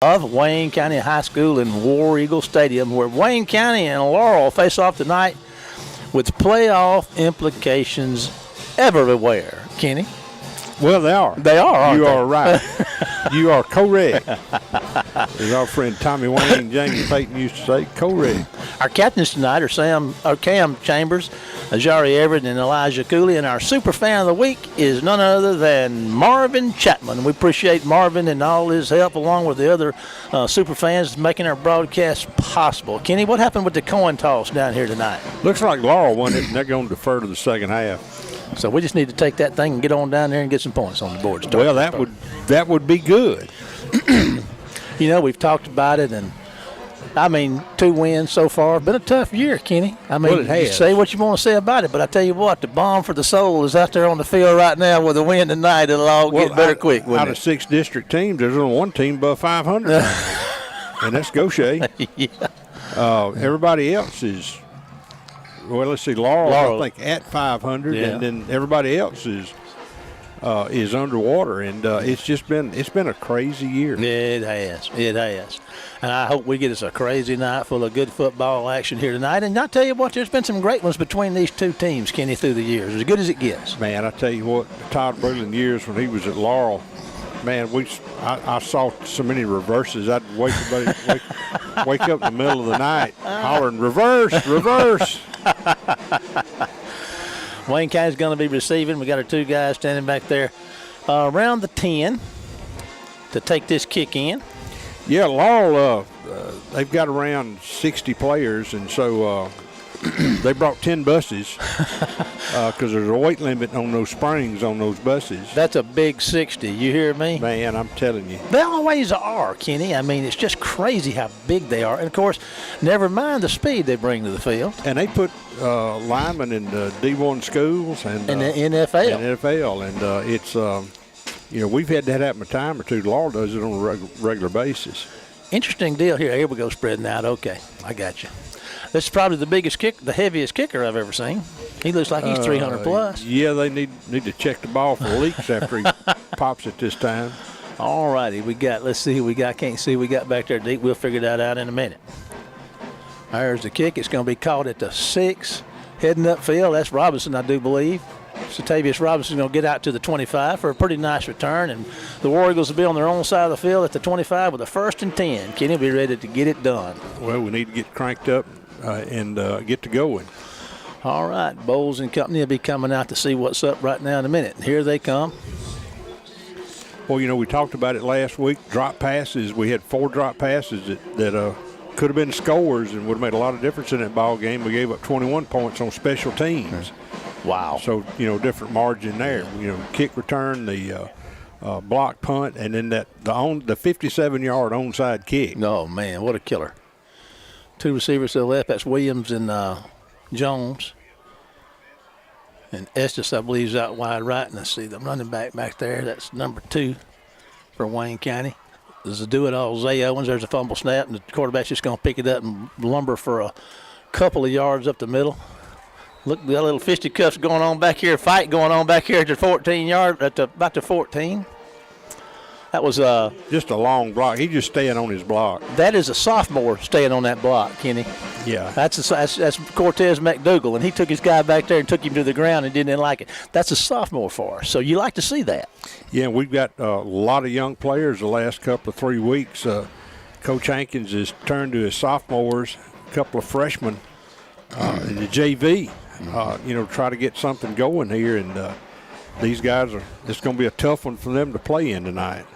of Wayne County High School in War Eagle Stadium, where Wayne County and Laurel face off tonight with playoff implications everywhere. Kenny? Well, they are. They are, aren't You they? are right. You are correct. As our friend Tommy Wayne and James Payton used to say, correct. Our captains tonight are Cam Chambers, Ajari Everett, and Elijah Cooley. And our super fan of the week is none other than Marvin Chapman. We appreciate Marvin and all his help, along with the other super fans, making our broadcast possible. Kenny, what happened with the coin toss down here tonight? Looks like Laurel won it, and they're going to defer to the second half. So we just need to take that thing and get on down there and get some points on the board. Well, that would be good. You know, we've talked about it, and I mean, 2 wins so far. Been a tough year, Kenny. I mean, Well, it has. You say what you want to say about it, but I tell you what, the bomb for the soul is out there on the field right now with a win tonight. It'll all get better quick, wouldn't Out it? of 6 district teams, there's only one team above 500. And that's Gaucher. Yeah. Everybody else is, well, let's see, Laurel, I think, at 500, Yeah. and then everybody else is underwater, and it's been a crazy year. It has. And I hope we get us a crazy night full of good football action here tonight. And I tell you what, there's been some great ones between these two teams, Kenny, through the years. As good as it gets. Man, I tell you what, the Todd Breland years when he was at Laurel, man, I saw so many reverses. I'd wake up in the middle of the night hollering, reverse, reverse. Wayne County's going to be receiving. We got our 2 guys standing back there around the 10 to take this kick in. Yeah, Laurel, they've got around 60 players, and so they brought 10 buses because there's a weight limit on those springs on those buses. That's a big 60. You hear me? Man, I'm telling you. They always are, Kenny. I mean, it's just crazy how big they are. And, of course, never mind the speed they bring to the field. And they put linemen in the D1 schools and In the NFL. And NFL, and it's we've had that happen a time or two. Laurel does it on a regular basis. Interesting deal here. Here we go, spreading out. Okay, I got you. This is probably the heaviest kicker I've ever seen. He looks like he's 300 plus. Yeah, they need to check the ball for leaks after he pops it this time. All righty, let's see who we got. Can't see who we got back there deep. We'll figure that out in a minute. There's the kick. It's going to be caught at the 6. Heading upfield, that's Robinson, I do believe. Satavius Robinson's going to get out to the 25 for a pretty nice return, and the War Eagles will be on their own side of the field at the 25 with a 1st and 10. Kenny will be ready to get it done. Well, we need to get cranked up and get to going. All right, Bowles and company will be coming out to see what's up right now in a minute. Here they come. Well, we talked about it last week. Drop passes. We had 4 drop passes that could have been scores and would have made a lot of difference in that ball game. We gave up 21 points on special teams. Wow. So, different margin there. Kick return, the block punt, and then the 57-yard onside kick. Oh, man, what a killer. 2 receivers to the left. That's Williams and Jones. And Estes, I believe, is out wide right. And I see the running back there. That's number 2 for Wayne County. This is a do-it-all. Zay Owens, there's a fumble snap, and the quarterback's just going to pick it up and lumber for a couple of yards up the middle. Look, the little fisticuffs going on back here, fight going on back here at the 14-yard, about the 14. That was just a long block. He's just staying on his block. That is a sophomore staying on that block, Kenny. Yeah. That's Cortez McDougal, and he took his guy back there and took him to the ground and didn't like it. That's a sophomore for us, so you like to see that. Yeah, we've got a lot of young players the last couple of 3 weeks. Coach Hankins has turned to his sophomores, a couple of freshmen, in the JV, try to get something going here. And these guys it's going to be a tough one for them to play in tonight.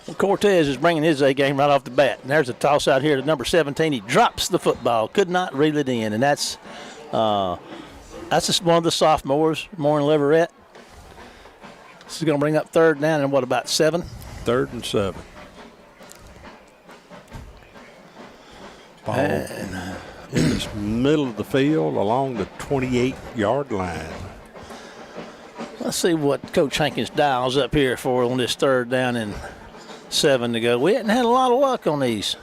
Well, Cortez is bringing his A game right off the bat. And there's a toss out here to number 17. He drops the football, could not reel it in. And that's just one of the sophomores, Maureen Leverett. This is going to bring up 3rd down and what, about 7? 3rd and 7. Ball in the middle of the field along the 28-yard line. Let's see what Coach Hankins dials up here for on this 3rd down and 7 to go. We hadn't had a lot of luck on these.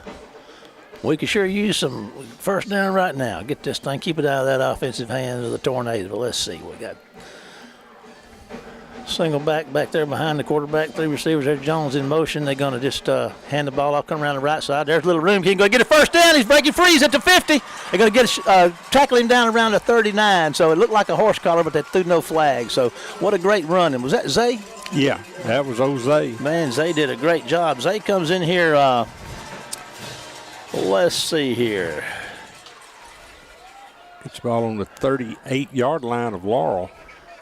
We could sure use some 1st down right now. Get this thing, keep it out of that offensive hand of the tornado. Let's see. We got Single back there behind the quarterback, 3 receivers. There's Jones in motion. They're going to just hand the ball off, come around the right side. There's a little room. He can go get a first down. He's breaking free. He's at the 50. They're going to tackle him down around the 39. So it looked like a horse collar, but they threw no flag. So what a great run. And was that Zay? Yeah, that was old Zay. Man, Zay did a great job. Zay comes in here. Let's see here. Gets the ball on the 38-yard line of Laurel.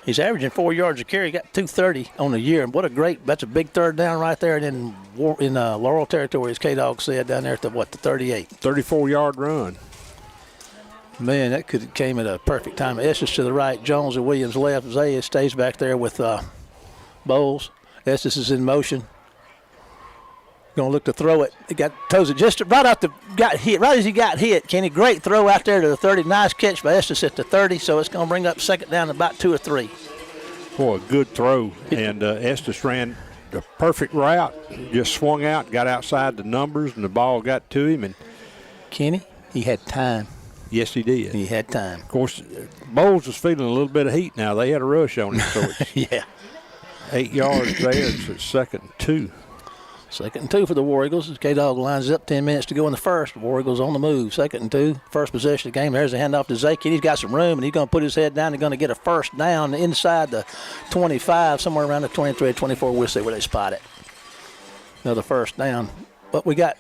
He's averaging 4 yards a carry. He got 230 on the year. And what a that's a big third down right there. And in Laurel territory, as K-Dog said, down there at the 38. 34-yard run. Man, that could have came at a perfect time. Estes to the right, Jones and Williams left. Zay stays back there with Bowles. Estes is in motion. Going to look to throw it. He toes it just right as he got hit. Kenny, great throw out there to the 30. Nice catch by Estes at the 30. So it's going to bring up second down about 2 or 3. Boy, a good throw. And Estes ran the perfect route. Just swung out, got outside the numbers, and the ball got to him. And Kenny, he had time. Yes, he did. He had time. Of course, Bowles was feeling a little bit of heat now. They had a rush on him. So it's yeah. 8 yards there. It's 2nd and 2. 2nd and 2 for the War Eagles. K-Dog lines up, 10 minutes to go in the first. War Eagles on the move. 2nd and 2. First possession of the game. There's a handoff to Zay. He's got some room, and he's going to put his head down. He's going to get a first down inside the 25, somewhere around the 23, 24. We'll see where they spot it. Another first down. But we got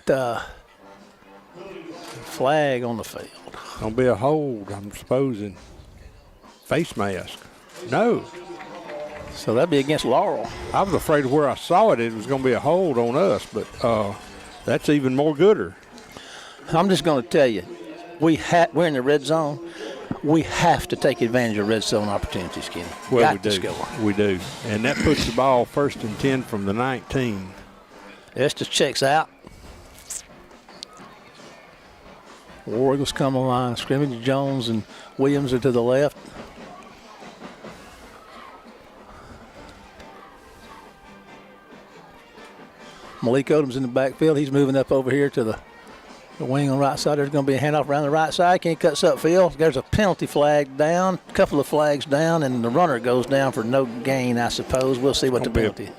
flag on the field. Going to be a hold, I'm supposing. Face mask. No. So that'd be against Laurel. I was afraid of where I saw it. It was going to be a hold on us, but that's even more gooder. I'm just going to tell you, we're in the red zone. We have to take advantage of red zone opportunities, Kenny. Well, we do. Score. We do. And that puts the ball 1st and 10 from the 19. Estes checks out. War Eagles come along. Scrimmage, Jones and Williams are to the left. Malik Odom's in the backfield. He's moving up over here to the wing on the right side. There's going to be a handoff around the right side. Kenny cuts upfield. There's a penalty flag down, a couple of flags down, and the runner goes down for no gain, I suppose. We'll see what the penalty is.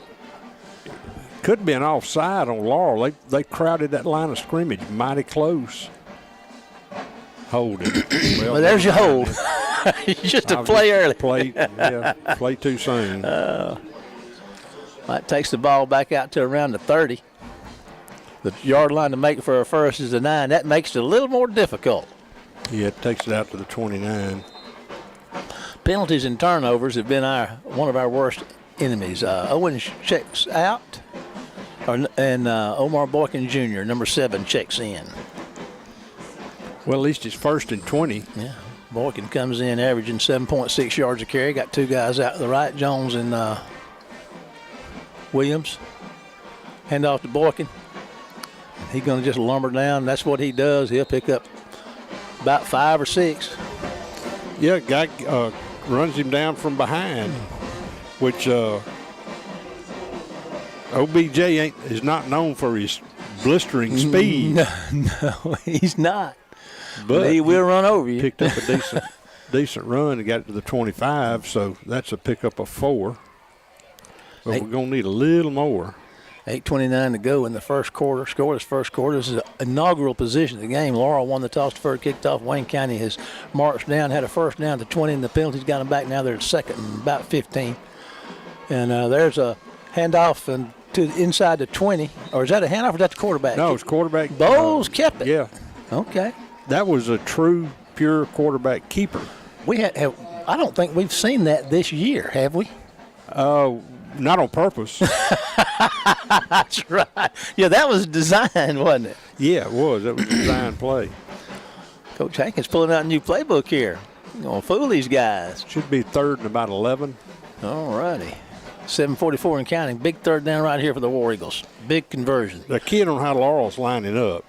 Could be an offside on Laurel. They crowded that line of scrimmage mighty close. Hold it. Well, there's your hold. Just a play early. Play too soon. That takes the ball back out to around the 30. The yard line to make for a first is the 9. That makes it a little more difficult. Yeah, it takes it out to the 29. Penalties and turnovers have been one of our worst enemies. Owen checks out, and Omar Boykin Jr., number 7, checks in. Well, at least it's 1st and 20. Yeah. Boykin comes in averaging 7.6 yards a carry. Got 2 guys out to the right, Jones and Williams. Hand off to Boykin. He's going to just lumber down. That's what he does. He'll pick up about 5 or 6. Yeah, guy runs him down from behind, which OBJ is not known for his blistering speed. No, he's not. But he will run over you. Picked up a decent run and got it to the 25, so that's a pickup of 4. But we're going to need a little more. 8:29 to go in the first quarter. Scoreless first quarter. This is an inaugural position of the game. Laurel won the toss, deferred, kicked off. Wayne County has marched down, had a first down to 20, and the penalties got them back. Now they're at 2nd and about 15. And there's a handoff to inside the 20. Or is that a handoff or is that the quarterback? No, it's quarterback. Bowles kept it. Yeah. Okay. That was a true, pure quarterback keeper. I don't think we've seen that this year, have we? Not on purpose. That's right. Yeah, that was designed, wasn't it? Yeah, it was. That was a designed play. Coach Hankins pulling out a new playbook here. Going to fool these guys. Should be 3rd and about 11. All righty. 7:44 and counting. Big third down right here for the War Eagles. Big conversion. The kid on how Laurel's lining up.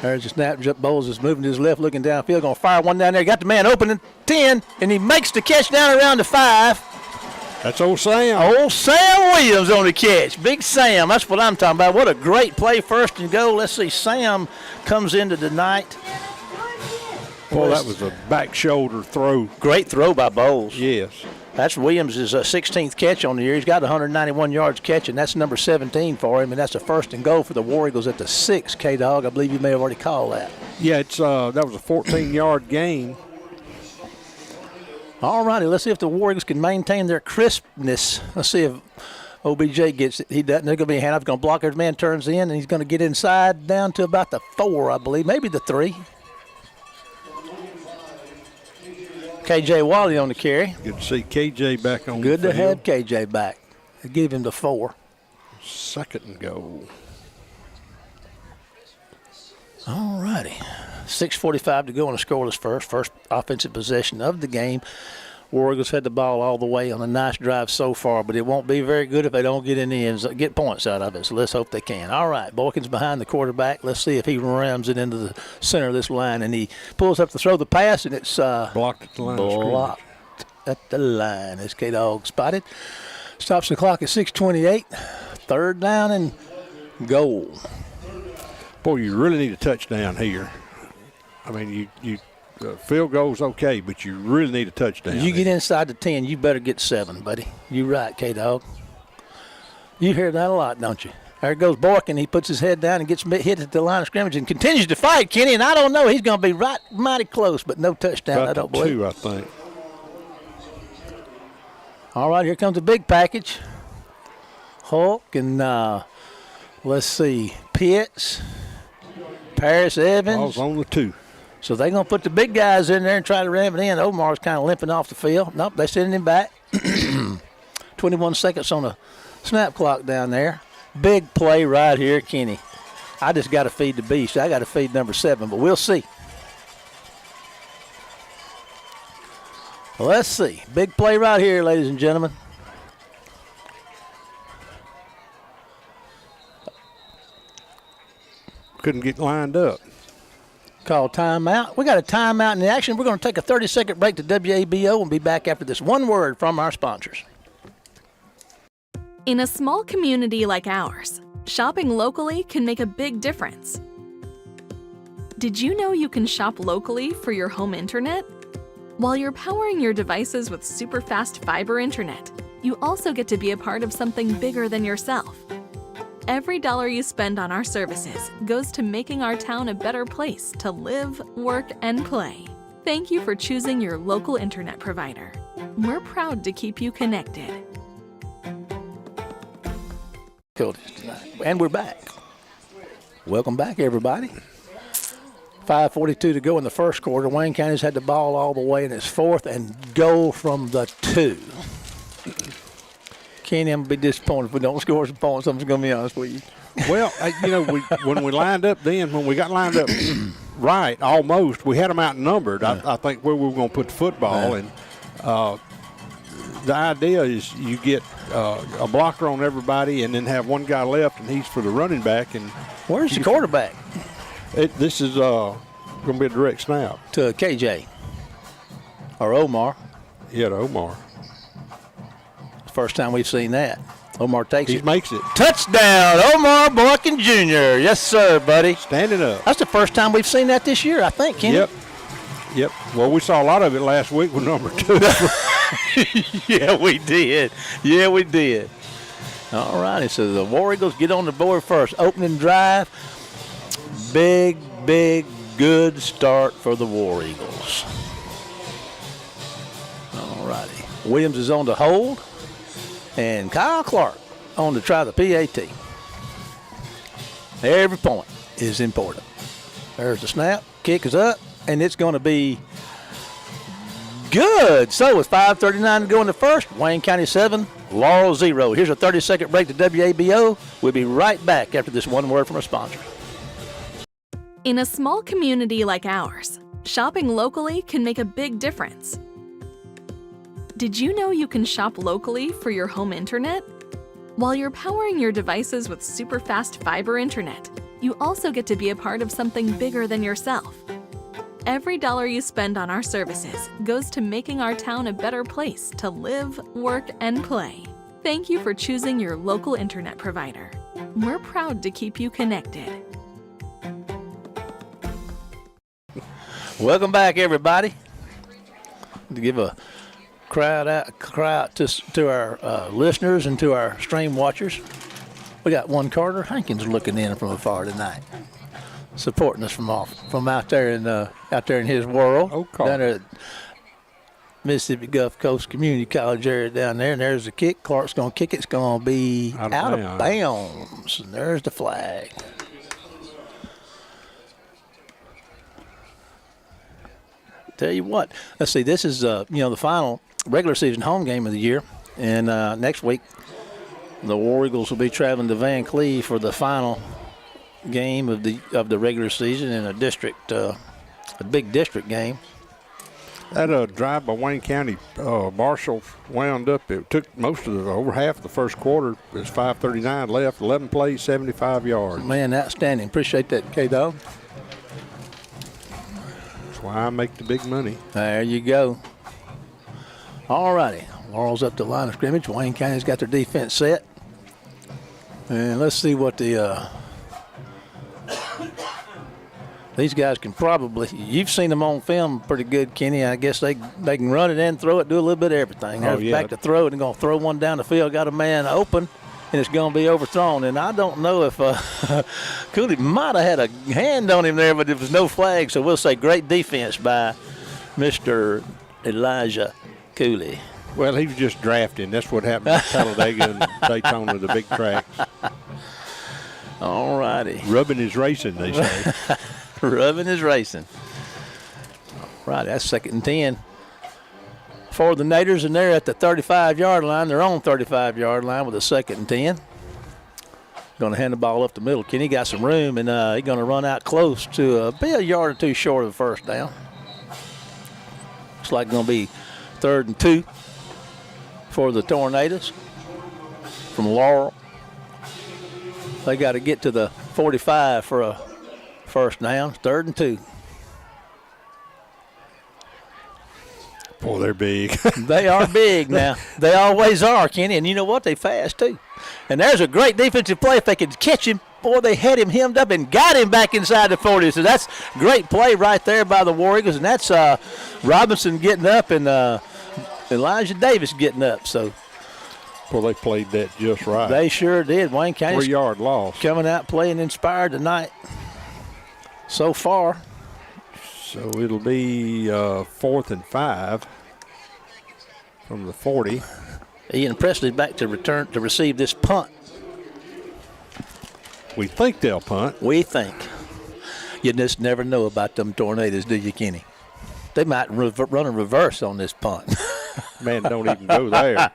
There's a snap. Bowles is moving to his left, looking downfield. Going to fire one down there. Got the man open at 10, and he makes the catch down around the 5. That's old Sam. Old Sam Williams on the catch. Big Sam. That's what I'm talking about. What a great play, 1st and goal. Let's see. Sam comes into the night. Well, that was a back shoulder throw. Great throw by Bowles. Yes. That's Williams' 16th catch on the year. He's got 191 yards catching. That's number 17 for him, and that's a first and goal for the War Eagles at the 6, K-Dog. I believe you may have already called that. Yeah, it's that was a 14-yard gain. All righty, let's see if the War Eagles can maintain their crispness. Let's see if OBJ gets it. He doesn't. There's going to be a handoff. He's going to block. His man turns in, and he's going to get inside down to about the 4, I believe, maybe the 3. KJ Wally on the carry. Good to see KJ back on Good the to field. have KJ back. They give him the 4. Second and goal. All righty. 6:45 to go on a scoreless first offensive possession of the game. War Eagles had the ball all the way on a nice drive so far, but it won't be very good if they don't get in the end, get points out of it. So let's hope they can. All right, Boykins behind the quarterback. Let's see if he rams it into the center of this line, and he pulls up to throw the pass, and it's blocked at the line. Blocked at the line. As K-Dog spotted. Stops the clock at 6:28. 3rd down and goal. Boy, you really need a touchdown here. I mean, you field goal's okay, but you really need a touchdown. You get inside the 10, you better get 7, buddy. You right, K-Dog. You hear that a lot, don't you? There goes Boykin. He puts his head down and gets hit at the line of scrimmage and continues to fight, Kenny. And I don't know. He's going to be right mighty close, but no touchdown, about I don't believe. 2, I think. All right, here comes the big package. Hulk and let's see, Pitts, Paris Evans. Ball's on the 2. So they're going to put the big guys in there and try to ram it in. Omar's kind of limping off the field. Nope, they're sending him back. 21 seconds on the snap clock down there. Big play right here, Kenny. I just got to feed the beast. I got to feed number 7, but we'll see. Let's see. Big play right here, ladies and gentlemen. Couldn't get lined up. Call timeout. We got a timeout in the action. We're going to take a 30-second break to WABO and be back after this one word from our sponsors. In a small community like ours, shopping locally can make a big difference. Did you know you can shop locally for your home internet? While you're powering your devices with super fast fiber internet, you also get to be a part of something bigger than yourself. Every dollar you spend on our services goes to making our town a better place to live, work, and play. Thank you for choosing your local internet provider. We're proud to keep you connected. And we're back. Welcome back, everybody. 5:42 to go in the first quarter. Wayne County's had the ball all the way, and it's 4th and goal from the 2. Kenny, I'm going to be disappointed if we don't score some points. I'm just going to be honest with you. Well, when we lined up then, when we got lined up right, almost, we had them outnumbered. I think where we were going to put the football. And the idea is you get a blocker on everybody and then have one guy left, and he's for the running back. And where's the quarterback? This is going to be a direct snap. To KJ. Or Omar. Yeah, to Omar. First time we've seen that. Omar takes He it. makes it. Touchdown, Omar Boykin Jr. Yes, sir, buddy. Standing up. That's the first time we've seen that this year, I think, Kenny. Yep. Well, we saw a lot of it last week with number 2. Yeah, we did. Yeah, we did. All righty, so the War Eagles get on the board first. Opening drive. Big, good start for the War Eagles. All righty. Williams is on to hold. And Kyle Clark on to try the PAT. Every point is important. There's the snap. Kick is up, and it's going to be good. So with 5:39 to go in the first, Wayne County 7, Laurel 0. Here's a 30-second break to WABO. We'll be right back after this one word from our sponsor. In a small community like ours, shopping locally can make a big difference. Did you know you can shop locally for your home internet? While you're powering your devices with super fast fiber internet, you also get to be a part of something bigger than yourself. Every dollar you spend on our services goes to making our town a better place to live, work, and play. Thank you for choosing your local internet provider. We're proud to keep you connected. Welcome back, everybody. To give a cry out to our listeners and to our stream watchers. We got one Carter Hankins looking in from afar tonight, supporting us from out there in his world. Oh, Carter. Down there at Mississippi Gulf Coast Community College area down there, and there's the kick. Clark's going to kick it. It's going to be out of bounds, and there's the flag. Tell you what, let's see. This is the final regular season home game of the year, and next week the War Eagles will be traveling to Van Cleve for the final game of the regular season in a big district game. That drive by Wayne County Marshall wound up. It took over half of the first quarter. There's 5:39 left, 11 plays, 75 yards. Man, outstanding. Appreciate that, K-Dog. That's why I make the big money. There you go. All righty. Laurel's up the line of scrimmage. Wayne County's got their defense set. And let's see what these guys can probably, you've seen them on film pretty good, Kenny. I guess they can run it and throw it, do a little bit of everything. There's back to throw it and going to throw one down the field, got a man open, and it's going to be overthrown. And I don't know if Cooley might have had a hand on him there, but there was no flag. So we'll say great defense by Mr. Elijah Cooley. Well, he was just drafting. That's what happened at Talladega and Daytona, the big tracks. All righty. Rubbing is racing, they say. Rubbing is racing. All right, that's 2nd and 10 for the Naders, and they're at the 35-yard line. Their own 35-yard line with a 2nd and 10. Going to hand the ball up the middle. Kenny got some room, and he's going to run out close to be a yard or two short of the first down. Looks like it's going to be 3rd and 2 for the Tornadoes from Laurel. They got to get to the 45 for a first down. 3rd and 2. Boy, they're big. They are big now. They always are, Kenny. And you know what? They fast, too. And there's a great defensive play. If they could catch him, boy, they had him hemmed up and got him back inside the 40. So that's great play right there by the War Eagles. And that's Robinson getting up and Elijah Davis getting up. So, well, they played that just right. They sure did. Wayne County 3-yard loss. Coming out playing inspired tonight so far. So it'll be 4th and 5 from the 40. Ian Presley back to receive this punt. We think they'll punt. We think. You just never know about them Tornadoes, do you, Kenny? They might run a reverse on this punt. Man, don't even go there.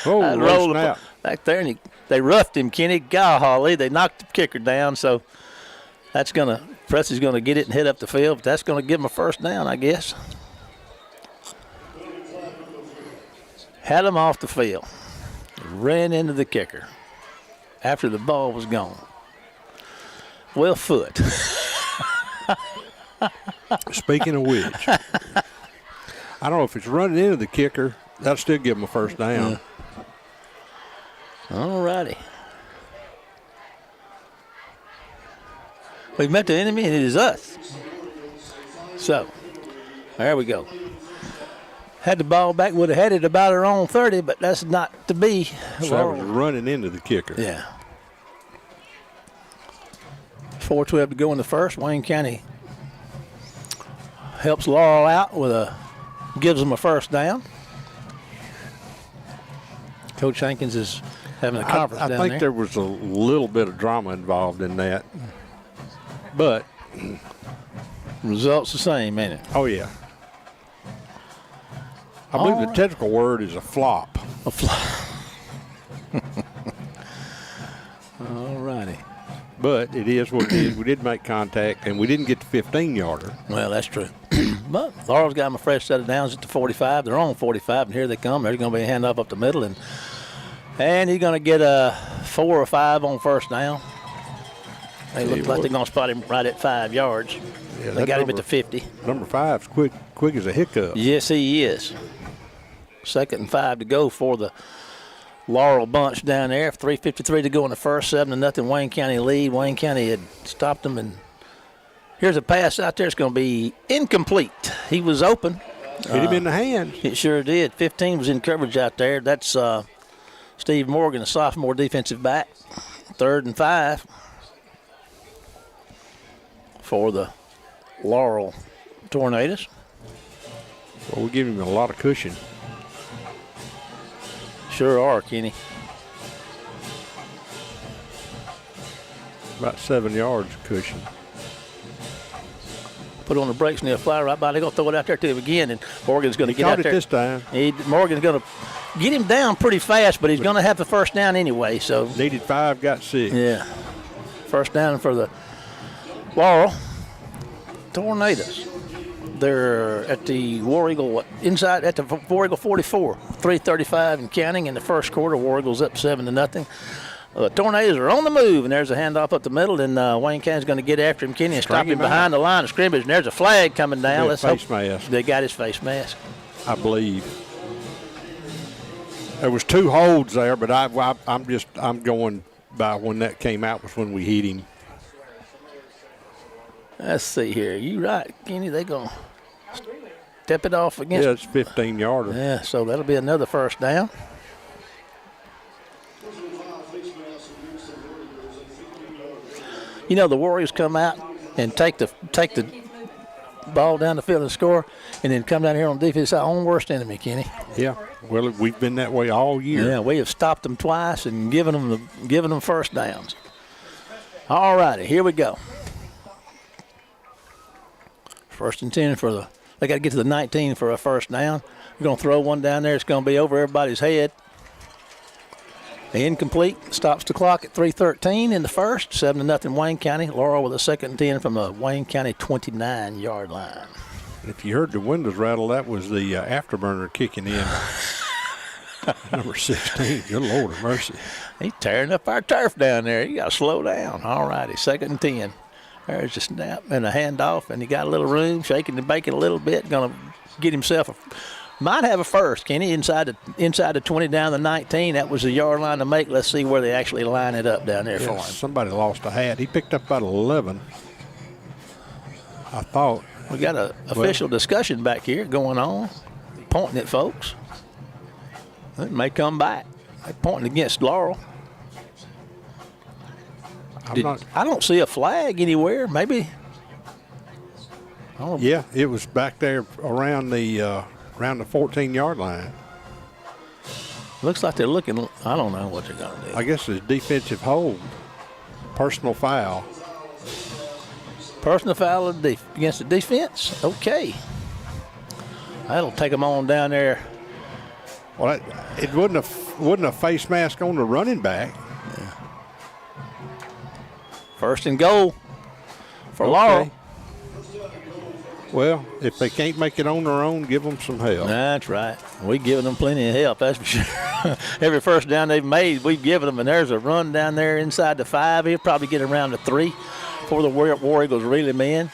Oh, roll snap. Back there, and they roughed him, Kenny. Golly, they knocked the kicker down, so Presley's going to get it and hit up the field, but that's going to give him a first down, I guess. Had him off the field. Ran into the kicker after the ball was gone. Well, foot. Speaking of which, I don't know if it's running into the kicker. That'll still give him a first down. All righty. We've met the enemy, and it is us. So, there we go. Had the ball back, would have had it about our own 30, but that's not to be. So that was running into the kicker. Yeah. 4:12 to go in the first. Wayne County helps Laurel out gives them a first down. Coach Hankins is having a conference down there. I think there was a little bit of drama involved in that. But results the same, ain't it? Oh, yeah. I believe the technical word is a flop. A flop. All righty. But it is what it is. We did make contact, and we didn't get the 15-yarder. Well, that's true. But Laurel's got them a fresh set of downs at the 45. They're on 45, and here they come. There's going to be a handoff up the middle, and he's going to get a 4 or 5 on first down. They look like they're going to spot him right at 5 yards. Yeah, they got him at the 50. Number 5's quick as a hiccup. Yes, he is. 2nd and 5 to go for the Laurel bunch down there. 3:53 to go in the first, 7-0 Wayne County lead. Wayne County had stopped them and Here's a pass out there. It's going to be incomplete. He was open. Hit him in the hands. It sure did. 15 was in coverage out there. That's Steve Morgan, a sophomore defensive back. 3rd and 5 for the Laurel Tornadoes. Well, we give him a lot of cushion. Sure are, Kenny. About 7 yards cushion. Put on the brakes and they'll fly right by. They're going to throw it out there to him again, and Morgan's going to get out there. He caught it this time. Morgan's going to get him down pretty fast, but he's going to have the first down anyway. So Needed 5, got 6. yeah, first down for the Laurel Tornadoes. They're at the War Eagle, inside at the War Eagle 44, 3:35 and counting in the first quarter. War Eagle's up 7-0. The Tornadoes are on the move, and there's a handoff up the middle, and Wayne County's going to get after him. Kenny and stop him behind the line of scrimmage, and there's a flag coming down. Let's hope they got his face mask. I believe. There was 2 holds there, but I'm going by when that came out was when we hit him. Let's see here. You right, Kenny. They going to step it off against. Yeah, it's 15-yarder. Yeah, so that'll be another first down. You know, the Warriors come out and take the ball down the field and score, and then come down here on defense. Our own worst enemy, Kenny. Yeah, well, we've been that way all year. Yeah, we have stopped them twice and given them first downs. All righty, here we go. 1st and 10 for they got to get to the 19 for a first down. We're going to throw one down there. It's going to be over everybody's head. Incomplete. Stops the clock at 3:13 in the first. 7-0 Wayne County. Laurel with a 2nd and 10 from the Wayne County 29-yard line. If you heard the windows rattle, that was the afterburner kicking in. Number 16. Good Lord of mercy. He's tearing up our turf down there. You got to slow down. All righty, 2nd and 10. There's a snap and a handoff, and he got a little room, shaking and baking a little bit. Going to get himself might have a first, Kenny, inside the 20 down the 19. That was a yard line to make. Let's see where they actually line it up down there for him. Somebody lost a hat. He picked up about 11. I thought. We got an official discussion back here going on, pointing at folks. It may come back. They're pointing against Laurel. I don't see a flag anywhere. Maybe. Yeah, it was back there around the 14-yard line. Looks like they're looking. I don't know what they're going to do. I guess it's defensive hold, personal foul. Personal foul against the defense. Okay, that'll take them on down there. Well, it wasn't a face mask on the running back. Yeah. 1st and goal for Laurel. Well, if they can't make it on their own, give them some help. That's right. We've given them plenty of help, that's for sure. Every first down they've made, we've given them, and there's a run down there inside the 5. He'll probably get around to 3 before the War Eagles reel him in.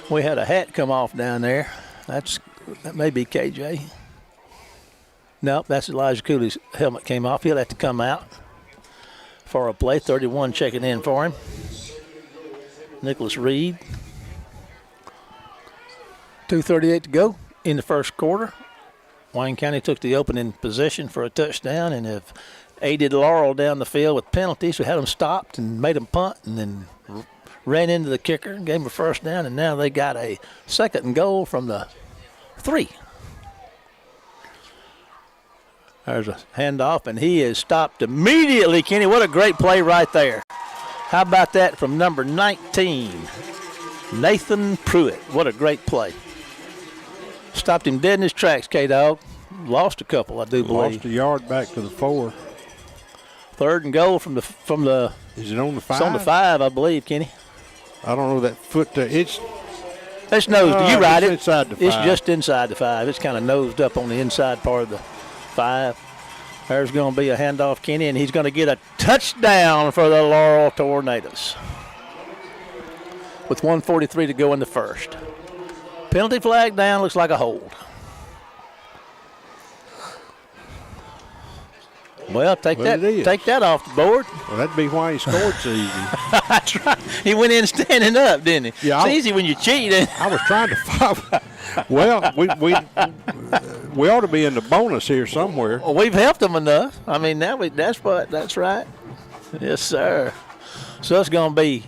We had a hat come off down there. That may be KJ. Nope, that's Elijah Cooley's helmet came off. He'll have to come out for a play. 31 checking in for him. Nicholas Reed. 2:38 to go in the first quarter. Wayne County took the opening possession for a touchdown and have aided Laurel down the field with penalties. We had them stopped and made them punt and then ran into the kicker and gave them a first down, and now they got a 2nd and goal from the 3. There's a handoff, and he is stopped immediately, Kenny. What a great play right there. How about that from number 19, Nathan Pruitt. What a great play. Stopped him dead in his tracks, K-Dog. Lost a couple, I do believe. Lost a yard back to the 4. 3rd and goal from the. Is it on the 5? It's on the 5, I believe, Kenny. I don't know that foot there. It's nosed. You right. Inside the 5. It's just inside the 5. It's kind of nosed up on the inside part of the 5. There's going to be a handoff, Kenny, and he's going to get a touchdown for the Laurel Tornadoes with 1:43 to go in the first. Penalty flag down, looks like a hold. Well, take Well, it is. that off the board. Well, that'd be why he scored so easy. That's right. He went in standing up, didn't he? Yeah, It's easy when you cheat. I was trying to follow. Well, we ought to be in the bonus here somewhere. Well, we've helped them enough. I mean, that's right. Yes, sir. So it's going to be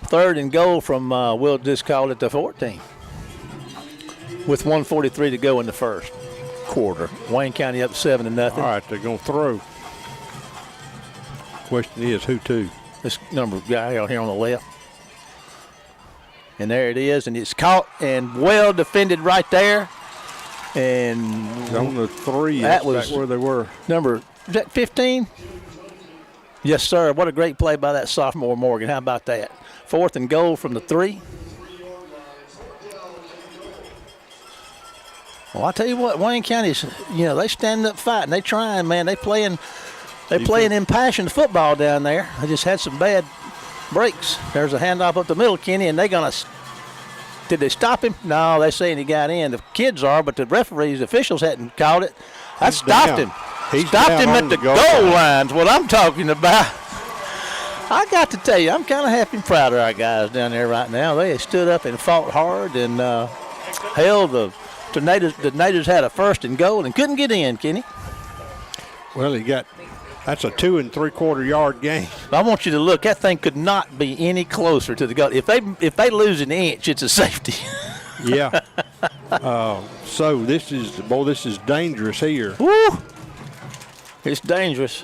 3rd and goal from, we'll just call it the 14. With 1:43 to go in the first quarter. Wayne County up 7-0. All right, they're going to throw. Question is, who to? This number guy out here on the left. And there it is, and it's caught and well defended right there. And On the 3, that that's was back where they were. number, is that 15? Yes, sir. What a great play by that sophomore Morgan. How about that? 4th and goal from the 3. Well, I tell you what, Wayne County's, they standing up fighting. They trying, man. They playing impassioned football down there. They just had some bad breaks. There's a handoff up the middle, Kenny, and did they stop him? No, they're saying he got in. The kids are, but the referees, the officials hadn't called it. I stopped him. Stopped him at the goal line's what I'm talking about. I got to tell you, I'm kind of happy and proud of our guys down there right now. They stood up and fought hard and held the natives had a 1st and goal and couldn't get in, Kenny. Well, that's a 2 3/4 yard gain. I want you to look. That thing could not be any closer to the goal. If they lose an inch, it's a safety. Yeah. So this is dangerous here. Woo! It's dangerous.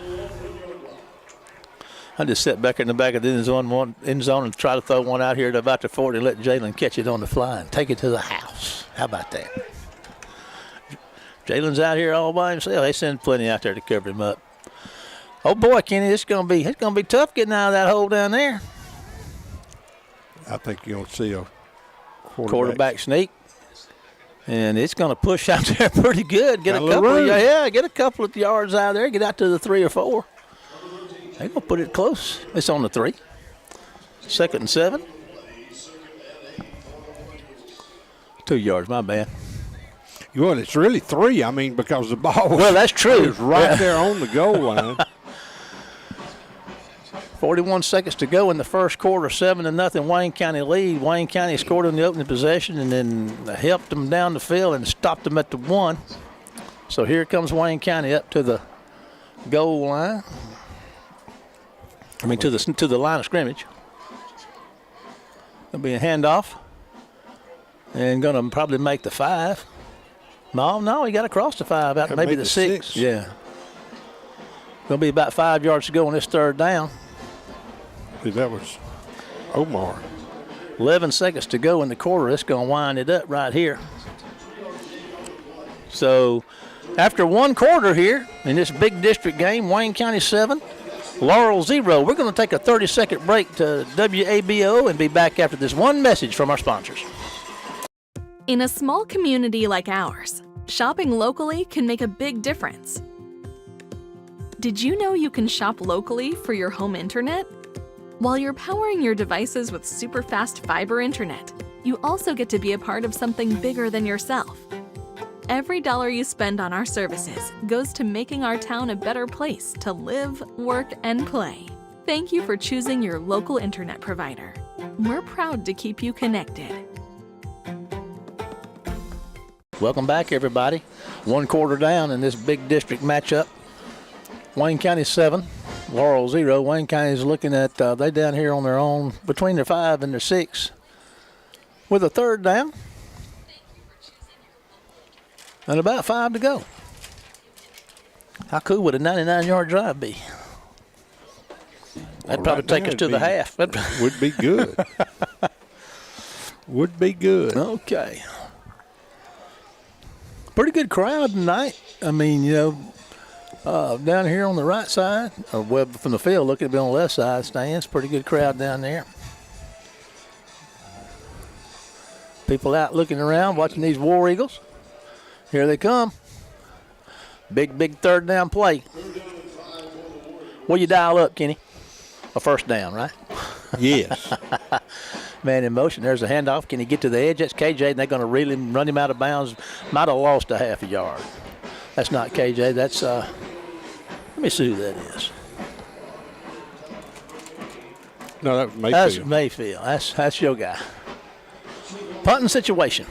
I just sat back in the back of the end zone and try to throw one out here to about the 40 and let Jalen catch it on the fly and take it to the house. How about that? Jalen's out here all by himself. They send plenty out there to cover him up. Oh boy, Kenny, it's gonna be tough getting out of that hole down there. I think you're gonna see a quarterback sneak, and it's gonna push out there pretty good. Get a couple of yards out of there. Get out to the 3 or 4. They're gonna put it close. It's on the 3. 2nd and 7. 2 yards, my bad. Well, it's really 3. I mean, because the ball that's true. was right there on the goal line. 41 seconds to go in the first quarter, 7-0 Wayne County lead. Wayne County scored on the opening possession and then helped them down the field and stopped them at the 1. So here comes Wayne County up to the goal line. I mean, to the line of scrimmage. There'll be a handoff. And going to probably make the 5. No, he got across the 5, out maybe the 6. Yeah. Going to be about 5 yards to go on this 3rd down. That was Omar. 11 seconds to go in the quarter. It's going to wind it up right here. So after 1 quarter here in this big district game, Wayne County 7, Laurel 0. We're going to take a 30-second break to WABO and be back after this one message from our sponsors. In a small community like ours, shopping locally can make a big difference. Did you know you can shop locally for your home internet? While you're powering your devices with super fast fiber internet, you also get to be a part of something bigger than yourself. Every dollar you spend on our services goes to making our town a better place to live, work, and play. Thank you for choosing your local internet provider. We're proud to keep you connected. Welcome back, everybody. 1 quarter down in this big district matchup. Wayne County 7, Laurel 0. Wayne County is looking at, they down here on their own, between their 5 and their 6, with a 3rd down. And about 5 to go. How cool would a 99-yard drive be? That'd probably take us to the half. Would be good. Would be good. Okay. Pretty good crowd tonight. I mean, down here on the right side, or from the field, looking at me on the left side stands, pretty good crowd down there. People out looking around, watching these War Eagles. Here they come. Big 3rd down play. What you dial up, Kenny? A 1st down, right? Yes. Man in motion. There's a handoff. Can he get to the edge? That's KJ, and they're going to really run him out of bounds. Might have lost a half a yard. That's not KJ. That's Let me see who that is. No, that was Mayfield. That's Mayfield. That's your guy. Punting situation.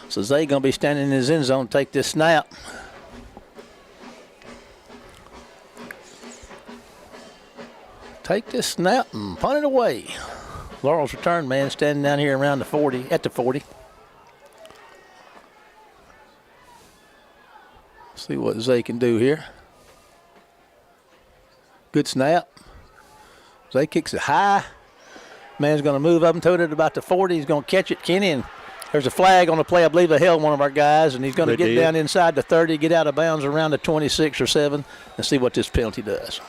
So Zay going to be standing in his end zone to take this snap. Take this snap and punt it away. Laurel's return man standing down here around the 40, at the 40. See what Zay can do here. Good snap. Zay kicks it high. Man's going to move up and to it at about the 40. He's going to catch it, Kenny, and there's a flag on the play. I believe they held one of our guys, and he's going to get down inside the 30, get out of bounds around the 26 or 7, and see what this penalty does.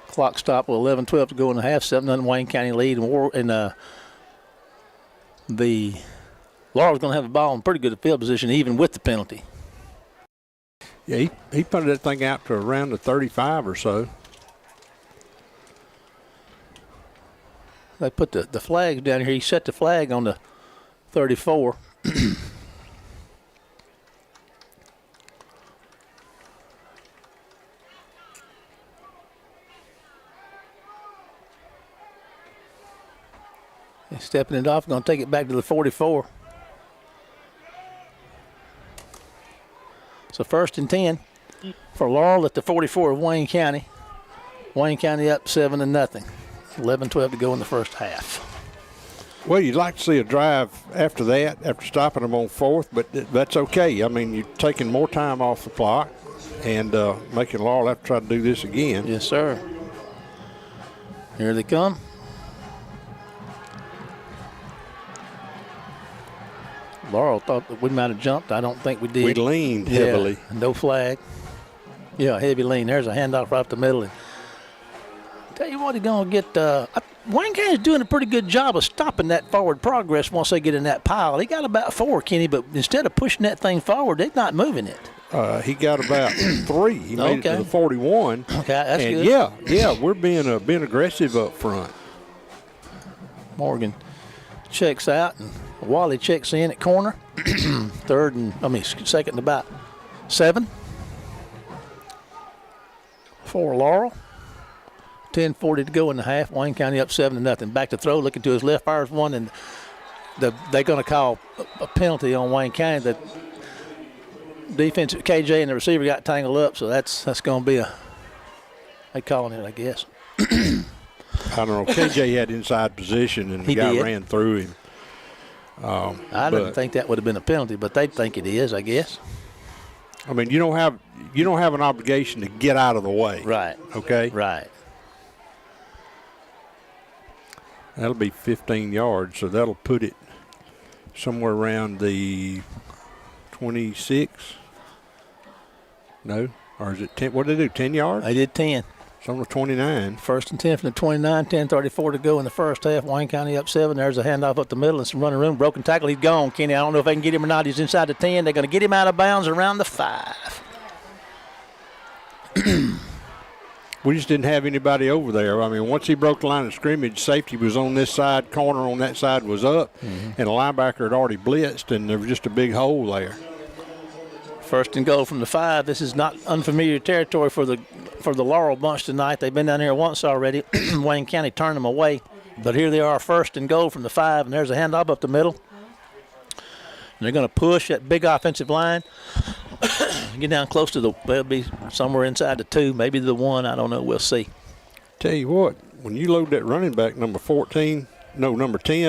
Clock stop with 11:12 to go in the half. 7-0 Wayne County lead, and the Laurel's going to have the ball in pretty good field position, even with the penalty. Yeah, he punted that thing out to around the 35 or so. They put the flags down here. He set the flag on the 34. He's stepping it off, going to take it back to the 44. So 1st and 10 for Laurel at the 44 of Wayne County. Wayne County up 7-0. 11-12 to go in the first half. Well, you'd like to see a drive after that, after stopping them on 4th, but that's okay. I mean, you're taking more time off the clock and making Laurel have to try to do this again. Yes, sir. Here they come. Laurel thought that we might have jumped. I don't think we did. We leaned heavily. Yeah, no flag. Yeah, heavy lean. There's a handoff right up the middle. And tell you what, he's going to get Wayne County's doing a pretty good job of stopping that forward progress once they get in that pile. He got about 4, Kenny, but instead of pushing that thing forward, they're not moving it. He got about 3. He made it to the 41. Okay, that's and good. Yeah, we're being aggressive up front. Morgan checks out, and Wally checks in at corner. 2nd and about 7 for Laurel. 10:40 to go in the half. Wayne County up 7-0. Back to throw, looking to his left, fires one, and they're going to call a penalty on Wayne County. The defensive KJ and the receiver got tangled up, so that's going to be they calling it, I guess. I don't know. KJ had inside position, and the guy ran through him. I didn't think that would have been a penalty, but they think it is, I guess. I mean, you don't have an obligation to get out of the way. Right. Okay. Right. That'll be 15 yards, so that'll put it somewhere around the 26. No, or is it 10? What did they do? 10 yards? They did 10. It's on the 29. 1st and 10 from the 29, 10:34 to go in the first half. Wayne County up 7. There's a handoff up the middle and some running room. Broken tackle. He's gone, Kenny. I don't know if they can get him or not. He's inside the 10. They're going to get him out of bounds around the 5. We just didn't have anybody over there. I mean, once he broke the line of scrimmage, safety was on this side, corner on that side was up, and the linebacker had already blitzed, and there was just a big hole there. 1st and goal from the 5. This is not unfamiliar territory for the Laurel bunch tonight. They've been down here once already. Wayne County turned them away. But here they are, 1st and goal from the 5, and there's a handoff up the middle. And they're going to push that big offensive line. Get down close to they'll be somewhere inside the 2, maybe the 1. I don't know. We'll see. Tell you what, when you load that running back number 10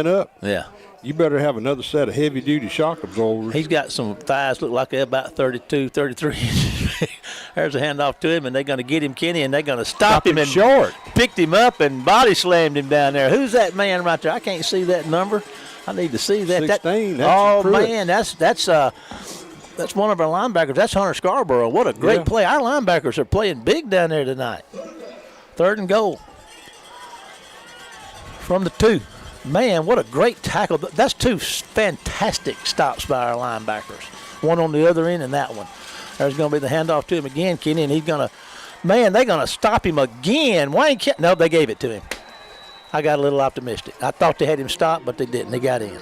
up, yeah, you better have another set of heavy-duty shock absorbers. He's got some thighs look like they're about 32, 33 inches. There's a handoff to him, and they're going to get him, Kenny, and they're going to stop him and short. Picked him up and body slammed him down there. Who's that man right there? I can't see that number. I need to see that. 16. Man, that's one of our linebackers. That's Hunter Scarborough. What a great play. Our linebackers are playing big down there tonight. 3rd and goal from the 2. Man, what a great tackle. That's 2 fantastic stops by our linebackers. One on the other end and that one. There's going to be the handoff to him again, Kenny, and he's going to, they're going to stop him again. No, they gave it to him. I got a little optimistic. I thought they had him stopped, but they didn't. They got in.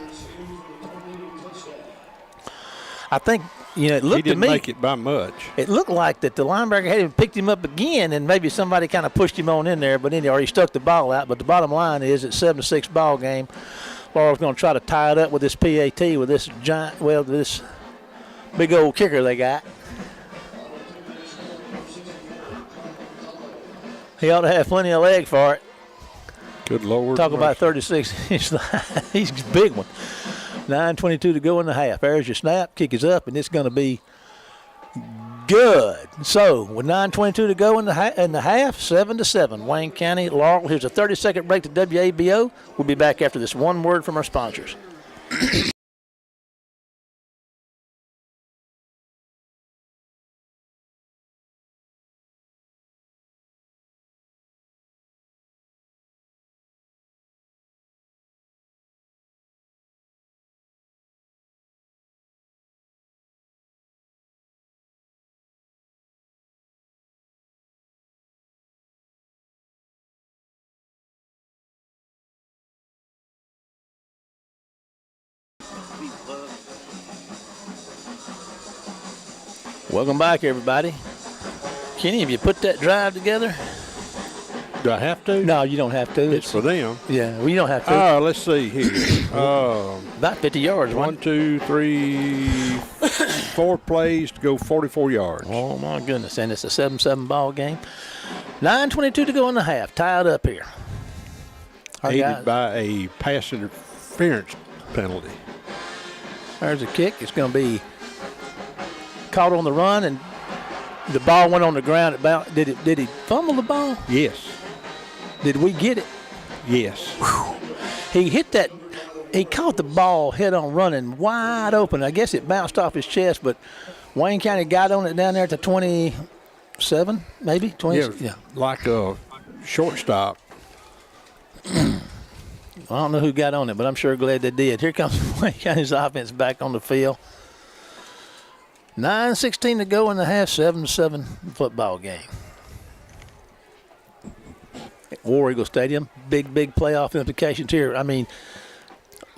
I think, it looked he didn't to me. make it by much. It looked like that the linebacker had him picked him up again, and maybe somebody kind of pushed him on in there, or he stuck the ball out. But the bottom line is it's 7-6 ball game. Laurel's going to try to tie it up with this PAT, with this this big old kicker they got. He ought to have plenty of leg for it. Good Lord. Talk about 36-inch. He's a big one. 9:22 to go in the half. There's your snap. Kick is up, and it's going to be good. So with 9:22 to go in the half, 7-7. Wayne County, Laurel. Here's a 30-second break to WABO. We'll be back after this one word from our sponsors. Welcome back, everybody. Kenny, have you put that drive together? Do I have to? No, you don't have to. It's for them. Yeah, well, you don't have to. Let's see here. About 50 yards. 1, 2, 3, 4 plays to go 44 yards. Oh, my goodness. And it's a 7-7 ball game. 9:22 to go in the half. Tied up here. Aided by a pass interference penalty. There's a kick. It's going to be caught on the run, and the ball went on the ground. Did he fumble the ball? Yes. Did we get it? Yes. Whew. He hit that. He caught the ball head on running wide open. I guess it bounced off his chest, but Wayne County got on it down there to 27, maybe 20. Yeah. Like a shortstop. I don't know who got on it, but I'm sure glad they did. Here comes Wayne County's offense back on the field. 9:16 to go in the half, 7-7 football game. At War Eagle Stadium, big playoff implications here. I mean,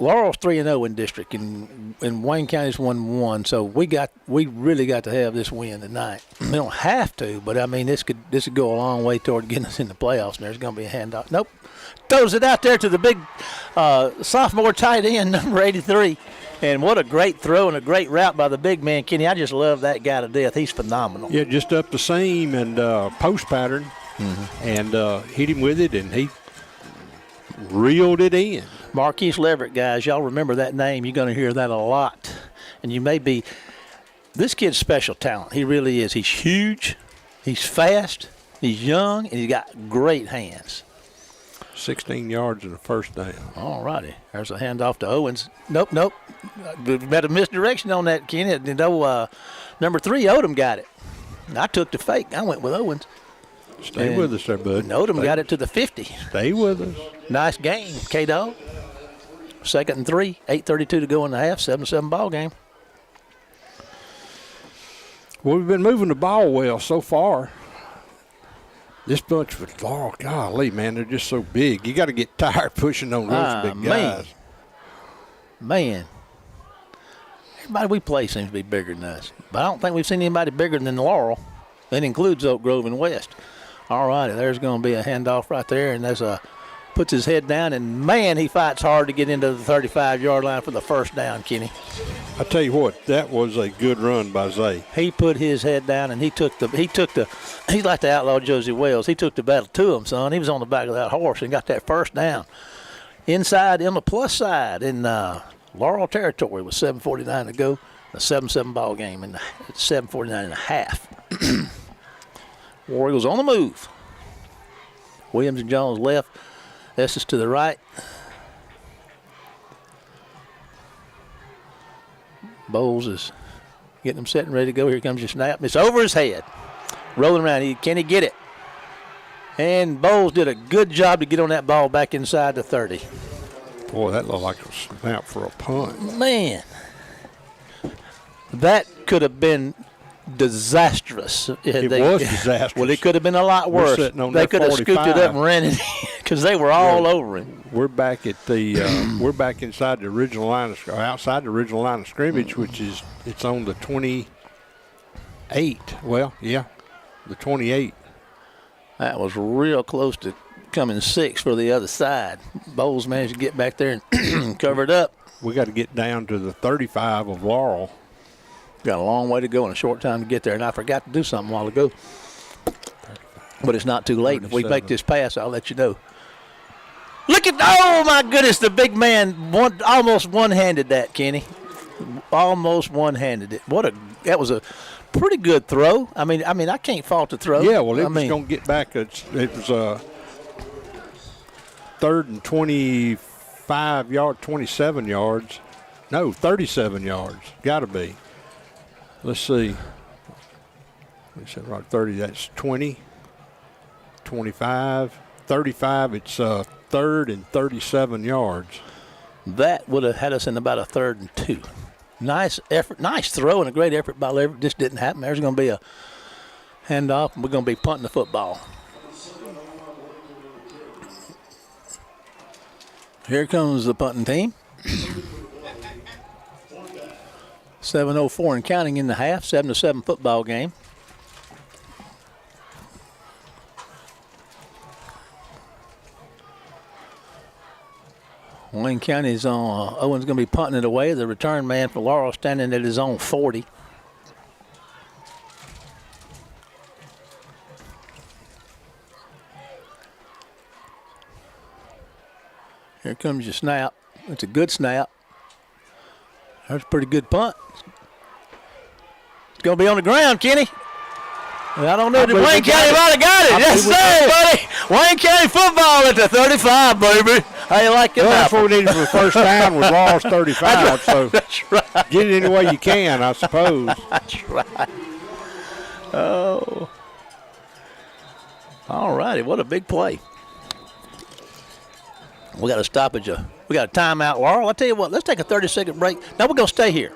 Laurel's 3-0 in district, and Wayne County's 1-1. So we really got to have this win tonight. We don't have to, but I mean, this could go a long way toward getting us in the playoffs. And there's going to be a handoff. Nope, throws it out there to the big sophomore tight end, number 83. And what a great throw and a great route by the big man, Kenny. I just love that guy to death. He's phenomenal. Yeah, just up the seam and post pattern, and hit him with it, and he reeled it in. Marquise Leverett, guys, y'all remember that name. You're going to hear that a lot. And you may be – this kid's special talent. He really is. He's huge. He's fast. He's young, and he's got great hands. 16 yards and a first down. All righty. There's a handoff to Owens. Nope. We had a misdirection on that, Kenny. Number 3, Odom got it. I took the fake. I went with Owens. Stay with us there, bud. Odom got it to the 50. Stay with us. Nice game, K-Dog. 2nd and 3, 8:32 to go in the half, 7-7 ball game. Well, we've been moving the ball well so far. This bunch with Laurel, golly, man, they're just so big. You got to get tired pushing on those big guys. Man. Everybody we play seems to be bigger than us. But I don't think we've seen anybody bigger than Laurel. That includes Oak Grove and West. All righty, there's going to be a handoff right there, and there's puts his head down, and, man, he fights hard to get into the 35-yard line for the first down, Kenny. I tell you what, that was a good run by Zay. He put his head down, and he's like the outlaw Josie Wells. He took the battle to him, son. He was on the back of that horse and got that first down. Inside, on the plus side, in Laurel territory with 7:49 to go. A 7-7 ball game, and 7:49 and a half. War Eagles on the move. Williams and Jones left. Estes to the right. Bowles is getting him set and ready to go. Here comes your snap. It's over his head. Rolling around. Can he get it? And Bowles did a good job to get on that ball back inside the 30. Boy, that looked like a snap for a punt. Man. That could have been disastrous. It was disastrous. Well, it could have been a lot worse. They could have scooped it up and ran it in. because they were all over him. We're back at the we're back inside the original line of outside the original line of scrimmage, which is it's on the 28. Well, yeah, the 28. That was real close to coming 6 for the other side. Bowles managed to get back there and cover it up. We got to get down to the 35 of Laurel. Got a long way to go and a short time to get there, and I forgot to do something a while ago. But it's not too late. If we make this pass, I'll let you know. Look at, oh my goodness, the big man almost one-handed that, Kenny. Almost one-handed it. That was a pretty good throw. I mean, I can't fault the throw. Yeah, well, it was going to get back. It was a 3rd and 25 yards, 27 yards. No, 37 yards. Got to be. Let's see. We said right 30. That's 20, 25, 35. It's 3rd and 37 yards. That would have had us in about a 3rd and 2. Nice effort, nice throw, and a great effort by Laurel. Just didn't happen. There's going to be a handoff, and we're going to be punting the football. Here comes the punting team. 7:04 and counting in the half, 7-7 football game. Wayne County's on. Owen's going to be punting it away. The return man for Laurel standing at his own 40. Here comes your snap. It's a good snap. That's a pretty good punt. It's going to be on the ground, Kenny. I don't know. Wayne County might have got it. Yes, sir, buddy. Wayne County football at the 35, baby. How you like it? Well, that's what we needed for the first down was Laurel's 35. So that's right. Get it any way you can, I suppose. That's right. Oh. All righty. What a big play. We got a stoppage. We got a timeout, Laurel. I'll tell you what. Let's take a 30-second break. Now we're going to stay here.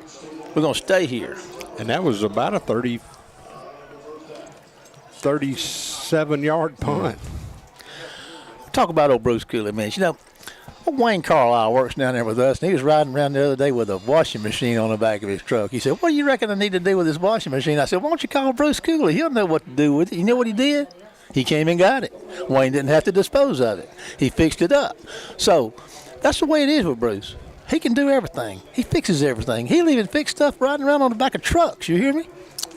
We're going to stay here. And that was about a 37-yard punt. Talk about old Bruce Cooley, man. You know, old Wayne Carlisle works down there with us, and he was riding around the other day with a washing machine on the back of his truck. He said, what do you reckon I need to do with this washing machine? I said, why don't you call Bruce Cooley? He'll know what to do with it. You know what he did? He came and got it. Wayne didn't have to dispose of it. He fixed it up. So that's the way it is with Bruce. He can do everything. He fixes everything. He'll even fix stuff riding around on the back of trucks. You hear me?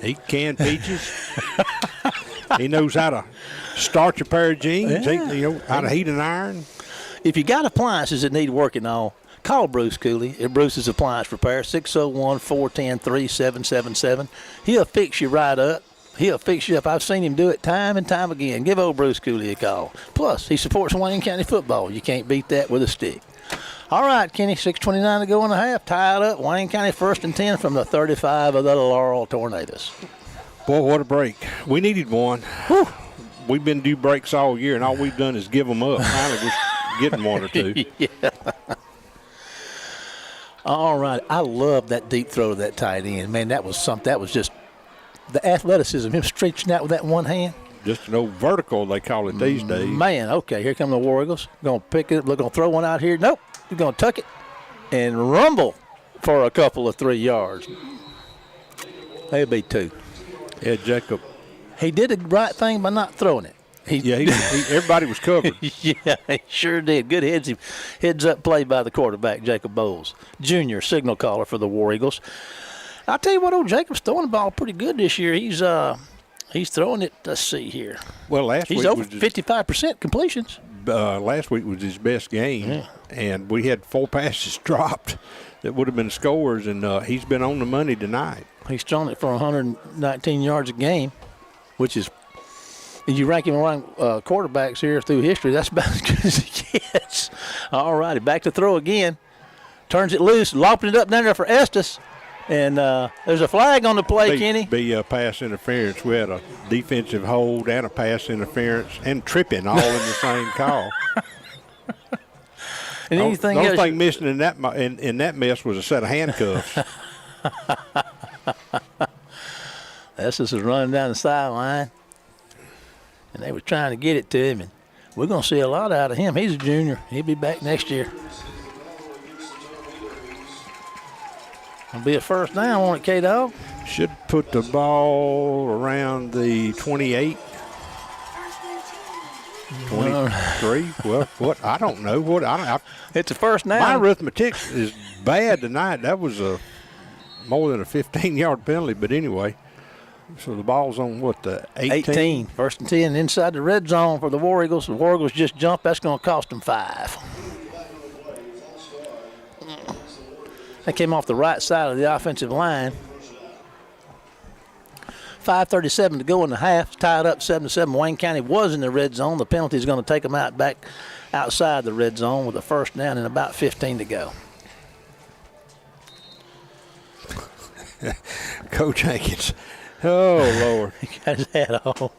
He can peaches. He knows how to starch a pair of jeans. Yeah. He knows how to heat an iron. If you got appliances that need working on, call Bruce Cooley at Bruce's Appliance Repair, 601-410-3777. He'll fix you right up. He'll fix you up. I've seen him do it time and time again. Give old Bruce Cooley a call. Plus, he supports Wayne County football. You can't beat that with a stick. All right, Kenny, 6:29 to go in the half. Tied up. Wayne County 1st and 10 from the 35 of the Laurel Tornadoes. Boy, what a break. We needed one. Whew. We've been due breaks all year, and all we've done is give them up. Finally, we're getting one or two. Yeah. All right. I love that deep throw to that tight end. Man, that was something. That was just the athleticism, him stretching out with that one hand. Just an old vertical, they call it these days. Man, okay, here come the War Eagles. Going to pick it up. They're going to throw one out here. Nope. He's going to tuck it and rumble for a couple of 3 yards. They'll be 2. Yeah, Jacob. He did the right thing by not throwing it. Everybody was covered. Yeah, he sure did. Good heads up play by the quarterback, Jacob Bowles, Jr., signal caller for the War Eagles. I'll tell you what, old Jacob's throwing the ball pretty good this year. He's throwing it. Let's see here. Well, last week he's over 55% completions. Last week was his best game, and we had 4 passes dropped that would have been scores, and he's been on the money tonight. He's thrown it for 119 yards a game, which is, if you rank him among quarterbacks here through history, that's about as good as he gets. All righty, back to throw again. Turns it loose, lopping it up down there for Estes. And there's a flag on the play, Kenny. Be a pass interference. We had a defensive hold and a pass interference and tripping all in the same call. And anything the only else? thing missing in that mess was a set of handcuffs. Estes was running down the sideline, and they were trying to get it to him. And we're going to see a lot out of him. He's a junior. He'll be back next year. It'll be a first down, won't it, K-Dog? Should put the ball around the 28. 23. Well, what? I don't know. It's a first down. My arithmetic is bad tonight. That was more than a 15-yard penalty, but anyway. So the ball's on, what, the 18? First and 10 inside the red zone for the War Eagles. The War Eagles just jumped. That's going to cost them 5. That came off the right side of the offensive line. 5:37 to go in the half. Tied up 7-7. Wayne County was in the red zone. The penalty is going to take them back outside the red zone with a first down and about 15 to go. Coach Hankins. Oh, Lord. He got his hat on.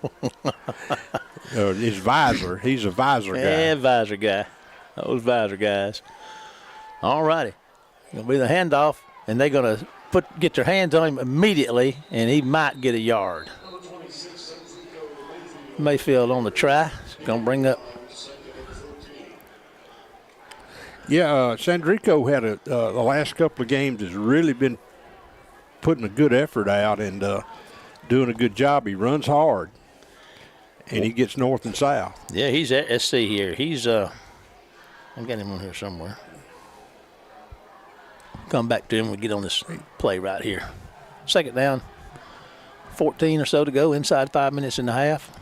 His visor. He's a visor guy. Yeah, visor guy. Those visor guys. All righty. Going to be the handoff, and they're going to get their hands on him immediately, and he might get a yard. Mayfield on the try. It's going to bring up. Yeah, Sandrico had the last couple of games has really been putting a good effort out and doing a good job. He runs hard, and he gets north and south. Yeah, let's see here. He's, I've got him on here somewhere. Come back to him. We get on this play right here. Second down, 14 or so to go, inside 5 minutes and a half.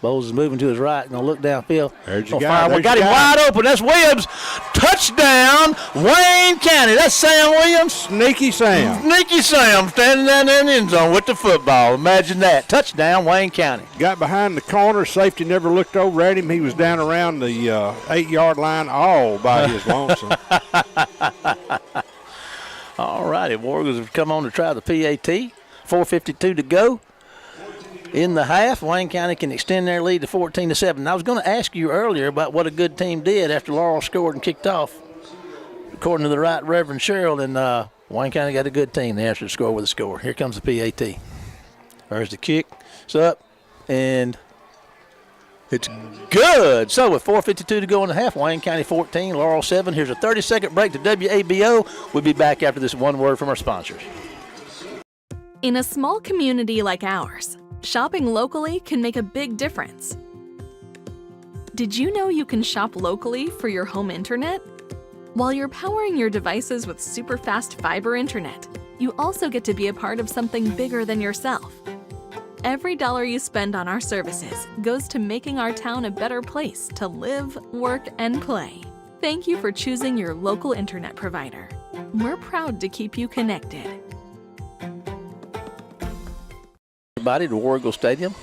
Bowles is moving to his right, going to look downfield. There's your guy. We got him wide open. That's Williams. Touchdown, Wayne County. That's Sam Williams. Sneaky Sam. Sneaky Sam standing down there in the end zone with the football. Imagine that. Touchdown, Wayne County. Got behind the corner. Safety never looked over at him. He was down around the 8-yard line all by his lonesome. All righty, Warriors have come on to try the PAT. 4:52 to go in the half. Wayne County can extend their lead to 14-7. I was going to ask you earlier about what a good team did after Laurel scored and kicked off. According to the Right Reverend Cheryl, and Wayne County got a good team. They answered the score with a score. Here comes the PAT. There's the kick. It's up, and it's good. So with 4:52 to go in the half, Wayne County 14, Laurel 7. Here's a 30-second break to WABO. We'll be back after this one word from our sponsors. In a small community like ours, shopping locally can make a big difference. Did you know you can shop locally for your home internet? While you're powering your devices with super fast fiber internet, you also get to be a part of something bigger than yourself. Every dollar you spend on our services goes to making our town a better place to live, work, and play. Thank you for choosing your local internet provider. We're proud to keep you connected. Everybody to War Eagle Stadium.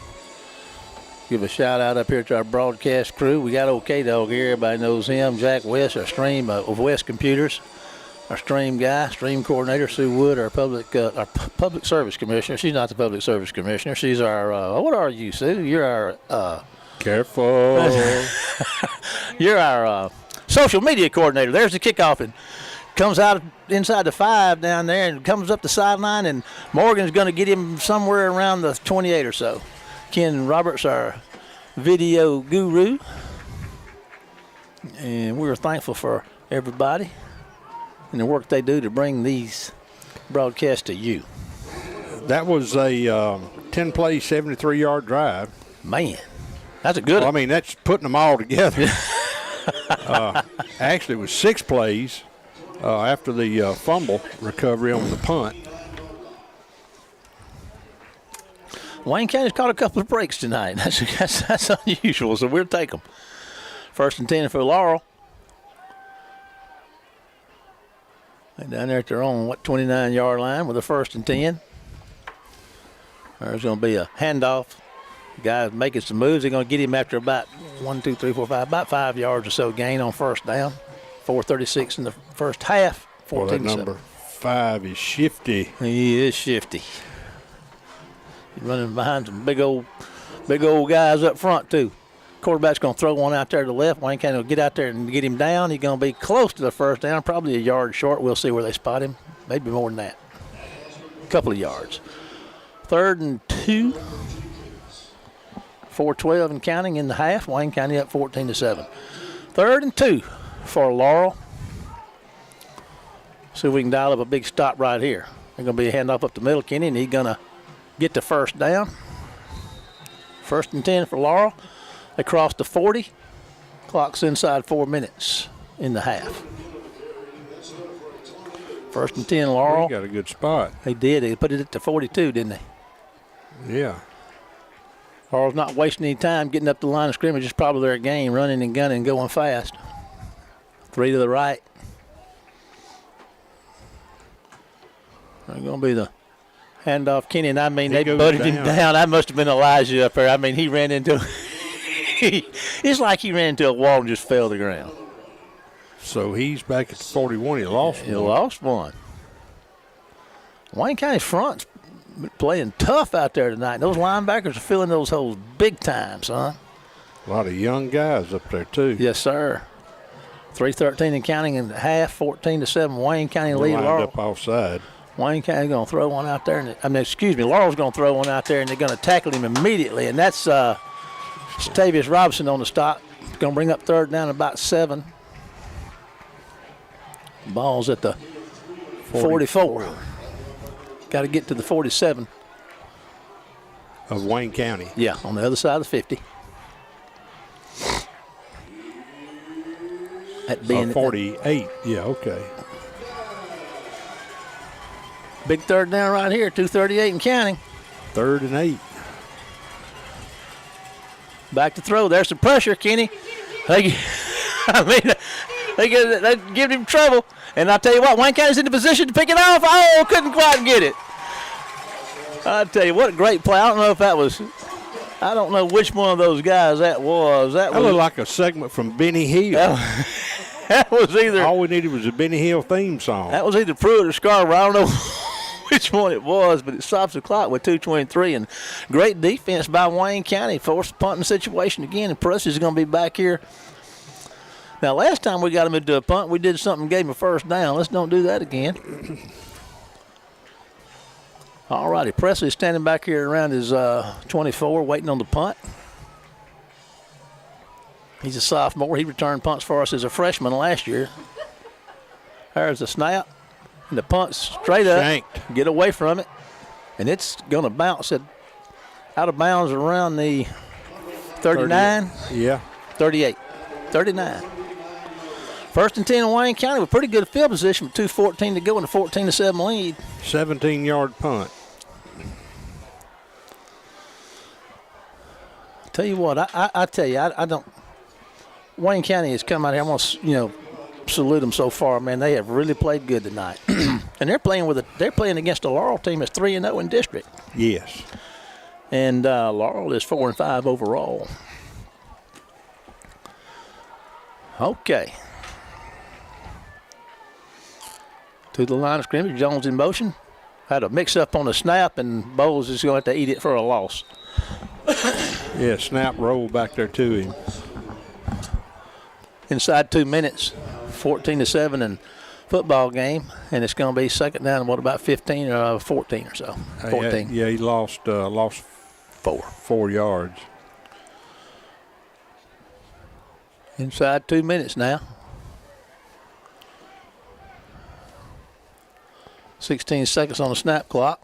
Give a shout out up here to our broadcast crew. We got old K-Dog here. Everybody knows him. Jack West, our stream of West Computers. Our stream guy, stream coordinator, Sue Wood, our public service commissioner. She's not the public service commissioner. She's our, what are you, Sue? You're our, Careful. You're our social media coordinator. There's the kickoff, and comes out inside the 5 down there and comes up the sideline, and Morgan's going to get him somewhere around the 28 or so. Ken Roberts, our video guru, and we're thankful for everybody and the work they do to bring these broadcasts to you. That was a 10-play, 73-yard drive. Man, that's a good one. I mean, that's putting them all together. Actually, it was 6 plays after the fumble recovery on the punt. Wayne County's caught a couple of breaks tonight. That's unusual, so we'll take them. First and 10 for Laurel. Down there at their own, 29-yard line with a first and 10. There's going to be a handoff. The guy's making some moves. They're going to get him after about 5 yards or so gain on first down. 4:36 in the first half. 14-7. That number 5 is shifty. He is shifty. He's running behind some big old guys up front, too. Quarterback's going to throw one out there to the left. Wayne County will get out there and get him down. He's going to be close to the first down, probably a yard short. We'll see where they spot him. Maybe more than that. A couple of yards. 3rd and 2 for 4:12 and counting in the half. Wayne County up 14-7. 3rd and 2 for Laurel. See if we can dial up a big stop right here. They're going to be a handoff up the middle, Kenny, and he's going to get the first down. 1st and 10 for Laurel. They crossed the 40. Clock's inside 4 minutes in the half. 1st and 10, Laurel. He got a good spot. They did. They put it at the 42, didn't they? Yeah. Laurel's not wasting any time getting up the line of scrimmage. It's probably their game, running and gunning, going fast. 3 to the right. They're going to be the handoff, Kenny, and I mean, they butted him down. That must have been Elijah up there. I mean, he ran into it's like he ran into a wall and just fell to the ground. So he's back at the 41. He lost one. He lost one. Wayne County's front's playing tough out there tonight. Those linebackers are filling those holes big time, son. A lot of young guys up there, too. Yes, sir. 3:13 and counting in the half, 14-7. Wayne County lead Lined Laurel. up offside. Wayne County's going to throw one out there. Laurel's going to throw one out there, and they're going to tackle him immediately. And that's Stavius Robinson on the stop. Going to bring up 3rd down about 7. Ball's at the 44. Got to get to the 47. Of Wayne County. Yeah, on the other side of the 50. That being 48. Yeah, okay. Big 3rd down right here, 2:38 and counting. 3rd and 8. Back to throw. There's some pressure, Kenny. They give him trouble. And I'll tell you what, Wayne County's in the position to pick it off. Oh, couldn't quite get it. I'll tell you, what a great play. I don't know which one of those guys that was. That looked like a segment from Benny Hill. That was either. All we needed was a Benny Hill theme song. That was either Pruitt or Scarborough. I don't know which one it was, but it stops the clock with 2:23. And great defense by Wayne County. Forced punting situation again, and Presley's going to be back here. Now, last time we got him into a punt, we did something, gave him a 1st down. Let's don't do that again. All righty, Presley's standing back here around his 24, waiting on the punt. He's a sophomore. He returned punts for us as a freshman last year. There's the snap, and the punt straight up. Shanked. Get away from it, and it's going to bounce it out of bounds around the 39. 30, yeah. 38. 39. 1st and 10 in Wayne County with pretty good field position with 2:14 to go in a 14-7 lead. 17-yard punt. Tell you what, I tell you, I don't. Wayne County has come out here. I'm gonna, salute them so far, man. They have really played good tonight, and they're playing against a Laurel team that's 3-0 in district. Yes. And Laurel is 4-5 overall. Okay. To the line of scrimmage, Jones in motion. Had a mix-up on the snap, and Bowles is going to have to eat it for a loss. Yeah, snap roll back there to him. Inside 2 minutes, 14-7 in football game, and it's going to be 2nd down. What about 15 or 14 or so? 14. Yeah, he lost 4 yards. Inside 2 minutes now. 16 seconds on the snap clock.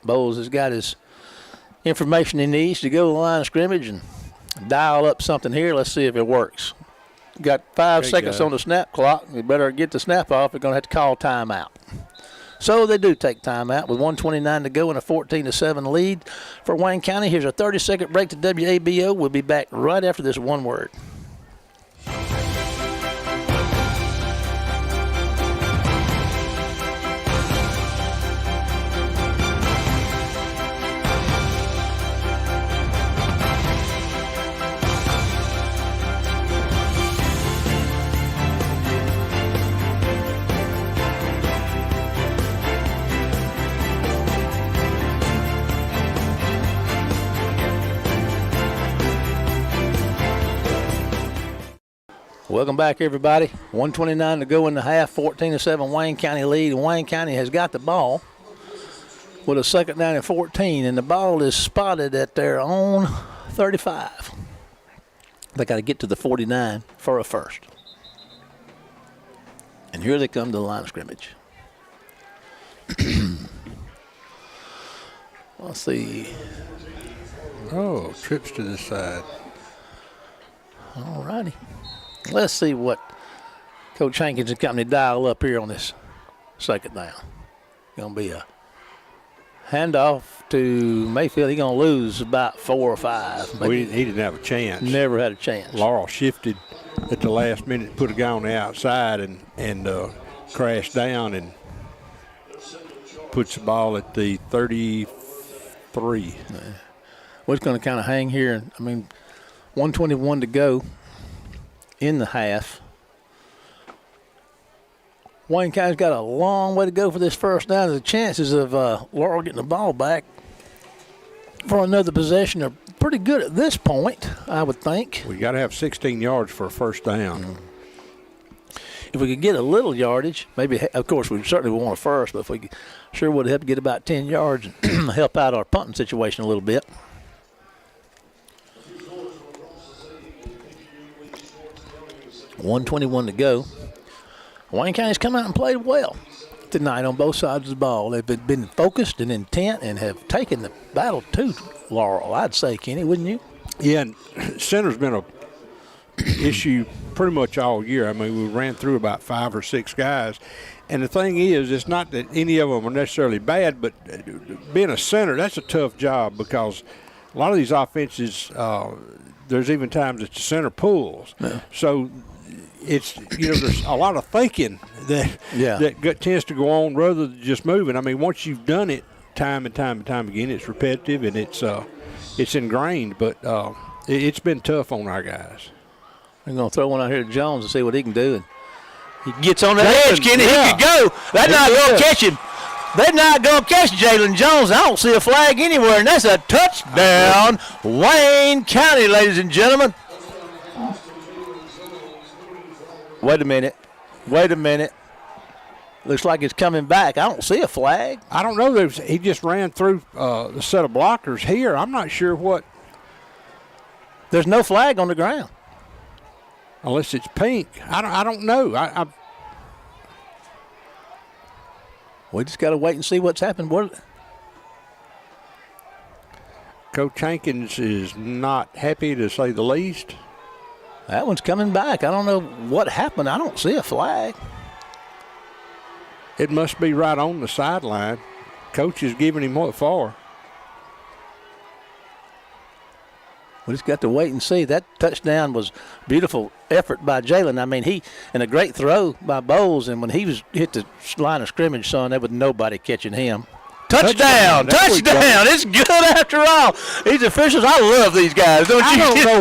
Bowles has got his information he needs to go to the line of scrimmage and dial up something here. Let's see if it works. Got 5 seconds on the snap clock. We better get the snap off. We're going to have to call timeout. So they do take timeout with 1:29 to go in a 14-7 lead for Wayne County. Here's a 30-second break to WABO. We'll be back right after this one word. Welcome back, everybody. 1:29 to go in the half, 14-7 Wayne County lead. And Wayne County has got the ball with a 2nd down and 14, and the ball is spotted at their own 35. They got to get to the 49 for a first. And here they come to the line of scrimmage. Let's see. Oh, trips to the side. All righty. Let's see what Coach Hankins and company dial up here on this second down. Going to be a handoff to Mayfield. He's going to lose about 4 or 5. He didn't have a chance. Never had a chance. Laurel shifted at the last minute, put a guy on the outside, and crashed down and puts the ball at the 33. Yeah. Well, it's going to kind of hang here. I mean, 1:21 to go in the half. Wayne County's got a long way to go for this first down. The chances of Laurel getting the ball back for another possession are pretty good at this point, I would think. We got to have 16 yards for a first down. Mm. If we could get a little yardage, maybe, of course, we certainly would want a first, but if we sure would have to get about 10 yards and help out our punting situation a little bit. $1:21 to go. Wayne County's come out and played well tonight on both sides of the ball. They've been focused and intent and have taken the battle to Laurel, I'd say, Kenny, wouldn't you? Yeah, and center's been a issue pretty much all year. I mean, we ran through about 5 or 6 guys. And the thing is, it's not that any of them are necessarily bad, but being a center, that's a tough job because a lot of these offenses, there's even times that the center pulls. Yeah. So it's, there's a lot of thinking that tends to go on rather than just moving. I mean, once you've done it time and time and time again, it's repetitive and it's ingrained, but it's been tough on our guys. We're going to throw one out here to Jones and see what he can do. And he gets on the edge, Kenny. Yeah. He can go. They're not going to catch him. They're not going to catch Jalen Jones. I don't see a flag anywhere, and that's a touchdown. Wayne County, ladies and gentlemen. Wait a minute. Looks like it's coming back. I don't see a flag. I don't know. He just ran through the set of blockers here. I'm not sure what. There's no flag on the ground. Unless it's pink. I don't know. We just got to wait and see what's happened. Coach Hankins is not happy, to say the least. That one's coming back. I don't know what happened. I don't see a flag. It must be right on the sideline. Coach is giving him what for. We just got to wait and see. That touchdown was beautiful effort by Jalen. I mean, and a great throw by Bowles. And when he was hit the line of scrimmage, son, there was nobody catching him. Touchdown! It's good after all. These officials, I love these guys, don't you? I don't know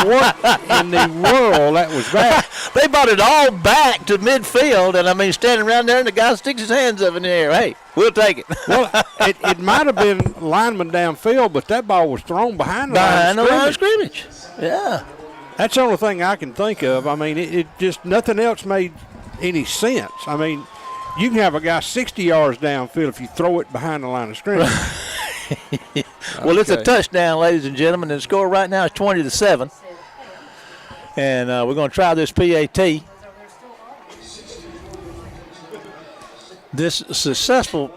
what in the world that was back. They brought it all back to midfield, and, I mean, standing around there, and the guy sticks his hands up in the air. Hey, we'll take it. Well, it might have been lineman downfield, but that ball was thrown behind the line of scrimmage. Yeah. That's the only thing I can think of. I mean, it just nothing else made any sense. I mean, you can have a guy 60 yards downfield if you throw it behind the line of scrimmage. Well, it's a touchdown, ladies and gentlemen. And the score right now is 20-7. And we're going to try this PAT. This successful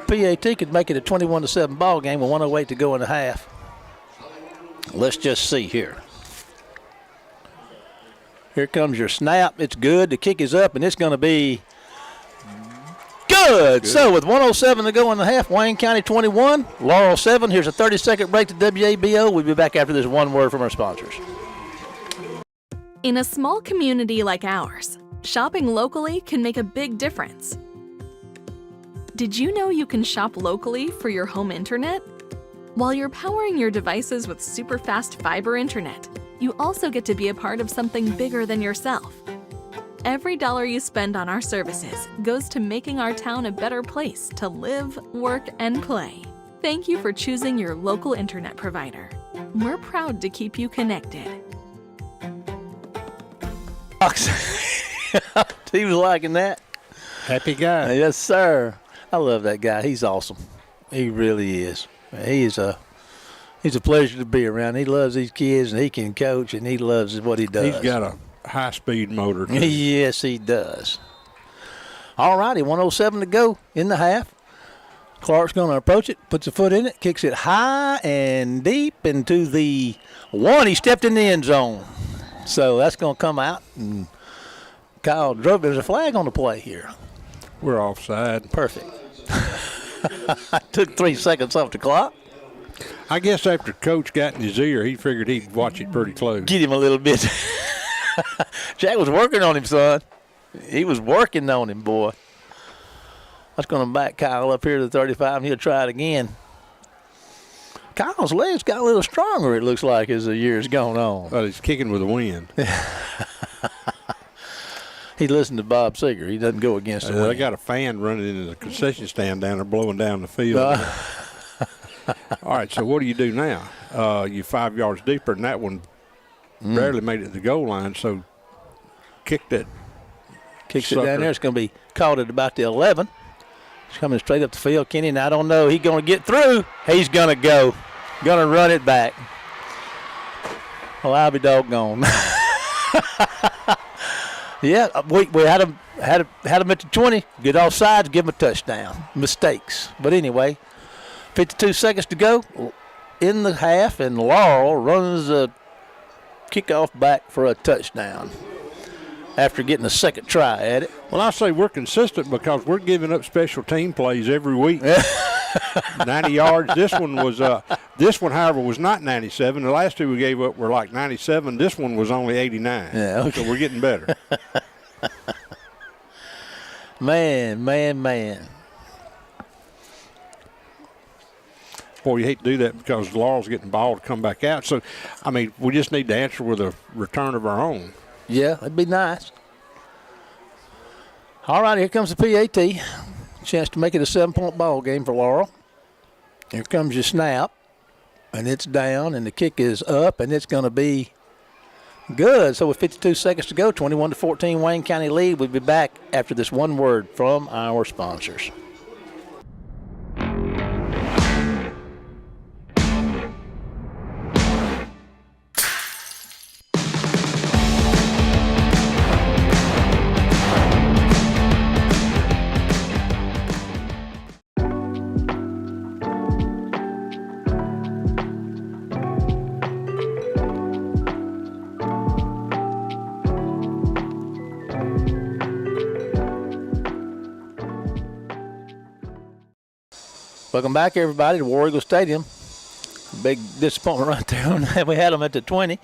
PAT could make it a 21-7 ball game with 1:08 to go in the half. Let's just see here. Here comes your snap. It's good. The kick is up, and it's going to be good. So with 1:07 to go in the half, Wayne County 21, Laurel 7. Here's a 30-second break to WABO. We'll be back after this one word from our sponsors. In a small community like ours, shopping locally can make a big difference. Did you know you can shop locally for your home internet? While you're powering your devices with super fast fiber internet, you also get to be a part of something bigger than yourself. Every dollar you spend on our services goes to making our town a better place to live, work, and play. Thank you for choosing your local internet provider. We're proud to keep you connected. He was liking that. Happy guy. Yes, sir. I love that guy. He's awesome. He really is. He's He's a pleasure to be around. He loves these kids, and he can coach, and he loves what he does. He's got a high-speed motor, too. Yes, he does. All righty, 1:07 to go in the half. Clark's going to approach it, puts a foot in it, kicks it high and deep into the one. He stepped in the end zone. So that's going to come out. And Kyle drove. There's a flag on the play here. We're offside. Perfect. Took 3 seconds off the clock. I guess after Coach got in his ear, he figured he'd watch it pretty close. Get him a little bit. Jack was working on him, son. He was working on him, boy. That's going to back Kyle up here to the 35, and he'll try it again. Kyle's legs got a little stronger, it looks like, as the year's gone on. But he's kicking with the wind. He listened to Bob Seeger. He doesn't go against the wind. They got a fan running into the concession stand down there blowing down the field. All right, so what do you do now? You're 5 yards deeper, and that one barely made it to the goal line, so kicked it. Kicks it down there. It's going to be caught at about the 11. He's coming straight up the field, Kenny, and I don't know. He's going to get through. He's going to go. Going to run it back. Well, I'll be doggone. Yeah, we had him at the 20. Get off sides, give him a touchdown. Mistakes. But anyway, 52 seconds to go in the half, and Laurel runs a kickoff back for a touchdown after getting a second try at it. Well, I say we're consistent because we're giving up special team plays every week. 90 yards. This one, however, was not 97. The last two we gave up were like 97. This one was only 89. Yeah, okay. So we're getting better. Man. Boy, you hate to do that because Laurel's getting the ball to come back out. So, I mean, we just need to answer with a return of our own. Yeah, that'd be nice. All right, here comes the PAT. Chance to make it a 7-point ball game for Laurel. Here comes your snap, and it's down, and the kick is up, and it's going to be good. So with 52 seconds to go, 21-14 Wayne County lead. We'll be back after this one word from our sponsors. Welcome back, everybody, to War Eagle Stadium. Big disappointment right there. We had them at the 20.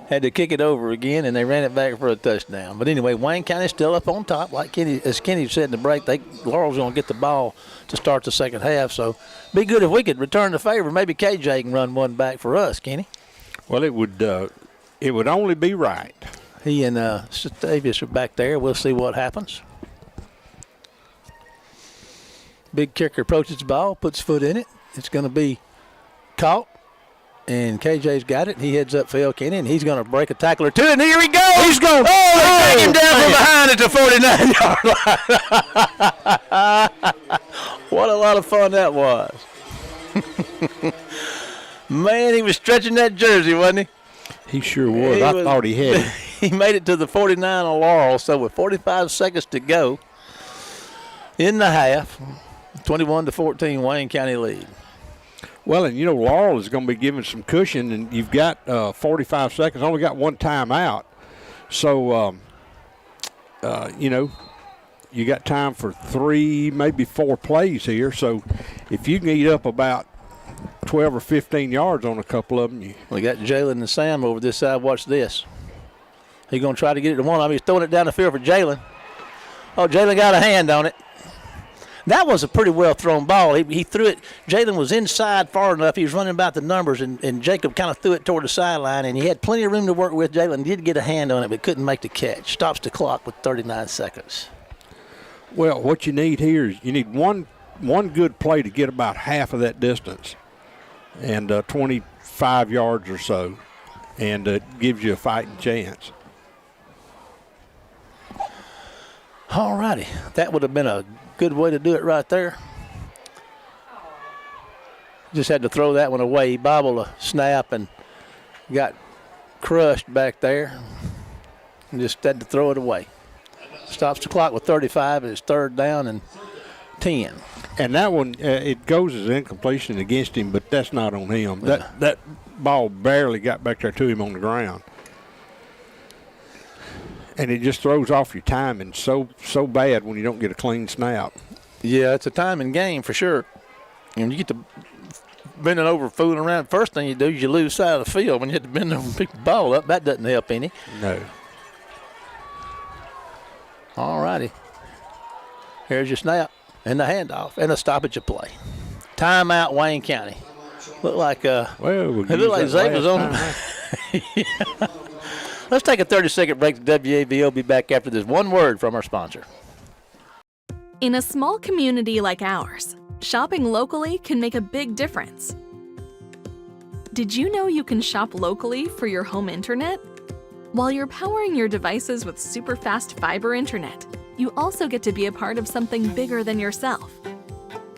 Had to kick it over again, and they ran it back for a touchdown. But anyway, Wayne County still up on top. Like as Kenny said in the break, Laurel's going to get the ball to start the second half. So be good if we could return the favor. Maybe KJ can run one back for us, Kenny. Well, it would only be right. He and Davis are back there. We'll see what happens. Big kicker approaches the ball, puts foot in it. It's going to be caught, and KJ's got it. He heads upfield, Kenny, and he's going to break a tackle or two, and here he goes. He's going. Oh, they take him down from behind at the 49-yard line. What a lot of fun that was. Man, he was stretching that jersey, wasn't he? He sure was. I thought he had it. He made it to the 49 on Laurel, so with 45 seconds to go in the half, 21-14 Wayne County lead. Well, and, Laurel is going to be given some cushion, and you've got 45 seconds, only got one timeout. So, you got time for 3, maybe 4 plays here. So if you can eat up about 12 or 15 yards on a couple of them. We got Jalen and Sam over this side. Watch this. He's going to try to get it to one of them. He's throwing it down the field for Jalen. Oh, Jalen got a hand on it. That was a pretty well thrown ball. He threw it. Jalen was inside far enough. He was running about the numbers, and Jacob kind of threw it toward the sideline, and he had plenty of room to work with. Jalen did get a hand on it, but couldn't make the catch. Stops the clock with 39 seconds. Well, what you need here is you need one good play to get about half of that distance, and 25 yards or so, and it gives you a fighting chance. All righty. That would have been a good way to do it right there. Just had to throw that one away. He bobbled a snap and got crushed back there. And just had to throw it away. Stops the clock with 35, and it's 3rd down and 10. And that one, it goes as incompletion against him, but that's not on him. Yeah. That ball barely got back there to him on the ground. And it just throws off your timing so bad when you don't get a clean snap. Yeah, it's a timing game for sure. And you get to bending over, fooling around. First thing you do is you lose sight of the field when you have to bend over and pick the ball up. That doesn't help any. No. All righty. Here's your snap and the handoff and a stoppage of play. Timeout, Wayne County. Look like it looked like Zay was on. Yeah. Let's take a 30-second break to WAVO. We'll be back after this one word from our sponsor. In a small community like ours, shopping locally can make a big difference. Did you know you can shop locally for your home internet? While you're powering your devices with super fast fiber internet, you also get to be a part of something bigger than yourself.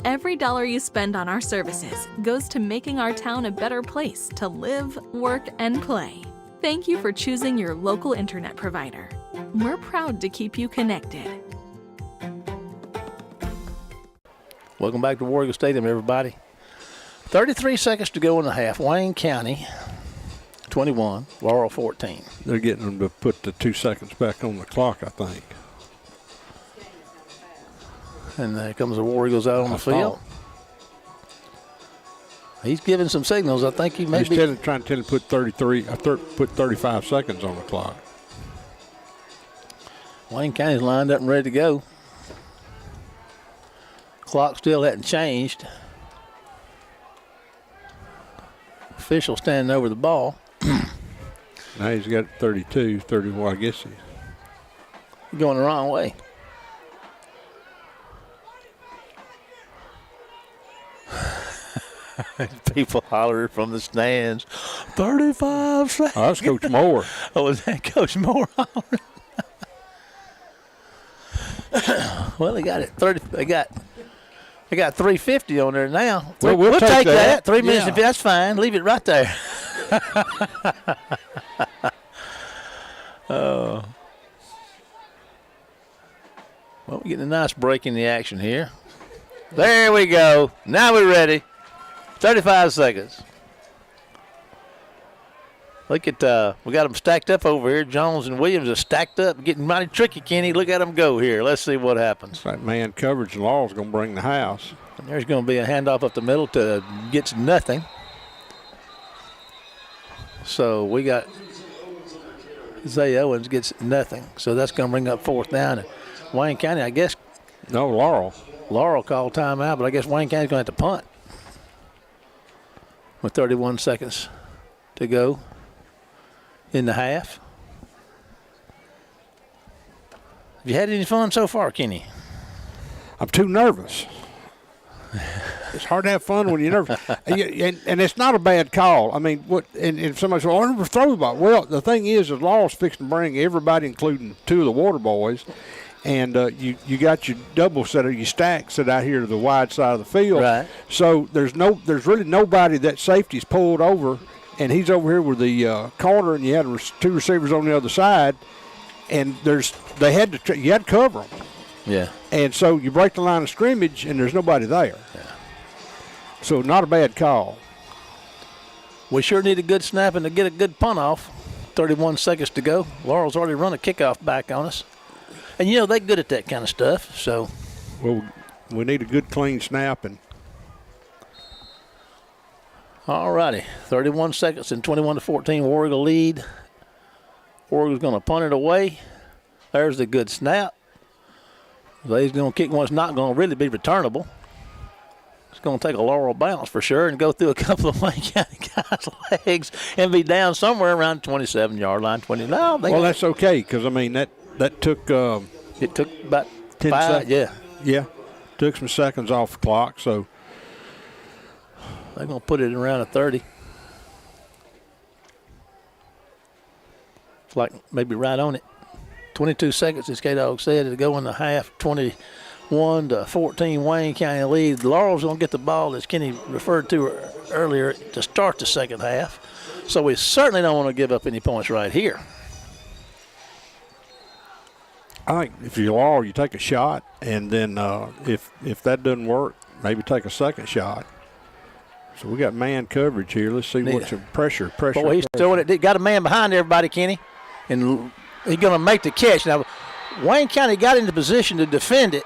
Every dollar you spend on our services goes to making our town a better place to live, work, and play. Thank you for choosing your local internet provider. We're proud to keep you connected. Welcome back to War Eagle Stadium, everybody. 33 seconds to go in the half. Wayne County 21, Laurel 14. They're getting them to put the 2 seconds back on the clock, I think. And there comes the War Eagles out on the field. He's giving some signals. I think he may be trying to tell him to put put 35 seconds on the clock. Wayne County's lined up and ready to go. Clock still hadn't changed. Official standing over the ball. Now he's got 32, 31, I guess he's going the wrong way. People hollering from the stands, 35 seconds. Oh, that's Coach Moore. Oh, was that Coach Moore hollering? Well, they got it. They got 350 on there now. Well, we'll take that. 3 minutes, if that's fine. Leave it right there. Oh. Well, we're getting a nice break in the action here. There we go. Now we're ready. 35 seconds. Look at, we got them stacked up over here. Jones and Williams are stacked up, getting mighty tricky, Kenny. Look at them go here. Let's see what happens. That man coverage and Law's going to bring the house. And there's going to be a handoff up the middle to gets nothing. So we got Zay Owens gets nothing. So that's going to bring up 4th down. And Wayne County, I guess. No, Laurel. Laurel called timeout, but I guess Wayne County's going to have to punt with 31 seconds to go in the half. Have you had any fun so far, Kenny? I'm too nervous. It's hard to have fun when you're nervous. and it's not a bad call. I mean, what? And somebody says, "Oh, I never throw the ball." Well, the thing is Law's fixing to bring everybody, including 2 of the water boys, and you got your double set of your stack set out here to the wide side of the field. Right. So there's really nobody that safety's pulled over, and he's over here with the corner, and you had 2 receivers on the other side, and you had to cover them. Yeah. And so you break the line of scrimmage, and there's nobody there. Yeah. So not a bad call. We sure need a good snap and to get a good punt off. 31 seconds to go. Laurel's already run a kickoff back on us. And, they're good at that kind of stuff. So, well, we need a good, clean snap. And all righty. 31 seconds and 21-14. War Eagle lead. War Eagle's going to punt it away. There's the good snap. He's going to kick one. It's not going to really be returnable. It's going to take a Laurel bounce for sure and go through a couple of Wayne County guys' legs and be down somewhere around 27-yard line. 20. No, well, that's okay because, I mean, that took it took about 10 5 seconds. Yeah. Took some seconds off the clock. So they're going to put it around a 30. It's like maybe right on it. 22 seconds, as K-Dog said, to go in the half. 21 21-14 Wayne County lead. Laurel's going to get the ball, as Kenny referred to earlier, to start the second half. So we certainly don't want to give up any points right here. I think if you're Laurel, you take a shot, and then if that doesn't work, maybe take a second shot. So we got man coverage here. Let's see what's pressure. Boy, he's throwing it. Got a man behind everybody, Kenny, and he's going to make the catch. Now, Wayne County got into position to defend it,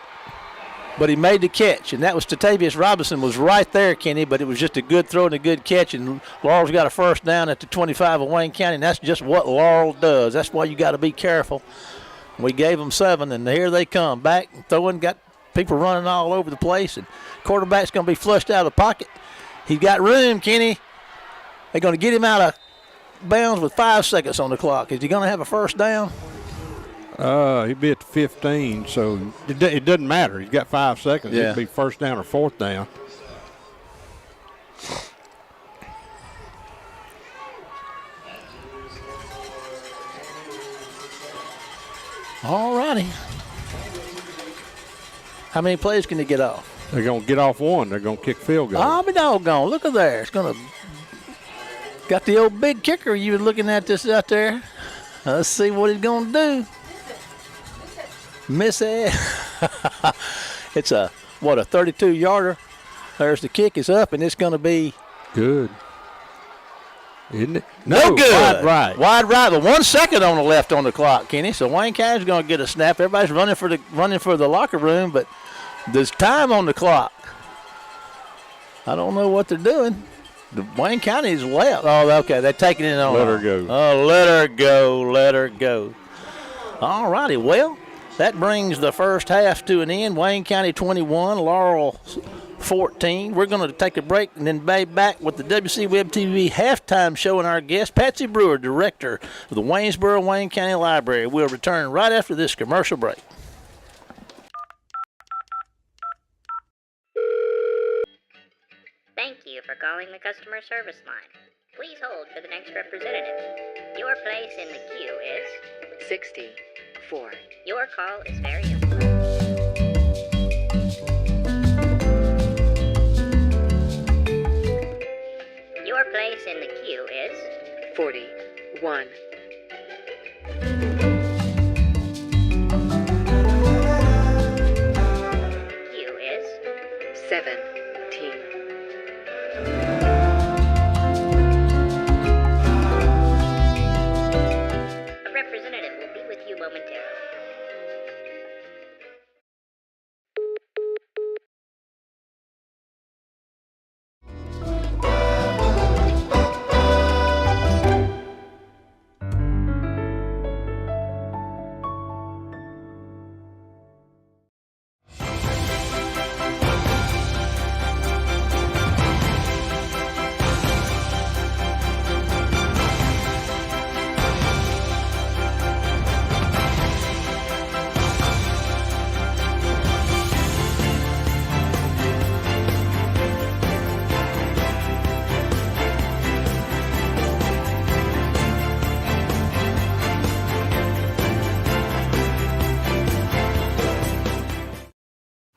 but he made the catch, and that was Tatavius Robinson was right there, Kenny, but it was just a good throw and a good catch, and Laurel's got a first down at the 25 of Wayne County, and that's just what Laurel does. That's why you got to be careful. We gave them 7, and here they come. Back and throwing, got people running all over the place, and quarterback's going to be flushed out of the pocket. He's got room, Kenny. They're going to get him out of bounds with 5 seconds on the clock. Is he going to have a first down? He'd be at the 15, so it doesn't matter. He's got 5 seconds. Yeah. It'd be first down or fourth down. All righty. How many plays can they get off? They're going to get off one. They're going to kick field goal. I'll be doggone. Look at there. It's going to – got the old big kicker. You were looking at this out there. Let's see what he's going to do. Miss it. It's a 32-yarder. There's the kick is up, and it's going to be good. Isn't it? No good. Wide right. Wide right. But 1 second on the left on the clock, Kenny. So Wayne County's going to get a snap. Everybody's running for the locker room, but there's time on the clock. I don't know what they're doing. The Wayne County's left. Oh, okay. They're taking it on. Let her go. Oh, let her go. Let her go. All righty. Well, that brings the first half to an end. Wayne County 21, Laurel 14. We're going to take a break and then be back with the WC Web TV halftime show and our guest, Patsy Brewer, director of the Waynesboro Wayne County Library. We'll return right after this commercial break. Thank you for calling the customer service line. Please hold for the next representative. Your place in the queue is 64. Your call is very important. Your place in the queue is 41. queue is 17. a representative will be with you momentarily.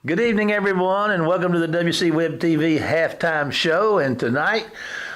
Good evening, everyone, and welcome to the WC Web TV halftime show. And tonight,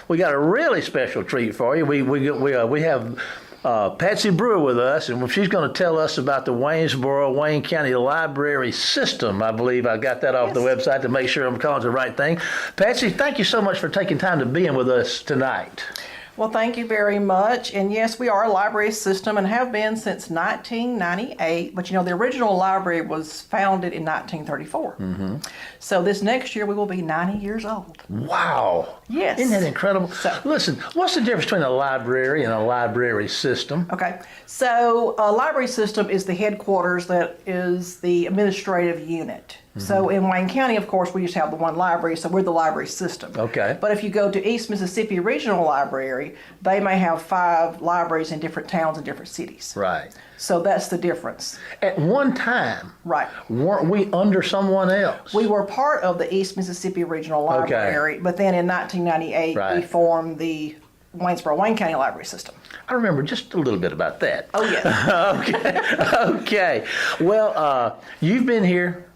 we got a really special treat for you. We have Patsy Brewer with us, and she's going to tell us about the Waynesboro Wayne County Library System. I believe I got that off the website to make sure I'm calling it the right thing. Patsy, thank you so much for taking time to be in with us tonight. Well, thank you very much. And yes, we are a library system and have been since 1998. But you know, the original library was founded in 1934. Mm-hmm. So this next year we will be 90 years old. Wow. Yes. Isn't that incredible? So, listen, what's the difference between a library and a library system? Okay. So a library system is the headquarters that is the administrative unit. Mm-hmm. So in Wayne County, of course, we just have the one library, so we're the library system. Okay. But if you go to East Mississippi Regional Library, they may have 5 libraries in different towns and different cities. Right. So that's the difference. At one time, right, weren't we under someone else? We were part of the East Mississippi Regional Library, but then in 1998 we formed the Waynesboro Wayne County Library System. I remember just a little bit about that. Oh, yeah. Okay. Well, you've been here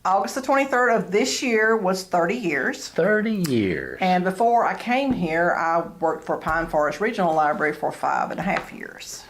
August the 23rd of this year was 30 years. 30 years. And before I came here, I worked for Pine Forest Regional Library for 5.5 years.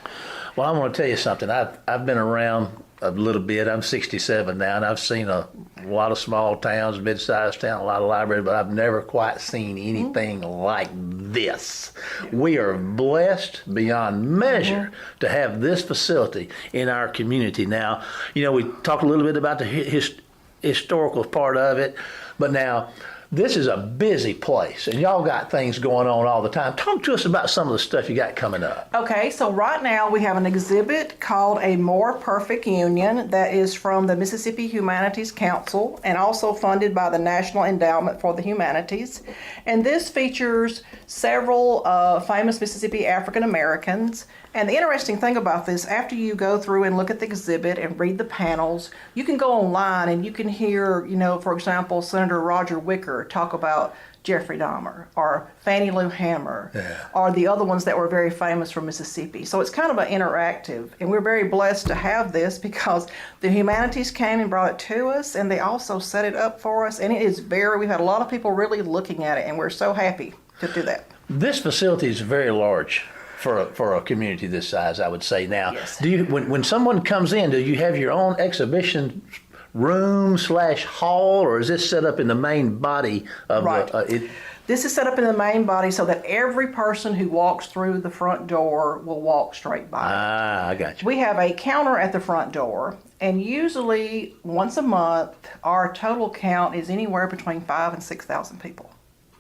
Well, I'm going to tell you something. I've been around a little bit. I'm 67 now, and I've seen a lot of small towns, mid-sized towns, a lot of libraries, but I've never quite seen anything like this. We are blessed beyond measure to have this facility in our community. Now, you know, we talked a little bit about the historical part of it, but now this is a busy place, and y'all got things going on all the time. Talk to us about some of the stuff you got coming up. Okay, so right now we have an exhibit called A More Perfect Union that is from the Mississippi Humanities Council and also funded by the National Endowment for the Humanities. And this features several famous Mississippi African Americans. And the interesting thing about this, after you go through and look at the exhibit and read the panels, you can go online and you can hear, you know, for example, Senator Roger Wicker talk about Jeffrey Dahmer or Fannie Lou Hamer or the other ones that were very famous from Mississippi. So it's kind of an interactive, and we're very blessed to have this because the humanities came and brought it to us, and they also set it up for us, and it is we've had a lot of people really looking at it, and we're so happy to do that. This facility is very large for a community this size, I would say. Now, Yes. do you when someone comes in, do you have your own exhibition room/hall, or is this set up in the main body of Right. This is set up in the main body so that every person who walks through the front door will walk straight by. I got you. We have a counter at the front door, and usually once a month, our total count is anywhere between 5,000 and 6,000 people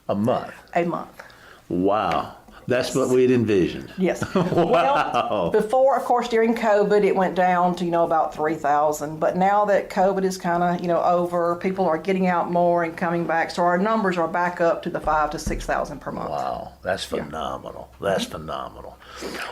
A month. a month. Wow. That's what we'd envisioned. Yes. Wow. Well, before, of course, during COVID, it went down to, about 3,000. But now that COVID is kind of, over, people are getting out more and coming back. So our numbers are back up to the 5,000 to 6,000 per month. Wow. That's phenomenal. That's phenomenal.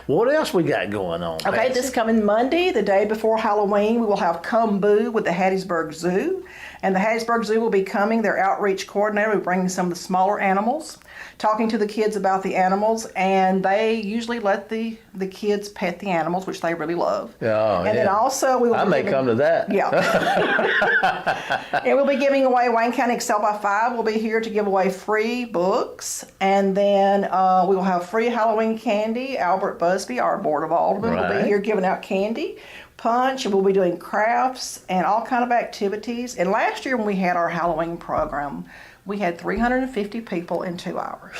What else we got going on? Okay, Patsy? this coming Monday, the day before Halloween, we will have Come Boo with the Hattiesburg Zoo. And the Hattiesburg Zoo will be coming. Their outreach coordinator will be bringing some of the smaller animals, talking to the kids about the animals, and they usually let the kids pet the animals, which they really love. Oh, and then also we will I may come to that. Yeah. And we'll be giving away Wayne County Excel by 5. We'll be here to give away free books, and then we will have free Halloween candy. Albert Busby, our Board of Aldermen, will be here giving out candy. Punch, and we'll be doing crafts and all kind of activities. And last year when we had our Halloween program, we had 350 people in 2 hours.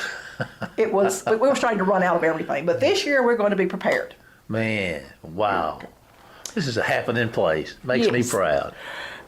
We were starting to run out of everything, but this year we're going to be prepared. Man, wow. This is a happening place. Makes me proud.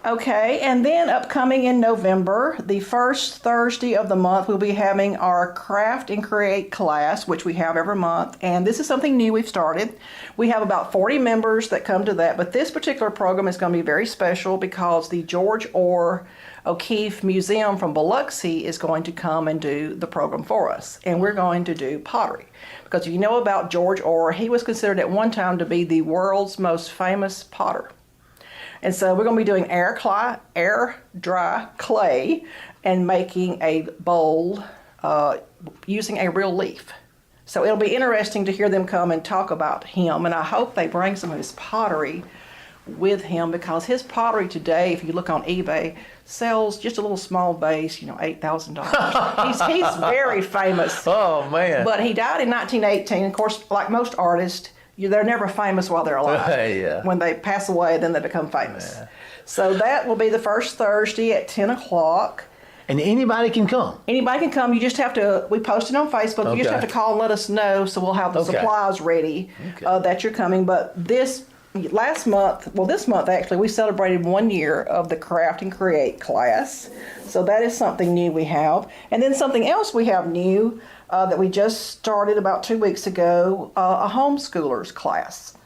Okay, and then upcoming in November, the first Thursday of the month, we'll be having our Craft and Create class, which we have every month. And this is something new we've started. We have about 40 members that come to that, but this particular program is going to be very special because the George Orr O'Keeffe Museum from Biloxi is going to come and do the program for us. And we're going to do pottery. Because if you know about George Orr, he was considered at one time to be the world's most famous potter. And so we're going to be doing air dry clay and making a bowl using a real leaf. So it'll be interesting to hear them come and talk about him. And I hope they bring some of his pottery with him, because his pottery today, if you look on eBay, sells just a little small vase, $8,000. He's very famous. Oh, man. But he died in 1918. Of course, like most artists, they're never famous while they're alive. Yeah. When they pass away, then they become famous. Yeah. So that will be the first Thursday at 10 o'clock. And anybody can come? Anybody can come. You just have to, we post it on Facebook. You just have to call and let us know, so we'll have the supplies ready that you're coming. But this month actually, we celebrated 1 year of the Craft and Create class. So that is something new we have. And then something else we have new that we just started about 2 weeks ago, a homeschoolers class.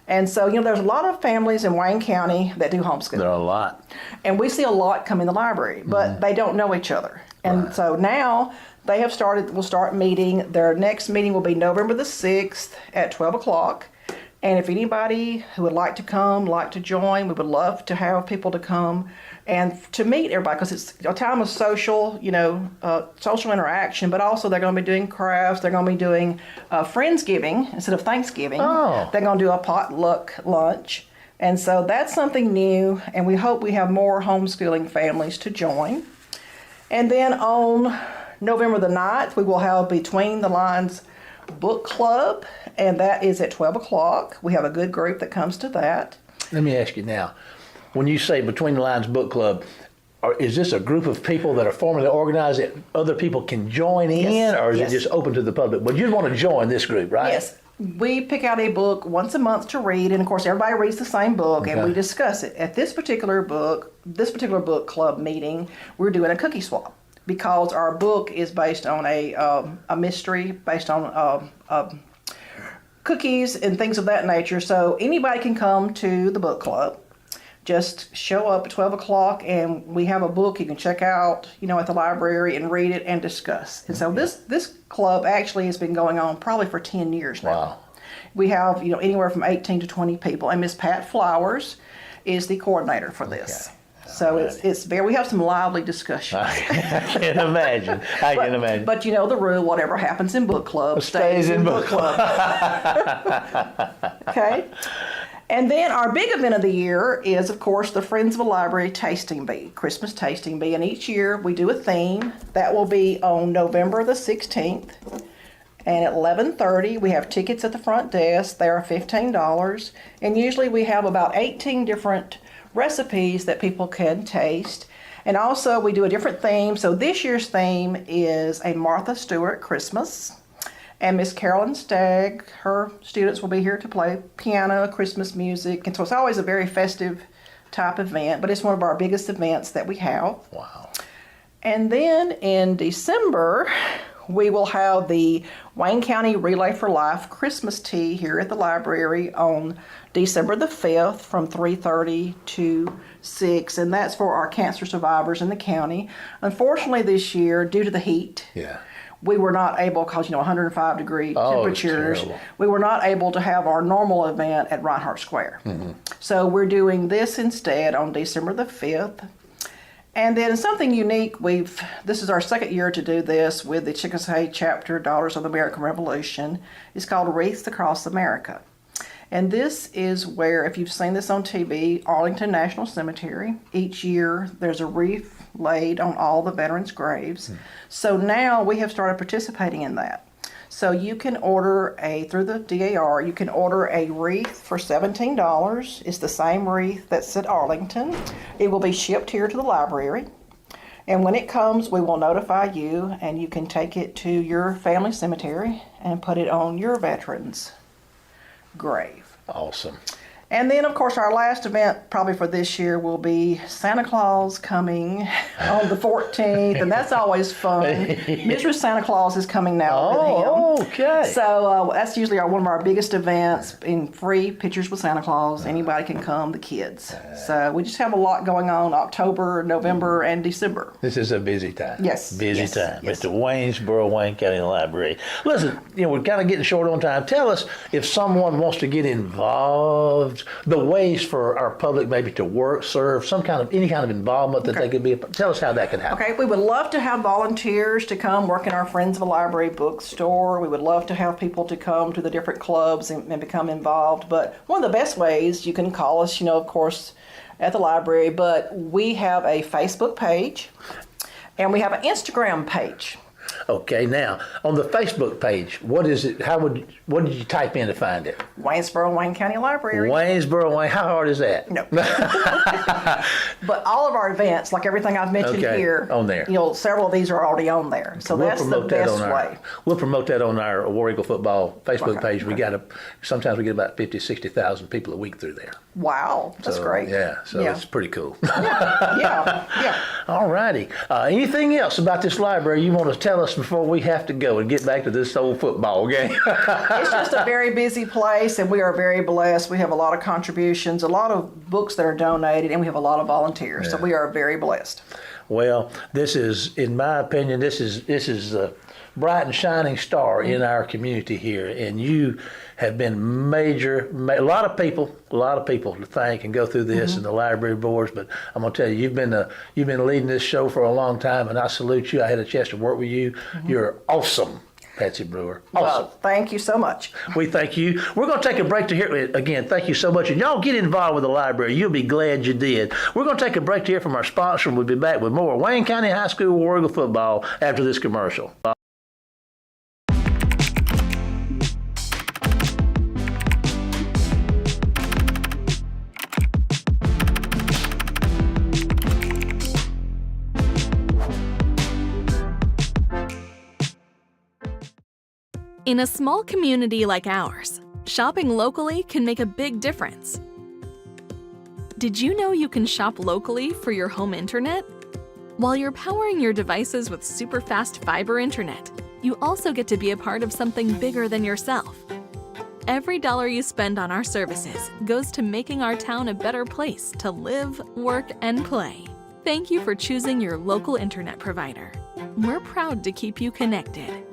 And so, there's a lot of families in Wayne County that do homeschooling. There are a lot. And we see a lot come in the library, but they don't know each other. And so now they have we'll start meeting. Their next meeting will be November the 6th at 12 o'clock. And if anybody who would like to join, we would love to have people to come and to meet everybody, because it's a time of social, social interaction, but also they're going to be doing crafts. They're going to be doing Friendsgiving instead of Thanksgiving. Oh. They're going to do a potluck lunch. And so that's something new, and we hope we have more homeschooling families to join. And then on November the 9th, we will have Between the Lines Book Club, and that is at 12 o'clock. We have a good group that comes to that. Let me ask you now, when you say Between the Lines Book Club, is this a group of people that are formally organized that other people can join in, Yes. or is Yes. it just open to the public? But you'd want to join this group, right? Yes. We pick out a book once a month to read, and of course everybody reads the same book, and Okay. we discuss it. At this particular book club meeting, we're doing a cookie swap because our book is based on a mystery based on cookies and things of that nature. So anybody can come to the book club. Just show up at 12 o'clock, and we have a book you can check out, at the library and read it and discuss. And so this club actually has been going on probably for 10 years now. Wow. We have, anywhere from 18 to 20 people, and Miss Pat Flowers is the coordinator for this. Okay. So it's very, we have some lively discussion. I can imagine. I can imagine. But the rule, whatever happens in book club Stays in book club. Okay. And then our big event of the year is, of course, the Friends of the Library Tasting Bee, Christmas Tasting Bee. And each year we do a theme. That will be on November the 16th. And at 11:30, we have tickets at the front desk. They are $15. And usually we have about 18 different recipes that people can taste. And also we do a different theme. So this year's theme is a Martha Stewart Christmas. And Miss Carolyn Stagg, her students will be here to play piano, Christmas music. And so it's always a very festive type event, but it's one of our biggest events that we have. Wow. And then in December, we will have the Wayne County Relay for Life Christmas tea here at the library on December the 5th from 3:30 to 6, and that's for our cancer survivors in the county. Unfortunately this year, due to the heat, Yeah. we were not able, because 105 degree Oh, it's temperatures, terrible. we were not able to have our normal event at Reinhardt Square. Mm-hmm. So we're doing this instead on December the 5th. And then something unique, this is our second year to do this with the Chickasay chapter, Daughters of the American Revolution. It's called Wreaths Across America. And this is where, if you've seen this on TV, Arlington National Cemetery, each year there's a wreath laid on all the veterans' graves. So now we have started participating in that. So you can order through the DAR, you can order a wreath for $17. It's the same wreath that's at Arlington. It will be shipped here to the library. And when it comes, we will notify you, and you can take it to your family cemetery and put it on your veteran's grave. Awesome. And then, of course, our last event probably for this year will be Santa Claus coming on the 14th, and that's always fun. Mrs. Santa Claus is coming now with him. Oh, okay. So that's usually one of our biggest events, in free pictures with Santa Claus. Anybody can come, the kids. So we just have a lot going on October, November, and December. This is a busy time. Yes, Busy yes, time yes. at the Waynesboro, Wayne County Library. Listen, we're kind of getting short on time. Tell us, if someone wants to get involved, the ways for our public maybe to work, serve, any kind of involvement that they could be. Tell us how that could happen. Okay, we would love to have volunteers to come work in our Friends of the Library bookstore. We would love to have people to come to the different clubs and become involved. But one of the best ways, you can call us, of course, at the library. But we have a Facebook page, and we have an Instagram page. Okay, now on the Facebook page, what is it? What did you type in to find it? Waynesboro, Wayne County Library. Waynesboro, Wayne. How hard is that? No. But all of our events, like everything I've mentioned Okay, here, on there. Several of these are already on there. So that's the best way. We'll promote that on our War Eagle Football Facebook page. Sometimes we get about 50, 60,000 people a week through there. Wow, that's great. Yeah, so it's pretty cool. Yeah. All righty. Anything else about this library you want to tell us before we have to go and get back to this old football game? It's just a very busy place, and we are very blessed. We have a lot of contributions, a lot of books that are donated, and we have a lot of volunteers. So we are very blessed. Well, this is, in my opinion, this is a bright and shining star in our community here, and you have been a lot of people to thank and go through this and the library boards. But I'm gonna tell you, you've been leading this show for a long time, and I salute you. I had a chance to work with you. You're awesome. Patsy Brewer. Awesome. Well, thank you so much. We thank you. We're going to take a break to hear again. Thank you so much. And y'all get involved with the library. You'll be glad you did. We're going to take a break to hear from our sponsor, and we'll be back with more Wayne County High School War Eagle football after this commercial. In a small community like ours, shopping locally can make a big difference. Did you know you can shop locally for your home internet? While you're powering your devices with super fast fiber internet, you also get to be a part of something bigger than yourself. Every dollar you spend on our services goes to making our town a better place to live, work, and play. Thank you for choosing your local internet provider. We're proud to keep you connected.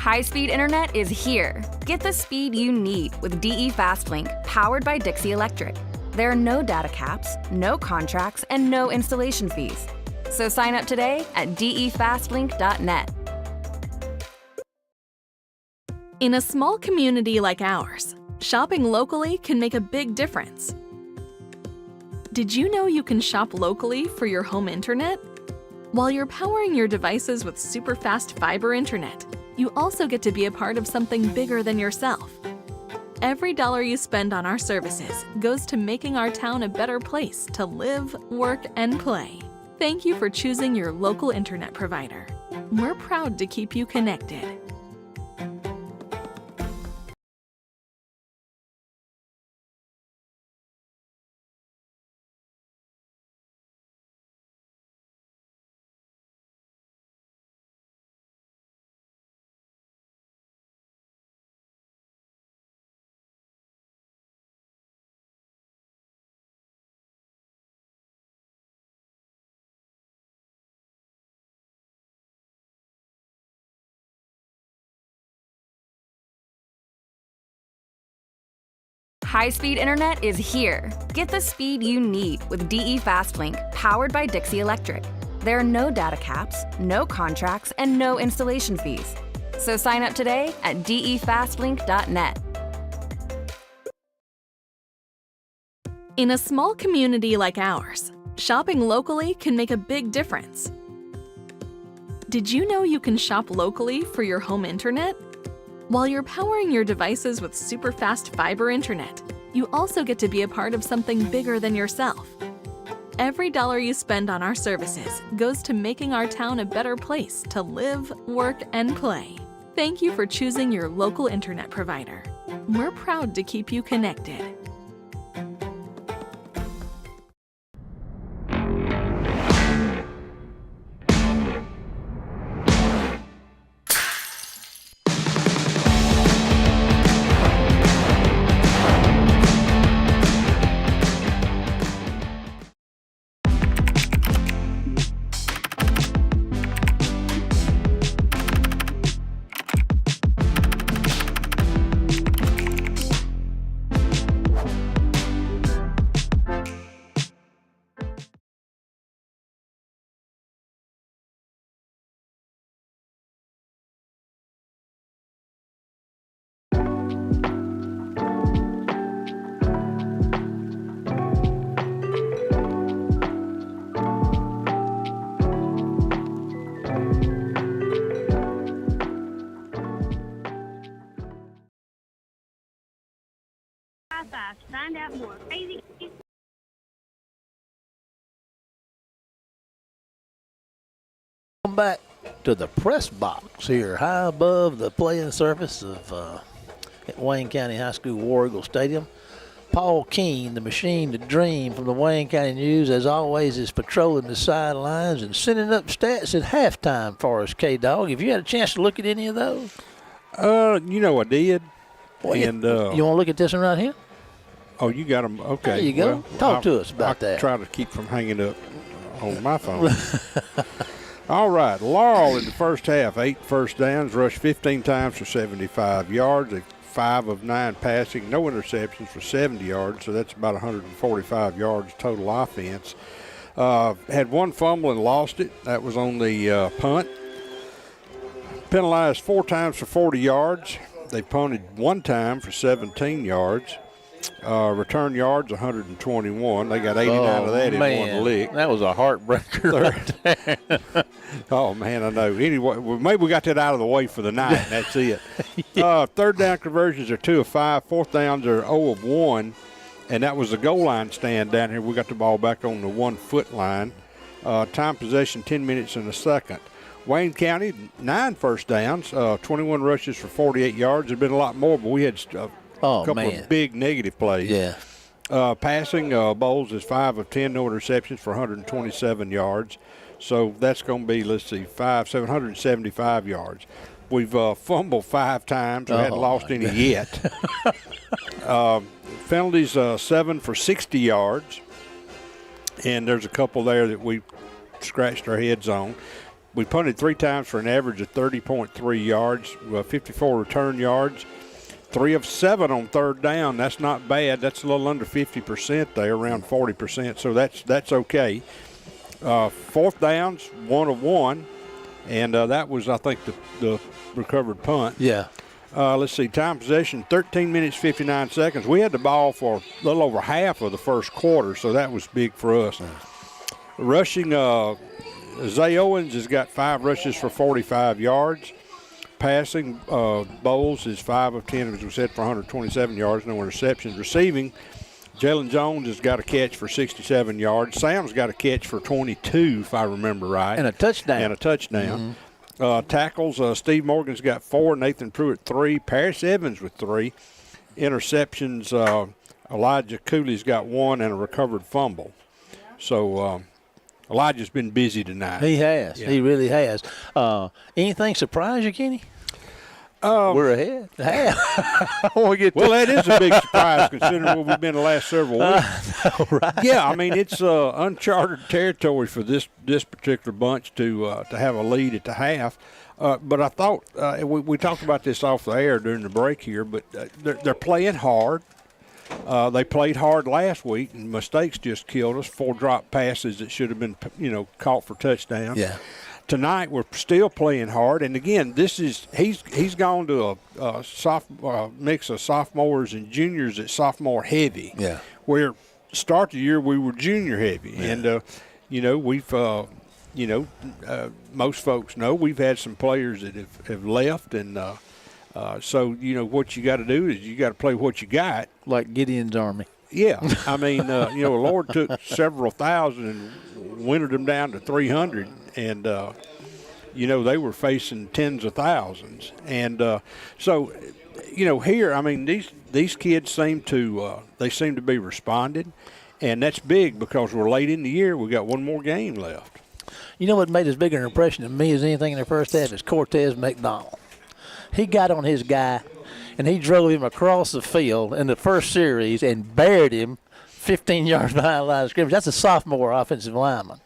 High-speed internet is here. Get the speed you need with DE FastLink, powered by Dixie Electric. There are no data caps, no contracts, and no installation fees. So sign up today at defastlink.net. In a small community like ours, shopping locally can make a big difference. Did you know you can shop locally for your home internet? While you're powering your devices with super fast fiber internet, you also get to be a part of something bigger than yourself. Every dollar you spend on our services goes to making our town a better place to live, work, and play. Thank you for choosing your local internet provider. We're proud to keep you connected. High-speed internet is here. Get the speed you need with DE FastLink, powered by Dixie Electric. There are no data caps, no contracts, and no installation fees. So sign up today at defastlink.net. In a small community like ours, shopping locally can make a big difference. Did you know you can shop locally for your home internet? While you're powering your devices with super fast fiber internet, you also get to be a part of something bigger than yourself. Every dollar you spend on our services goes to making our town a better place to live, work, and play. Thank you for choosing your local internet provider. We're proud to keep you connected. Find out more. Crazy Welcome back to the press box here, high above the playing surface of at Wayne County High School War Eagle Stadium. Paul Keene, the machine, the dream from the Wayne County News, as always, is patrolling the sidelines and sending up stats at halftime for us, K-Dog. Have you had a chance to look at any of those? I did. Well, and you want to look at this one right here? Oh, you got them. Okay. There you go. Well, Talk to us about that. Try to keep from hanging up on my phone. All right. Laurel in the first half, 8 first downs, rushed 15 times for 75 yards. 5 of 9 passing, no interceptions for 70 yards, so that's about 145 yards total offense. Had 1 fumble and lost it. That was on the punt. Penalized 4 times for 40 yards. They punted 1 time for 17 yards. Return yards, 121. They got 89 of that in one lick. That was a heartbreaker right there. Oh, man, I know. Anyway, well, maybe we got that out of the way for the night, and that's it. Yeah. Third down conversions are 2 of 5. Fourth downs are 0 of 1, and that was the goal line stand down here. We got the ball back on the 1-foot line. Time possession, 10 minutes and a second. Wayne County, 9 first downs, 21 rushes for 48 yards. There'd been a lot more, but we had a couple of big negative plays. Yeah. Passing, Bowles is 5 of 10, no interceptions for 127 yards. So that's going to be, 775 yards. We've fumbled 5 times. We hadn't lost any yet. Penalties, 7 for 60 yards. And there's a couple there that we scratched our heads on. We punted 3 times for an average of 30.3 yards, 54 return yards. 3 of 7 on third down. That's not bad. That's a little under 50% there, around 40%. So that's okay. Fourth downs, 1 of 1, and that was, I think, the recovered punt. Yeah. Let's see, time possession, 13 minutes, 59 seconds. We had the ball for a little over half of the first quarter, so that was big for us. Rushing, Zay Owens has got 5 rushes for 45 yards. Passing, Bowles is 5 of 10, as we said, for 127 yards, no interceptions. Receiving, Jalen Jones has got a catch for 67 yards. Sam's got a catch for 22, if I remember right. And a touchdown. Tackles, Steve Morgan's got 4, Nathan Pruitt 3, Paris Evans with 3. Interceptions, Elijah Cooley's got 1 and a recovered fumble. So Elijah's been busy tonight. He has. Yeah. He really has. Anything surprise you, Kenny? We're ahead. Well, that is a big surprise considering where we've been the last several weeks. Right. Yeah, I mean, it's uncharted territory for this particular bunch to have a lead at the half. But I thought we talked about this off the air during the break here, but they're playing hard. They played hard last week, and mistakes just killed us. 4 drop passes that should have been, caught for touchdowns. Yeah. Tonight we're still playing hard, and again, he's gone to a mix of sophomores and juniors that's sophomore heavy. Yeah. Where start the year we were junior heavy, and we've most folks know we've had some players that have left, and so what you got to do is you got to play what you got. Like Gideon's Army. Yeah, I mean, the Lord took several thousand and wintered them down to 300, and they were facing tens of thousands, and so here, I mean, these kids seem to be responding, and that's big because we're late in the year. We got one more game left. You know what made as big an impression on me as anything in the first half is Cortez McDonald. He got on his guy, and he drove him across the field in the first series and buried him 15 yards behind the line of scrimmage. That's a sophomore offensive lineman.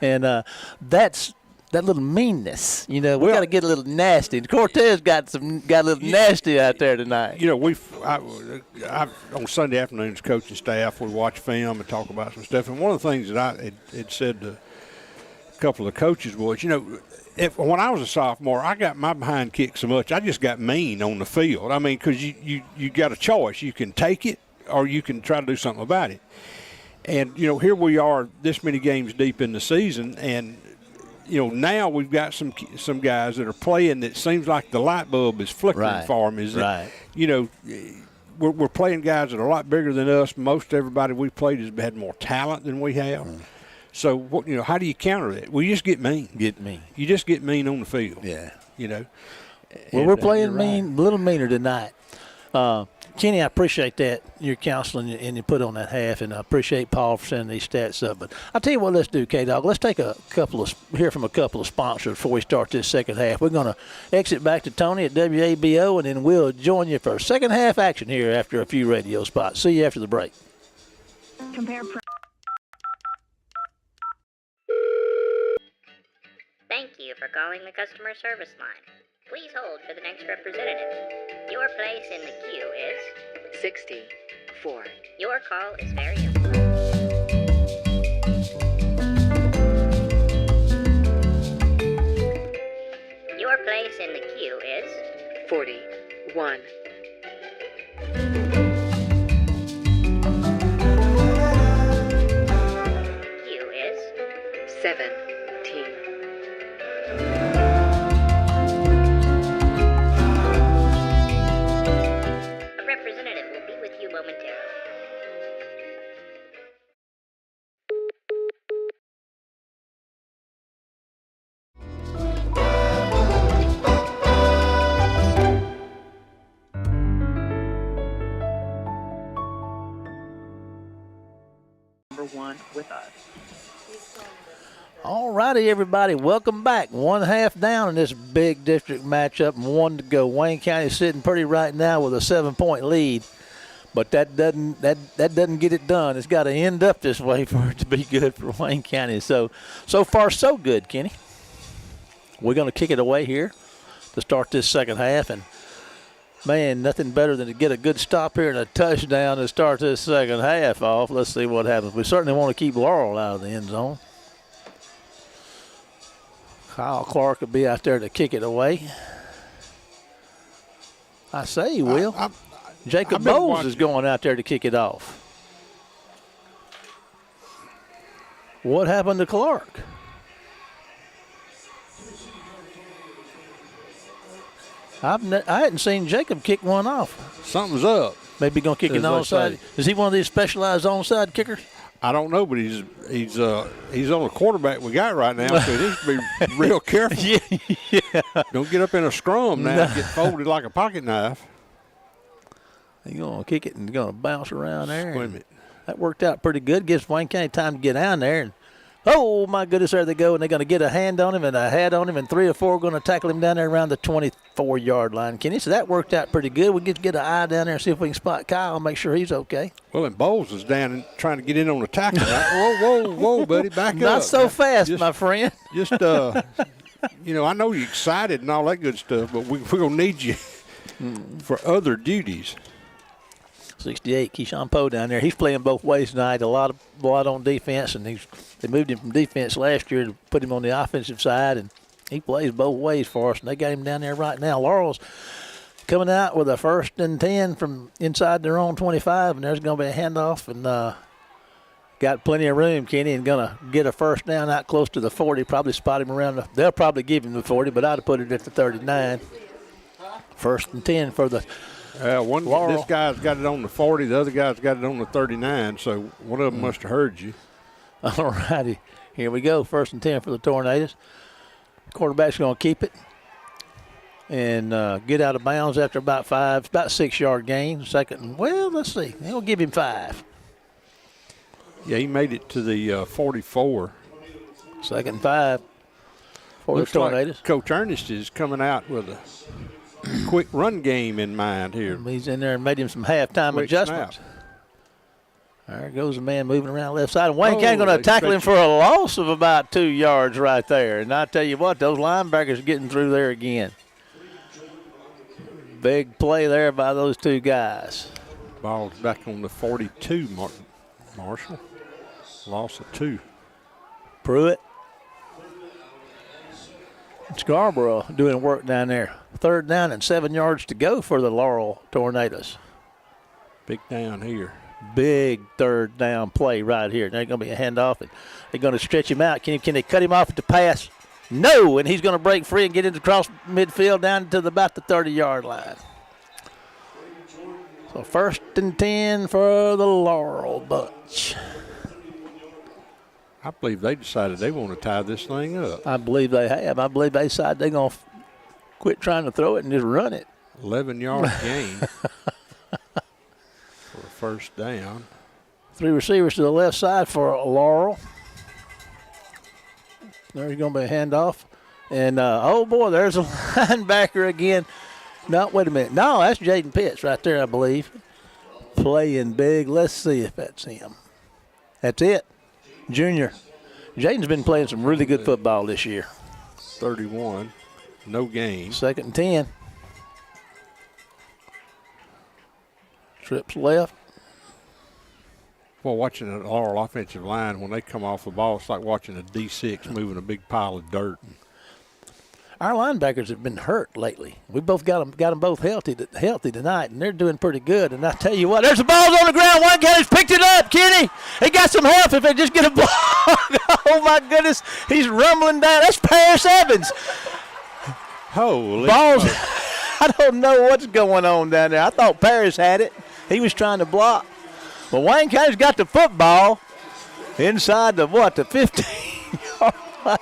And that's that little meanness. We got to get a little nasty. And Cortez got a little nasty out there tonight. I on Sunday afternoons, coaching staff, we watch film and talk about some stuff. And one of the things that I had said to a couple of the coaches was, when I was a sophomore, I got my behind kicked so much, I just got mean on the field. I mean, because you got a choice. You can take it or you can try to do something about it. And, here we are this many games deep in the season, and, now we've got some guys that are playing that seems like the light bulb is flickering for them. We're playing guys that are a lot bigger than us. Most everybody we've played has had more talent than we have. So, how do you counter that? Well, you just get mean. You just get mean on the field. Yeah. Well, We're playing mean, a little meaner tonight. Kenny, I appreciate that, your counseling and you put on that half, and I appreciate Paul for sending these stats up. But I'll tell you what, let's do, K-Dog. Let's take hear from a couple of sponsors before we start this second half. We're going to exit back to Tony at WABO, and then we'll join you for second half action here after a few radio spots. See you after the break. Thank you for calling the customer service line. Please hold for the next representative. Your place in the queue is 64. Your call is very important. Your place in the queue is 41. queue is 17. a representative will be with you momentarily. Number one with us. All righty, everybody. Welcome back. 1/2 down in this big district matchup and 1 to go. Wayne County sitting pretty right now with a 7-point lead, but that doesn't get it done. It's got to end up this way for it to be good for Wayne County. So far, so good, Kenny. We're going to kick it away here to start this second half, and man, nothing better than to get a good stop here and a touchdown to start this second half off. Let's see what happens. We certainly want to keep Laurel out of the end zone. Kyle Clark will be out there to kick it away. I say he will. Jacob Bowles is going out there to kick it off. What happened to Clark? I hadn't seen Jacob kick one off. Something's up. Maybe going to kick an onside. Is he one of these specialized onside kickers? I don't know, but he's on a quarterback we got right now, so he needs to be real careful. Yeah. Don't get up in a scrum now and get folded like a pocket knife. He's going to kick it and going to bounce around there. Swim it. That worked out pretty good. Gives Wayne County time to get down there. And oh, my goodness, there they go. And they're going to get a hand on him and a head on him, and 3 or 4 are going to tackle him down there around the 24-yard line, Kenny. So that worked out pretty good. We get to get an eye down there and see if we can spot Kyle and make sure he's okay. Well, and Bowles is down and trying to get in on the tackle. Whoa, buddy, back up. Not so fast, my friend. Just, I know you're excited and all that good stuff, but we're going to need you for other duties. 68, Keyshawn Poe down there. He's playing both ways tonight. A lot on defense, and they moved him from defense last year to put him on the offensive side, and he plays both ways for us, and they got him down there right now. Laurel's coming out with a 1st and 10 from inside their own 25, and there's going to be a handoff, and got plenty of room, Kenny, and going to get a first down out close to the 40, probably spot him around they'll probably give him the 40, but I'd have put it at the 39. 1st and 10 for the this guy's got it on the 40, the other guy's got it on the 39, so one of them must have heard you. All righty. Here we go. 1st and 10 for the Tornadoes. Quarterback's going to keep it and get out of bounds after about 6-yard gain. Second, let's see. He'll give him 5. Yeah, he made it to the 44. 2nd and 5 for Looks the Tornadoes. like Coach Ernest is coming out with a quick run game in mind here. He's in there and made him some halftime adjustments. Snap. There goes the man moving around left side. And Wayne County going to tackle him for a loss of about 2 yards right there. And I tell you what, those linebackers are getting through there again. Big play there by those 2 guys. Ball's back on the 42, Marshall. Loss of 2. Pruitt. Scarborough doing work down there. 3rd down and 7 yards to go for the Laurel Tornadoes. Big down here. Big 3rd down play right here. There's going to be a handoff, and they're going to stretch him out. Can they cut him off at the pass? No, and he's going to break free and get into across midfield down to about the 30-yard line. So 1st and 10 for the Laurel bunch. I believe they decided they want to tie this thing up. I believe they have. I believe they decided they're going to quit trying to throw it and just run it. 11-yard gain for a first down. 3 receivers to the left side for Laurel. There's going to be a handoff. And, oh, boy, there's a linebacker again. No, wait a minute. No, that's Jaden Pitts right there, I believe. Playing big. Let's see if that's him. That's it. Junior. Jaden's been playing some really good football this year. 31. No gain. 2nd and 10. Trips left. Well, watching an Laurel offensive line, when they come off the ball, it's like watching a D6 moving a big pile of dirt. Our linebackers have been hurt lately. We both got them both healthy tonight, and they're doing pretty good. And I tell you what, there's the balls on the ground. One guy's picked it up, Kenny. He got some help if they just get a ball. Oh, my goodness. He's rumbling down. That's Paris Evans. Holy balls. I don't know what's going on down there. I thought Paris had it. He was trying to block. But Wayne County's got the football inside the 15-yard line.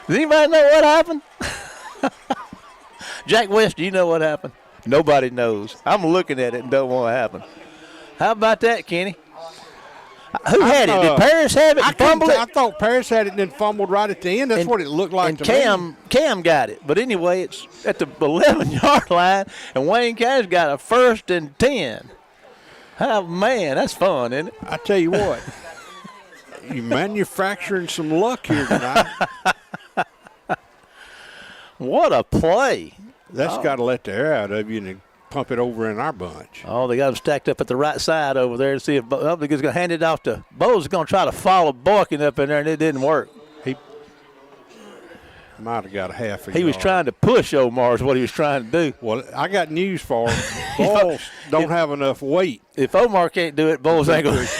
Does anybody know what happened? Jack West, do you know what happened? Nobody knows. I'm looking at it and don't want to happen. How about that, Kenny? Who had it? Did Paris have it and fumble it? I thought Paris had it and then fumbled right at the end. That's what it looked like to me. Cam got it. But anyway, it's at the 11-yard line, and Wayne County's got a 1st and 10. Oh, man, that's fun, isn't it? I tell you what, you're manufacturing some luck here tonight. What a play. That's got to let the air out of you and pump it over in our bunch. Oh, they got them stacked up at the right side over there to see if they're going to hand it off to Bowles. Going to try to follow Boykin up in there, and it didn't work. He might have got a half a He was trying to push Omar is what he was trying to do. Well, I got news for him. Bowles don't have enough weight. If Omar can't do it, Bowles ain't going to.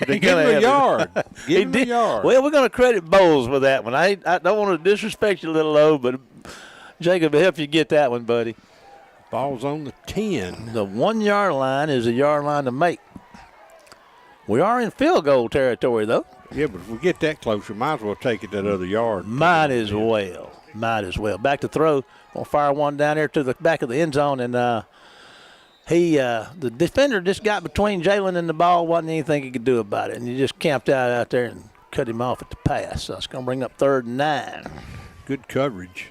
Give him a yard. Give him a yard. Well, we're going to credit Bowles with that one. I don't want to disrespect you, Little O, but Jacob will help you get that one, buddy. Ball's on the 10. The 1-yard line is a yard line to make. We are in field goal territory, though. Yeah, but if we get that close, we might as well take it that other yard. Might as well. Back to throw. Gonna fire one down there to the back of the end zone, and the defender just got between Jalen and the ball. Wasn't anything he could do about it, and he just camped out there and cut him off at the pass. So it's gonna bring up 3rd and 9. Good coverage.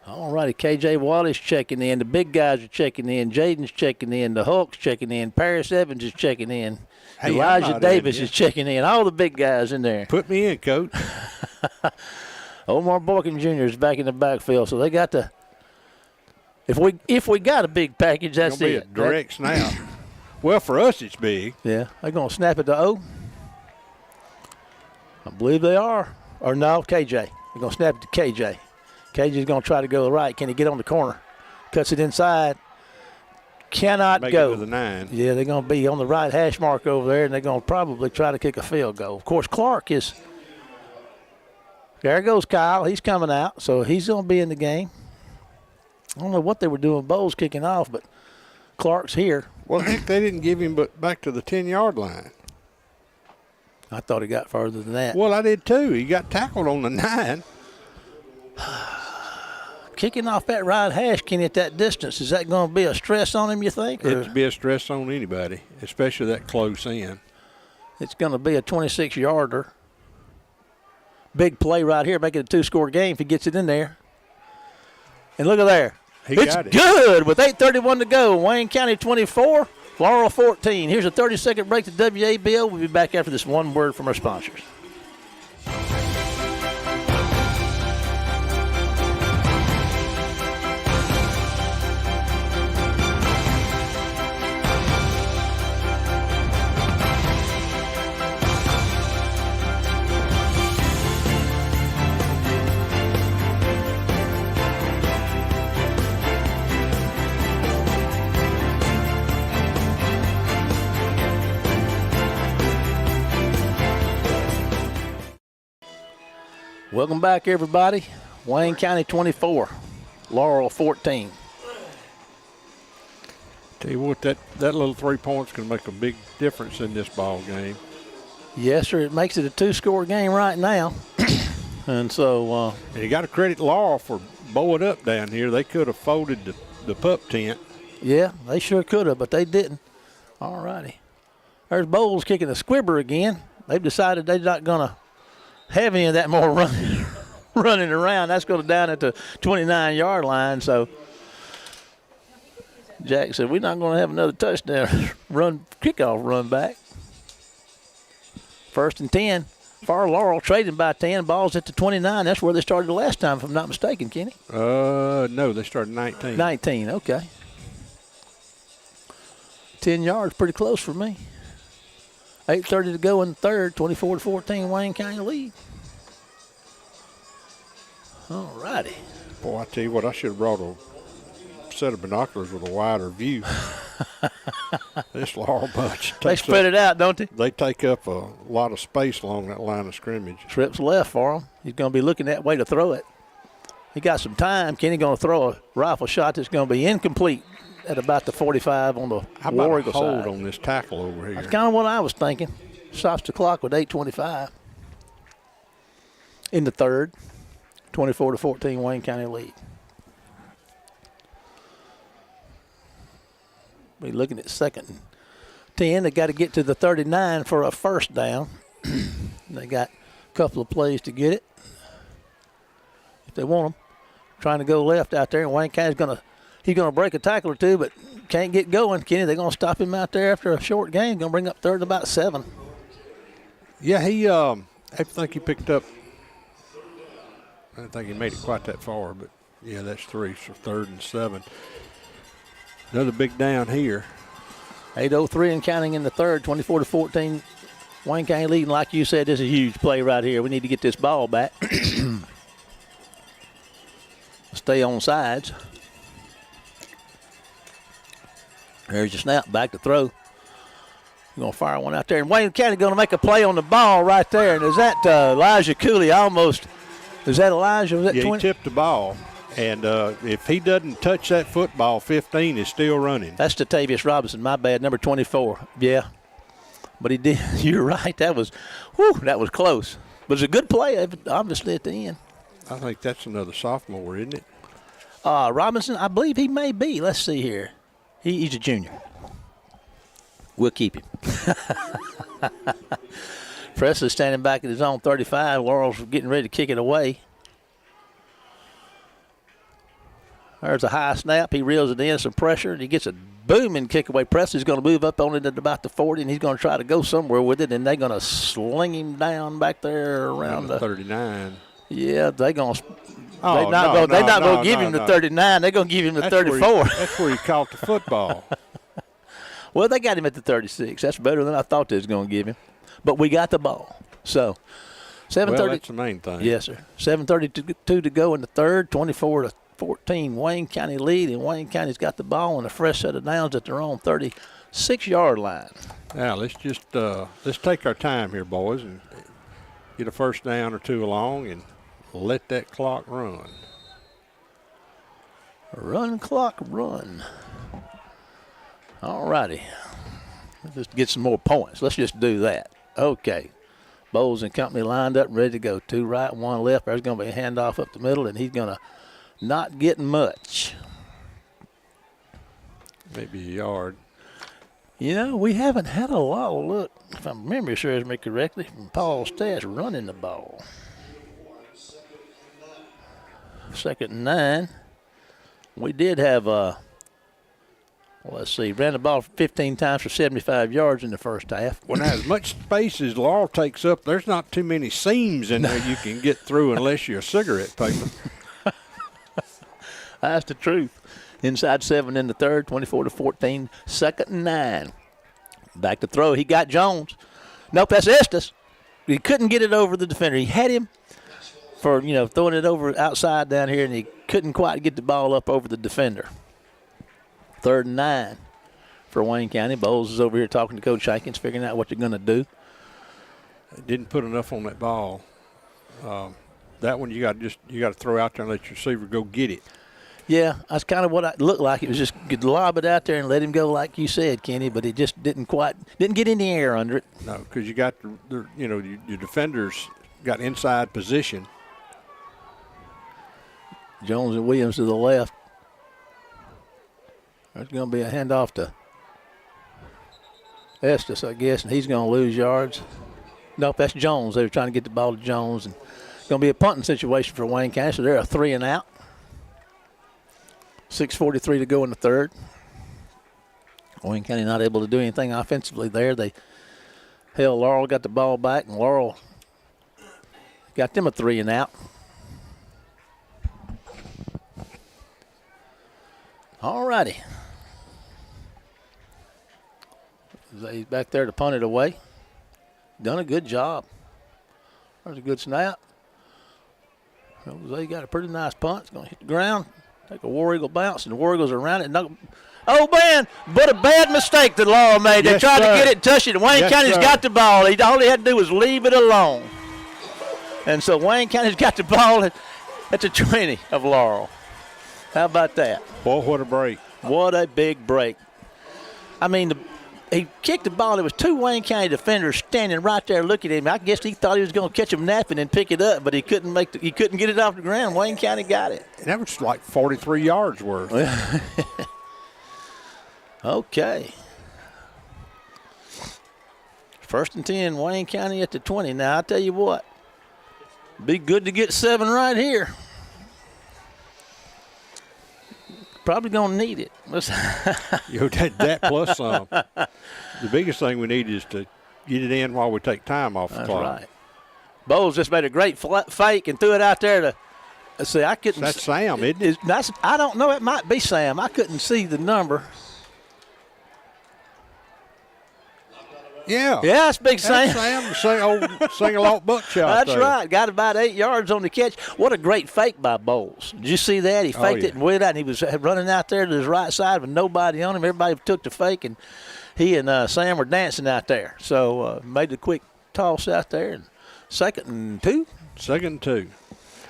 All righty, KJ Wallace checking in. The big guys are checking in. Jaden's checking in. The Hulk's checking in. Paris Evans is checking in. Hey, Elijah Davis is checking in. All the big guys in there. Put me in, Coach. Omar Boykin Jr. is back in the backfield, so they got to. If we got a big package, that's it's gonna it. Be a direct snap. Well, for us, it's big. Yeah, they're gonna snap it to O. I believe they are. Or no, KJ. They're gonna snap it to KJ. KJ's going to try to go to the right. Can he get on the corner? Cuts it inside. Cannot Make go. It to the 9. Yeah, they're going to be on the right hash mark over there, and they're going to probably try to kick a field goal. Of course, Clark is – there goes Kyle. He's coming out, so he's going to be in the game. I don't know what they were doing. Bowles kicking off, but Clark's here. Well, heck, they didn't give him but back to the 10-yard line. I thought he got further than that. Well, I did too. He got tackled on the 9. Kicking off that right hash, Kenny, at that distance, is that going to be a stress on him, you think? It'd be a stress on anybody, especially that close in. It's going to be a 26-yarder. Big play right here, making it a 2-score game if he gets it in there. And look at there. It's good with 8:31 to go. Wayne County 24, Laurel 14. Here's a 30-second break to WABO. We'll be back after this one word from our sponsors. Welcome back, everybody. Wayne County 24, Laurel 14. Tell you what, that little 3 points can make a big difference in this ball game. Yes, sir. It makes it a 2-score game right now. And so. And you got to credit Laurel for bowing up down here. They could have folded the pup tent. Yeah, they sure could have, but they didn't. All righty. There's Bowles kicking a squibber again. They've decided they're not going to have any of that more running around. That's going to down at the 29-yard line. So Jack said, we're not going to have another touchdown kickoff run back. 1st and 10. For Laurel, trading by 10. Ball's at the 29. That's where they started the last time, if I'm not mistaken, Kenny. No, they started 19. 19, okay. 10 yards, pretty close for me. 8:30 to go in the third, 24-14, Wayne County lead. All righty. Boy, I tell you what, I should have brought a set of binoculars with a wider view. This Laurel bunch. They spread it out, don't they? They take up a lot of space along that line of scrimmage. Trips left for him. He's going to be looking that way to throw it. He got some time. Kenny going to throw a rifle shot that's going to be incomplete at about the 45 on the How about War a Eagle hold side. on this tackle over here? That's kind of what I was thinking. Stops the clock with 8:25 in the third. 24-14, Wayne County lead. We're looking at 2nd and 10. They got to get to the 39 for a first down. They got a couple of plays to get it if they want them. Trying to go left out there, and Wayne County's he's going to break a tackle or two, but can't get going. Kenny, they're going to stop him out there after a short game. Going to bring up 3rd and about 7. Yeah, I think he picked up. I don't think he made it quite that far, but yeah, that's 3, so 3rd and 7. Another big down here. 8:03 and counting in the third, 24-14. Wayne County leading. Like you said, this is a huge play right here. We need to get this ball back. Stay on sides. There's your snap, back to throw. You're going to fire one out there. And Wayne County going to make a play on the ball right there. And is that Elijah Cooley almost? Is that Elijah? Was that yeah, 20? He tipped the ball. And if he doesn't touch that football, 15 is still running. That's Statavius Robinson, my bad, number 24. Yeah. But he did. You're right. That was close. But it's a good play, obviously, at the end. I think that's another sophomore, isn't it? Robinson, I believe he may be. Let's see here. He's a junior. We'll keep him. Presley standing back at his own 35. Laurel's getting ready to kick it away. There's a high snap. He reels it in, some pressure, and he gets a booming kick away. Presley's going to move up on it at about the 40, and he's going to try to go somewhere with it, and they're going to sling him down back there around the 39. Yeah, they're going to. Oh, they're not going to give him the 39. They're going to give him the 34. That's where he caught the football. Well, they got him at the 36. That's better than I thought they was going to give him. But we got the ball. So, 7:30. Well, that's the main thing. Yes, sir. 7:32 to go in the third. 24-14. Wayne County lead, and Wayne County's got the ball and a fresh set of downs at their own 36-yard line. Now let's just let's take our time here, boys, and get a first down or two along, and let that clock run. Run, clock, run. All righty. Let's just get some more points. Let's just do that. Okay. Bowles and company lined up, ready to go. 2 right, 1 left. There's going to be a handoff up the middle, and he's going to not get much. Maybe a yard. You know, we haven't had a lot of luck, if my memory serves me correctly, from Paul Stats running the ball. 2nd and 9. We did have, let's see, ran the ball 15 times for 75 yards in the first half. Well, now, as much space as Laurel takes up, there's not too many seams in there you can get through unless you're a cigarette paper. That's the truth. Inside 7 in the third, 24-14, 2nd and 9. Back to throw. He got Jones. Nope, that's Estes. He couldn't get it over the defender. He had him for, throwing it over outside down here, and he couldn't quite get the ball up over the defender. 3rd and 9 for Wayne County. Bowles is over here talking to Coach Hankins, figuring out what they're going to do. Didn't put enough on that ball. That one you got to throw out there and let your receiver go get it. Yeah, that's kind of what it looked like. It was just could lob it out there and let him go, like you said, Kenny. But it just didn't get any air under it. No, because you got your defenders got inside position. Jones and Williams to the left. There's going to be a handoff to Estes, I guess, and he's going to lose yards. Nope, that's Jones. They were trying to get the ball to Jones, and it's going to be a punting situation for Wayne County. So they're a 3 and out. 6:43 to go in the third. Wayne County not able to do anything offensively there. Laurel got the ball back, and Laurel got them a 3 and out. All righty. He's back there to punt it away. Done a good job. There's a good snap. Jose got a pretty nice punt. It's going to hit the ground. Take a War Eagle bounce, and the War Eagles are around it. Oh, man, but a bad mistake that Laurel made. They tried to get it, touch it, and Wayne County's got the ball. All he had to do was leave it alone. And so Wayne County's got the ball at the 20 of Laurel. How about that? Boy, what a break. What a big break. I mean, he kicked the ball. There was 2 Wayne County defenders standing right there looking at him. I guess he thought he was going to catch him napping and pick it up, but he couldn't get it off the ground. Wayne County got it. And that was like 43 yards worth. Okay. 1st and 10, Wayne County at the 20. Now, I tell you what, be good to get 7 right here. Probably going to need it. That plus some. The biggest thing we need is to get it in while we take time off the clock. That's right. Bowles just made a great fake and threw it out there to see. I couldn't. That's Sam, isn't it? I don't know. It might be Sam. I couldn't see the number. Yeah. Yeah, that's Big Sam. Sam, Sing-a-lot buckshot. That's right. Got about 8 yards on the catch. What a great fake by Bowles. Did you see that? He faked it and went out, and he was running out there to his right side with nobody on him. Everybody took the fake, and he and Sam were dancing out there. So made the quick toss out there. And 2nd and 2. 2nd and 2.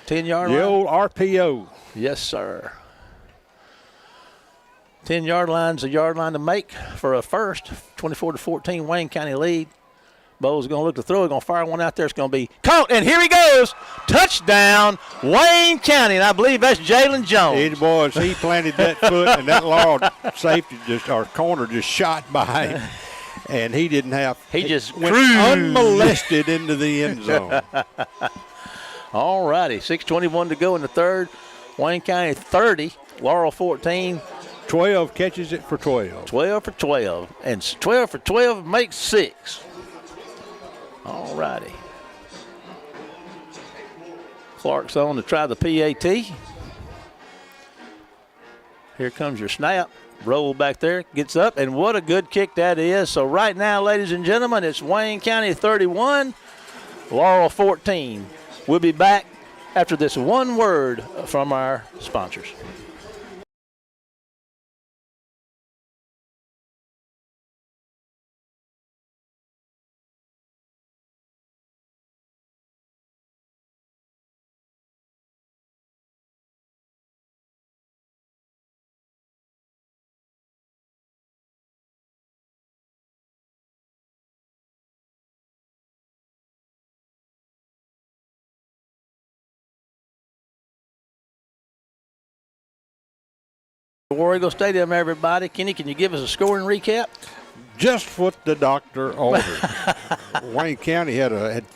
10-yard line. The old RPO. Yes, sir. 10-yard line's a yard line to make for a first. 24-14, Wayne County lead. Bowles going to look to throw. He's going to fire one out there. It's going to be caught, and here he goes. Touchdown, Wayne County, and I believe that's Jalen Jones. It was. He planted that foot, and that Laurel safety corner just shot by him, and he didn't have. He just went unmolested into the end zone. All righty, 6:21 to go in the third. Wayne County 30, Laurel 14. 12 catches it for 12. 12 for 12. And 12 for 12 makes 6. All righty. Clark's on to try the PAT. Here comes your snap. Roll back there, gets up, and what a good kick that is. So right now, ladies and gentlemen, it's Wayne County 31, Laurel 14. We'll be back after this one word from our sponsors. War Eagle Stadium, everybody. Kenny, can you give us a scoring recap? Just what the doctor ordered. Wayne County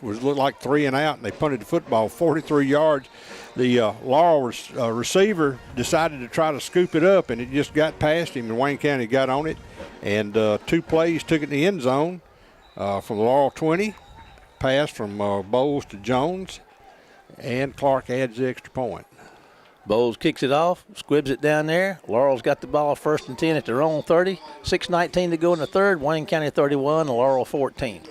looked like 3 and out, and they punted the football 43 yards. The Laurel receiver decided to try to scoop it up, and it just got past him, and Wayne County got on it. And 2 plays took it in the end zone from Laurel 20, pass from Bowles to Jones, and Clark adds the extra point. Bowles kicks it off, squibs it down there. Laurel's got the ball 1st and 10 at their own 30. 6:19 to go in the third. Wayne County 31, Laurel 14.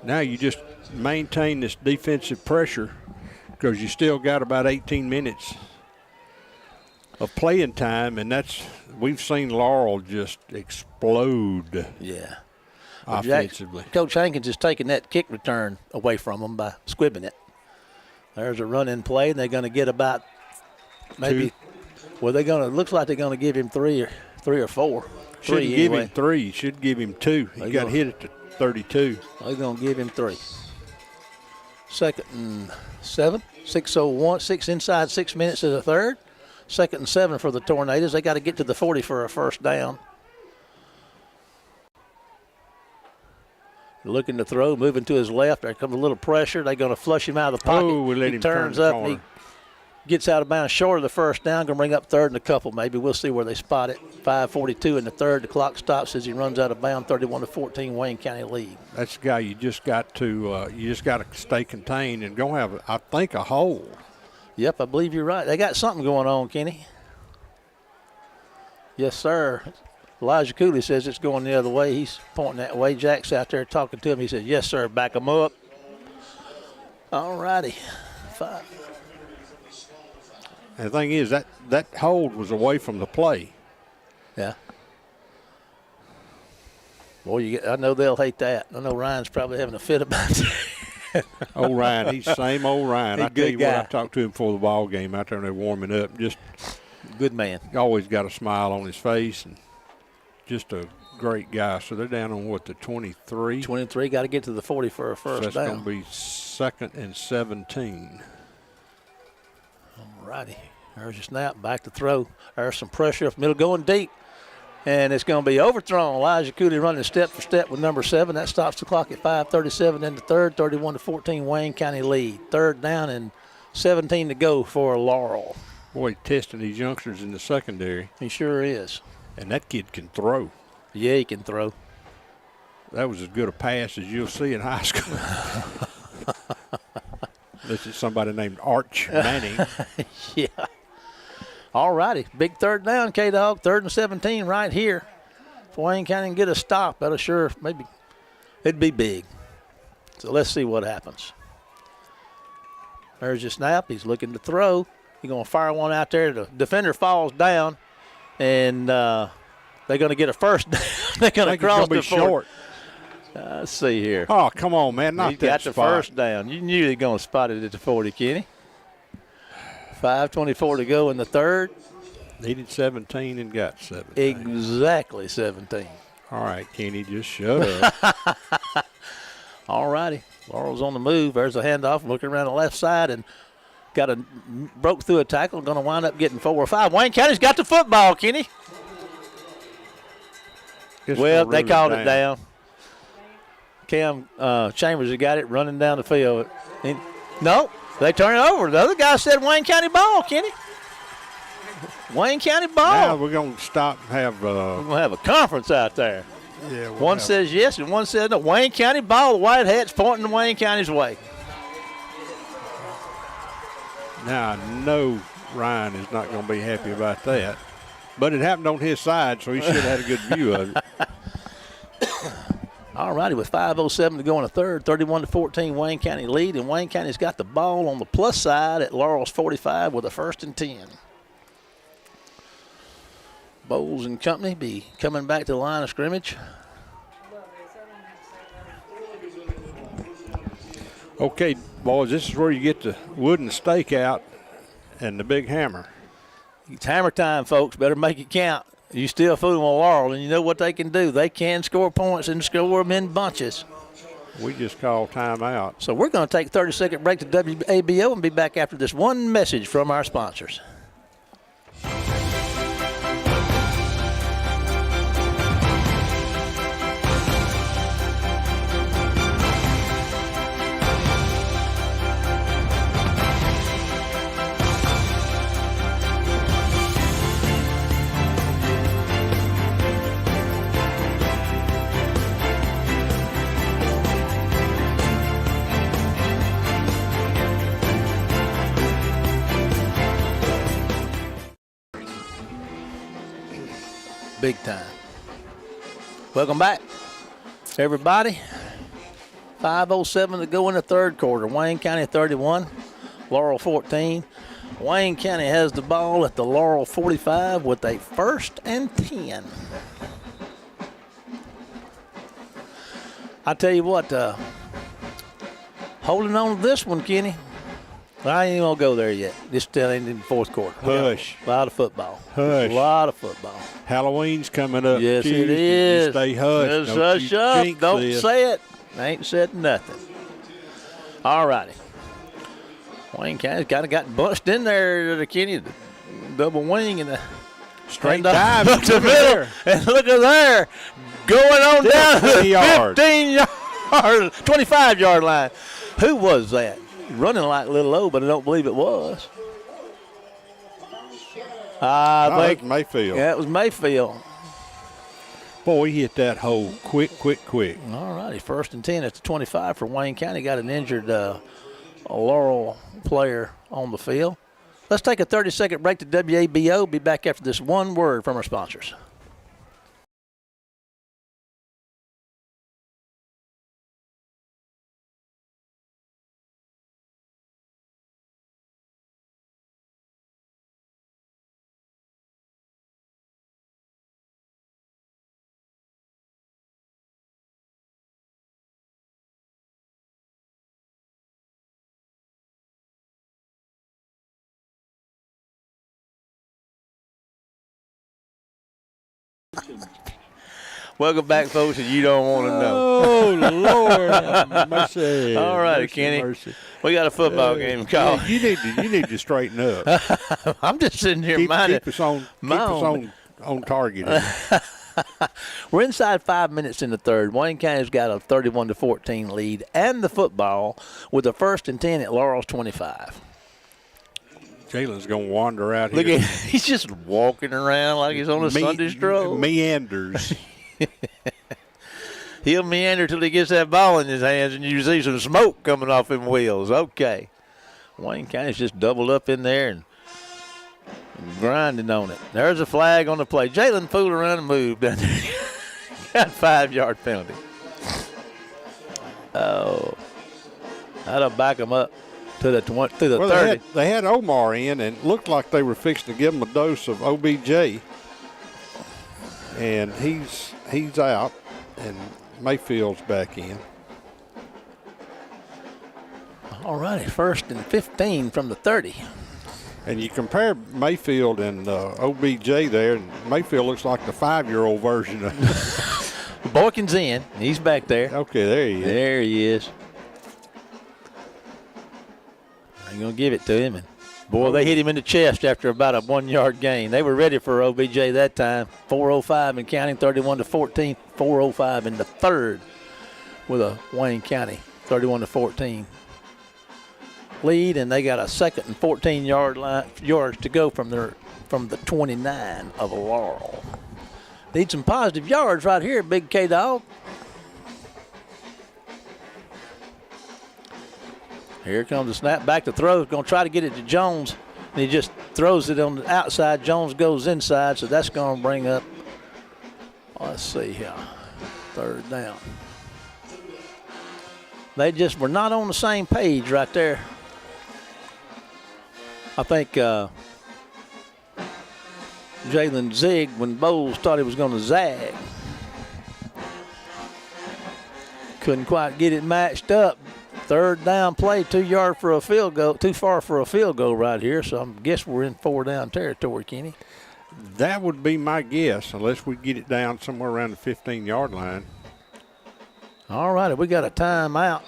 Now you just maintain this defensive pressure because you still got about 18 minutes of playing time, and we've seen Laurel just explode. Yeah. Offensively. Coach Hankins is taking that kick return away from them by squibbing it. There's a run in play, and they're going to get about maybe. Two. Well, they're going to. Looks like they're going to give him three or four. Shouldn't Three give anyway. him 3. Should give him 2. He got hit at the 32. They're going to give him 3. 2nd and 7. 6:01. 6 inside 6 minutes of the third. 2nd and 7 for the Tornadoes. They got to get to the 40 for a first down. Looking to throw, moving to his left. There comes a little pressure. They're going to flush him out of the pocket. Oh, we let he him turn turns the up and corner. he gets out of bounds short of the first down. Going to bring up 3rd and a couple maybe. We'll see where they spot it. 5:42 in the third. The clock stops as he runs out of bounds. 31-14 Wayne County lead. That's the guy you just got to stay contained and go have, I think, a hold. Yep, I believe you're right. They got something going on, Kenny. Yes, sir. Elijah Cooley says it's going the other way. He's pointing that way. Jack's out there talking to him. He says, yes, sir, back him up. All righty. 5. And the thing is, that hold was away from the play. Yeah. Boy, I know they'll hate that. I know Ryan's probably having a fit about that. Old Ryan, he's same old Ryan. He's I a tell good you guy. what, I talked to him before the ball game out there and they're warming up. Just Good man. always got a smile on his face and just a great guy. So they're down on what, the 23? 23, got to get to the 40 for a So first that's down. going to be 2nd and 17. All righty. There's your snap. Back to throw. There's some pressure up middle going deep. And it's going to be overthrown. Elijah Cooley running step for step with number 7. That stops the clock at 5:37 in the third. 31-14 Wayne County lead. 3rd down and 17 to go for Laurel. Boy, testing these youngsters in the secondary. He sure is. And that kid can throw. Yeah, he can throw. That was as good a pass as you'll see in high school. This is somebody named Arch Manning. Yeah. All righty. Big 3rd down, K-Dog. 3rd and 17 right here. If Wayne County can get a stop, that'll sure maybe it'd be big. So let's see what happens. There's your snap. He's looking to throw. He's going to fire one out there. The defender falls down, and they're going to get a first down. They're going to cross the 40. Short. Let's see here. Oh, come on, man. Not He that got the spot. first down. You knew they were going to spot it at the 40, Kenny. 5:24 to go in the third. Needed 17 and got 17. Exactly 17. All right, Kenny, just shut up. All righty. Laurel's on the move. There's a handoff. Looking around the left side and broke through a tackle. Going to wind up getting 4 or 5. Wayne County's got the football, Kenny. Well, they called it down. Cam Chambers has got it running down the field. No, they turn it over. The other guy said Wayne County ball, Kenny. Wayne County ball. Now we're going to stop and have We're going to have a conference out there. yeah, we'll One have- says yes and one says no. Wayne County ball. The white hat's pointing Wayne County's way. Now I know Ryan is not going to be happy about that. But it happened on his side, so he should have had a good view of it. All righty, with 5:07 to go in the third, 31-14 Wayne County lead, and Wayne County's got the ball on the plus side at Laurel's 45 with a 1st and 10. Bowles and company be coming back to the line of scrimmage. Okay, boys, this is where you get the wooden stake out and the big hammer. It's hammer time, folks. Better make it count. You still fooling with Laurel, and you know what they can do. They can score points and score them in bunches. We just call timeout. So we're going to take a 30-second break to WABO and be back after this one message from our sponsors. Big time. Welcome back, everybody. 5:07 to go in the third quarter. Wayne County 31, Laurel 14. Wayne County has the ball at the Laurel 45 with a 1st and 10. I tell you what, holding on to this one, Kenny. I ain't gonna go there yet. This still ain't in the fourth quarter. Hush. A lot of football. Hush. A lot of football. Halloween's coming up. Yes, Tuesday. it is. You stay hush. Just Don't hush you up. jinx Don't this. say it. I ain't said nothing. All righty. Wayne County's kind of got bunched in there to Kenny. The double wing and the Straight dive dive up the middle. And look at there. Going on down to the 15-yard, 25-yard line. Who was that? Running like Little O, but I don't believe it was. I think Mayfield. Yeah, it was Mayfield. Boy, he hit that hole quick. All righty, 1st and 10 at the 25 for Wayne County. Got an injured Laurel player on the field. Let's take a 30-second break to WABO. Be back after this one word from our sponsors. Welcome back, folks, and you don't want to know. Oh, Lord. Mercy. All righty, Mercy, Kenny. mercy. We got a football game called. Yeah, you need to straighten up. I'm just sitting here keep minding. us on target. We're inside 5 minutes in the third. Wayne County's got a 31-14 lead and the football with a 1st and 10 at Laurel's 25. Jalen's going to wander out Look here. at he's just walking around like he's on a Sunday stroll. Meanders. He'll meander till he gets that ball in his hands and you see some smoke coming off him wheels. Okay. Wayne County's just doubled up in there and grinding on it. There's a flag on the play. Jalen fooled around and moved down there. Got a 5-yard penalty. Oh. That'll back him up to the 30. They had Omar in and it looked like they were fixing to give him a dose of OBJ. And he's out and Mayfield's back in. All righty, 1st and 15 from the 30. And you compare Mayfield and OBJ there, and Mayfield looks like the 5-year-old version of Boykin's in. He's back there. Okay, there he is. There he is. I'm going to give it to him. And boy, they hit him in the chest after about a 1-yard gain. They were ready for OBJ that time. 4:05 and counting, 31-14. 4:05 in the third with a Wayne County 31-14 lead, and they got a 2nd and 14 yards to go from the 29 of Laurel. Need some positive yards right here, Big K-Dog. Here comes the snap, back to throw. Going to try to get it to Jones. And he just throws it on the outside. Jones goes inside, so that's going to bring up, let's see here, 3rd down. They just were not on the same page right there. I think Jalen zigged when Bowles thought he was going to zag. Couldn't quite get it matched up. 3rd down play, 2 yard for a field goal, too far for a field goal right here. So I guess we're in 4-down territory, Kenny. That would be my guess, unless we get it down somewhere around the 15-yard line. All righty, we got a timeout.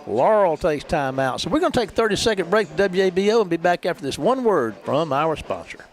Laurel takes timeout. So we're going to take a 30-second break to WABO and be back after this one word from our sponsor.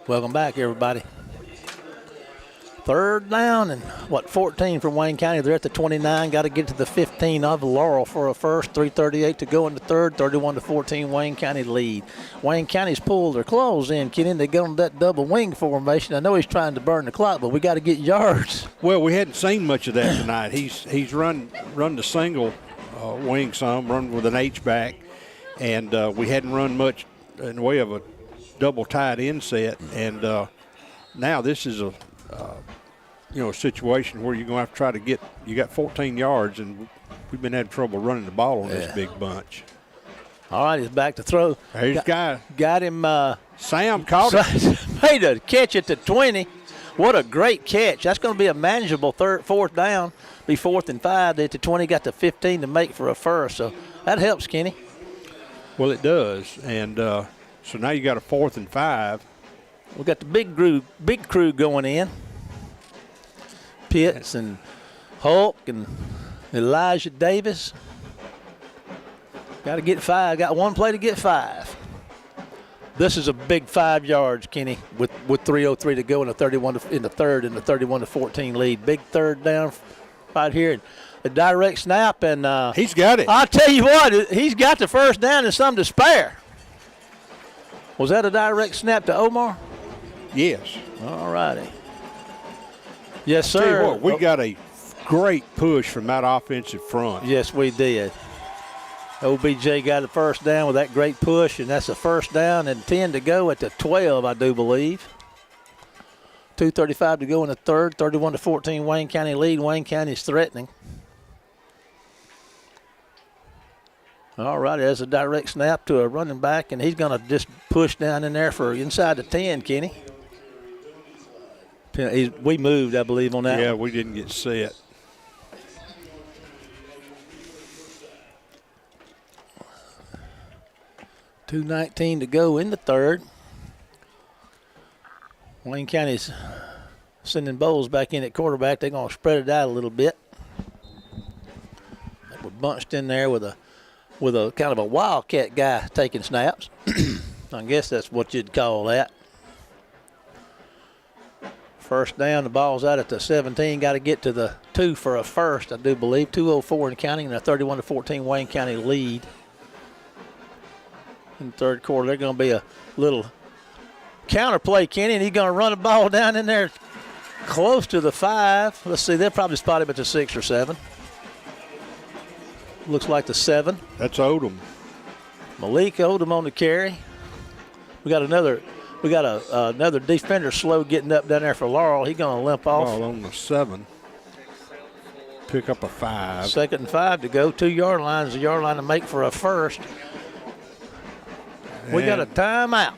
Welcome back, everybody. 3rd down and 14 from Wayne County. They're at the 29. Got to get to the 15 of Laurel for a first. 3:38 to go in the third. 31-14 Wayne County lead. Wayne County's pulled their claws in, Kenny. They go on that double wing formation. I know he's trying to burn the clock, but we got to get yards. Well, we hadn't seen much of that tonight. He's run the single wing some, run with an H-back, and we hadn't run much in the way of a double tight end set. And now this is a situation where you're going to have to try to get – you got 14 yards, and we've been having trouble running the ball on this big bunch. All right, he's back to throw. There's a guy. Got him. Sam caught it. Made a catch at the 20. What a great catch. That's going to be a manageable fourth down. Be 4th and 5. At the 20, got the 15 to make for a first. So that helps, Kenny. Well, it does. And so now you got a 4th and 5. We got the big crew going in. Pitts and Hulk and Elijah Davis. Got to get 5. Got one play to get 5. This is a big 5 yards, Kenny, with 3:03 to go in the 31-14 lead. Big third down right here. A direct snap, and he's got it. I'll tell you what, he's got the first down and some to spare. Was that a direct snap to Omar? Yes. All righty. Yes, sir. Tell you what, we got a great push from that offensive front. Yes, we did. OBJ got the first down with that great push, and that's a first down and 10 to go at the 12, I do believe. 2:35 to go in the third, 31-14 Wayne County lead. Wayne County's threatening. All right, there's a direct snap to a running back, and he's going to just push down in there for inside the 10, Kenny. We moved, I believe, on that. Yeah, one. we didn't get set. $2:19 to go in the third. Wayne County's sending Bowles back in at quarterback. They're going to spread it out a little bit. We're bunched in there with a kind of a wildcat guy taking snaps. I guess that's what you'd call that. First down, the ball's out at the 17. Got to get to the 2 for a first, I do believe. 2:04 in counting, and a 31-14 Wayne County lead. In the third quarter, they're going to be a little counter play, Kenny, and he's going to run the ball down in there close to the 5. Let's see, they'll probably spot him at the 6 or 7. Looks like the 7. That's Odom. Malik Odom on the carry. We got another defender slow getting up down there for Laurel. He's going to limp off. Ball on the 7. Pick up a 5. 2nd and 5 to go. 2-yard line is the yard line to make for a first. We got a timeout.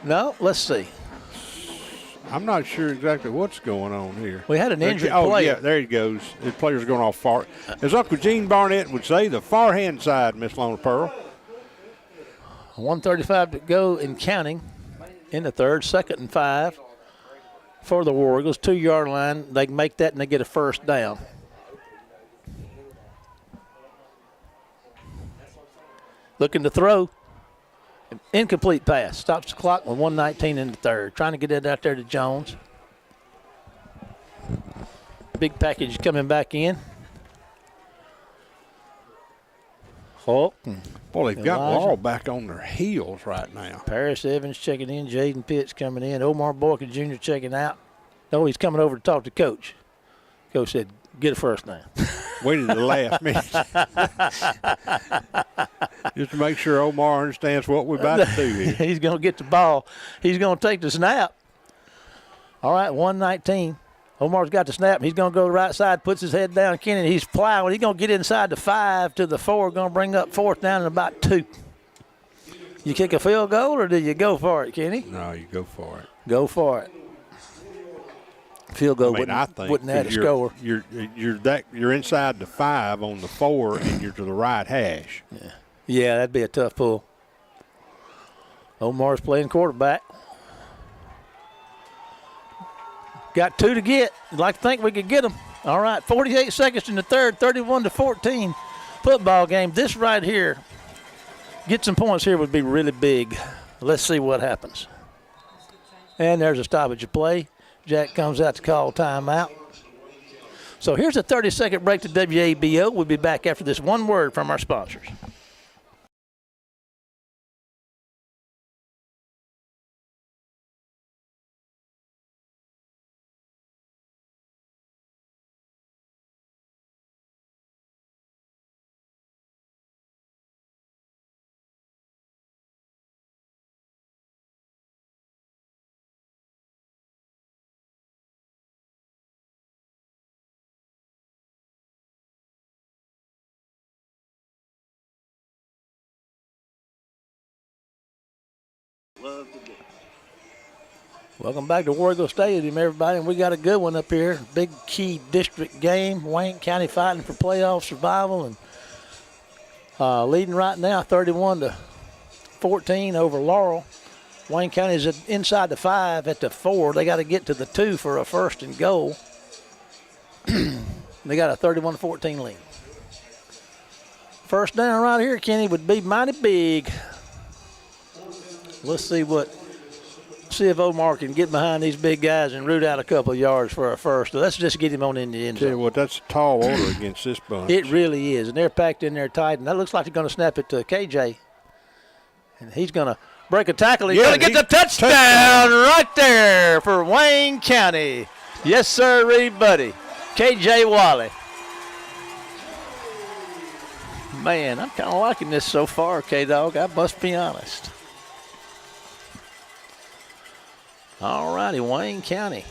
No, let's see. I'm not sure exactly what's going on here. We had an injured player. player. Yeah, there he goes. The player's going off far. As Uncle Gene Barnett would say, the far hand side, Miss Lona Pearl. 1:35 to go in counting in the third. 2nd and 5 for the War Eagles. 2-yard line. They can make that and they get a first down. Looking to throw. Incomplete pass. Stops the clock with 1:19 in the third. Trying to get it out there to Jones. Big package coming back in. Hulk. Boy, they've got Laurel back on their heels right now. Paris Evans checking in. Jaden Pitts coming in. Omar Boykin Jr. checking out. No, he's coming over to talk to Coach. Coach said, get a first down. Waited the last minute. Just to make sure Omar understands what we're about to do here. He's going to get the ball. He's going to take the snap. All right, 1:19. Omar's got the snap. He's going to go to the right side, puts his head down. Kenny, he's plowing. He's going to get inside the 5 to the 4. Going to bring up 4th down in about 2. You kick a field goal or do you go for it, Kenny? No, you go for it. Go for it. Field goal wouldn't add a score. You're inside the 5 on the 4, and you're to the right hash. Yeah, that'd be a tough pull. Omar's playing quarterback. Got 2 to get. I'd like to think we could get them. All right, 48 seconds in the third, 31-14 football game. This right here, get some points here would be really big. Let's see what happens. And there's a stoppage of play. Jack comes out to call timeout. So here's a 30-second break to WABO. We'll be back after this one word from our sponsors. love the game. Welcome back to War Eagle Stadium, everybody. And we got a good one up here. Big key district game. Wayne County fighting for playoff survival and leading right now 31-14 over Laurel. Wayne County is inside the 5 at the 4. They got to get to the 2 for a first and goal. They got a 31-14 lead. First down right here, Kenny, would be mighty big. Let's see if Omar can get behind these big guys and root out a couple of yards for a first. Let's just get him on in the end zone. Tell you what, that's a tall order against this bunch. It really is, and they're packed in there tight, and that looks like they're going to snap it to KJ. And he's going to break a tackle. He's going to get the touchdown right there for Wayne County. Yes, sir, buddy. KJ Wally. Man, I'm kind of liking this so far, K-Dog. I must be honest. All righty, Wayne County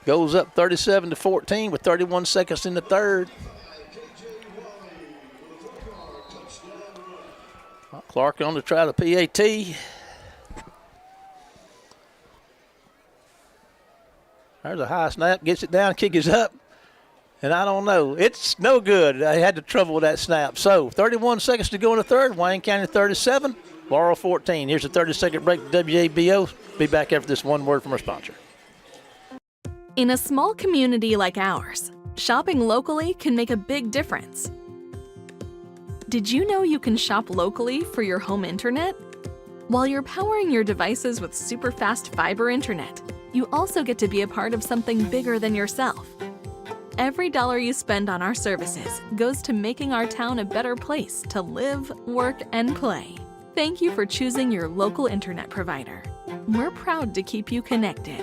goes up 37-14 with 31 seconds in the third. Clark on to try the PAT. There's a high snap, gets it down, kick is up. And I don't know. It's no good. I had to trouble with that snap. So 31 seconds to go in the third. Wayne County 37, Laurel 14. Here's a 30-second break to WABO. Be back after this one word from our sponsor. In a small community like ours, shopping locally can make a big difference. Did you know you can shop locally for your home internet? While you're powering your devices with super fast fiber internet, you also get to be a part of something bigger than yourself. Every dollar you spend on our services goes to making our town a better place to live, work, and play. Thank you for choosing your local internet provider. We're proud to keep you connected.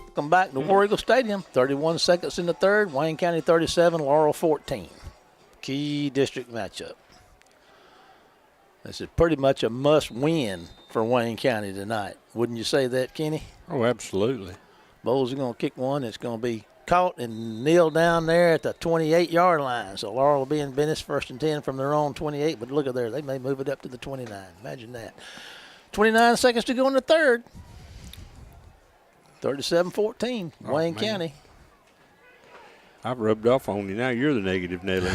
Welcome back to War Eagle Stadium. 31 seconds in the third. Wayne County 37, Laurel 14. Key district matchup. This is pretty much a must-win for Wayne County tonight. Wouldn't you say that, Kenny? Oh, absolutely. Bowles are going to kick one. It's going to be caught and nailed down there at the 28-yard line. So Laurel will be in business, 1st and 10 from their own 28. But look at there. They may move it up to the 29. Imagine that. 29 seconds to go in the third. 37-14, Wayne County. I've rubbed off on you. Now you're the negative Nelly.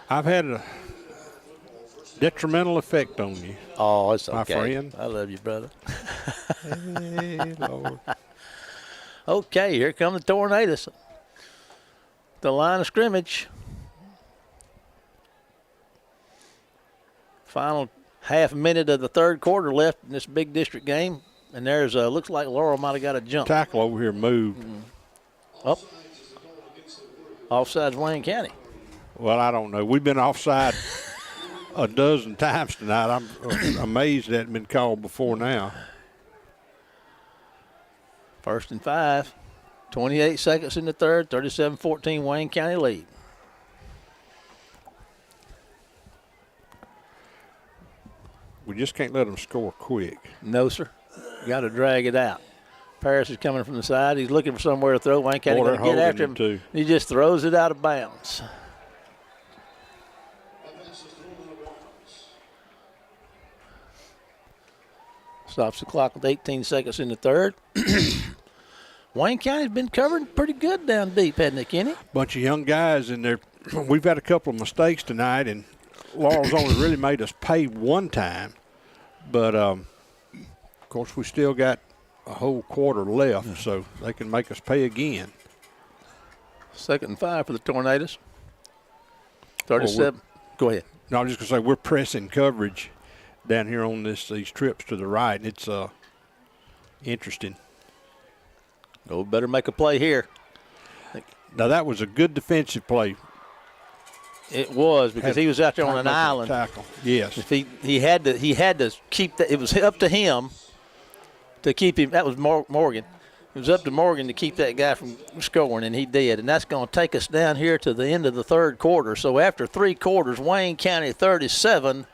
I've had a detrimental effect on you. Oh, it's okay. My friend. I love you, brother. Hey, Lord. Okay, here come the Tornadoes. The line of scrimmage. Final half minute of the third quarter left in this big district game. And there's looks like Laurel might have got a jump. Tackle over here moved. Up. Offsides Wayne County. Well, I don't know. We've been offside a dozen times tonight. I'm amazed that hadn't been called before now. 1st and 5. 28 seconds in the third. 37-14 Wayne County lead. We just can't let them score quick. No, sir. Got to drag it out. Paris is coming from the side. He's looking for somewhere to throw. Wayne County going to get after him. Too. He just throws it out of bounds. Stops the clock with 18 seconds in the third. Wayne County's been covered pretty good down deep, hasn't it, Kenny? Bunch of young guys in there. We've had a couple of mistakes tonight, and Laurel's only really made us pay one time. But, of course, we still got a whole quarter left, so they can make us pay again. 2nd and 5 for the Tornadoes. 37. Go ahead. No, I'm just going to say we're pressing coverage down here on these trips to the right, and it's interesting. Oh, better make a play here. Now, that was a good defensive play. It was because he was out there on an island. Tackle. Yes. If he had to keep that. It was up to him to keep him. That was Morgan. It was up to Morgan to keep that guy from scoring, and he did. And that's going to take us down here to the end of the third quarter. So after 3 quarters, Wayne County 37,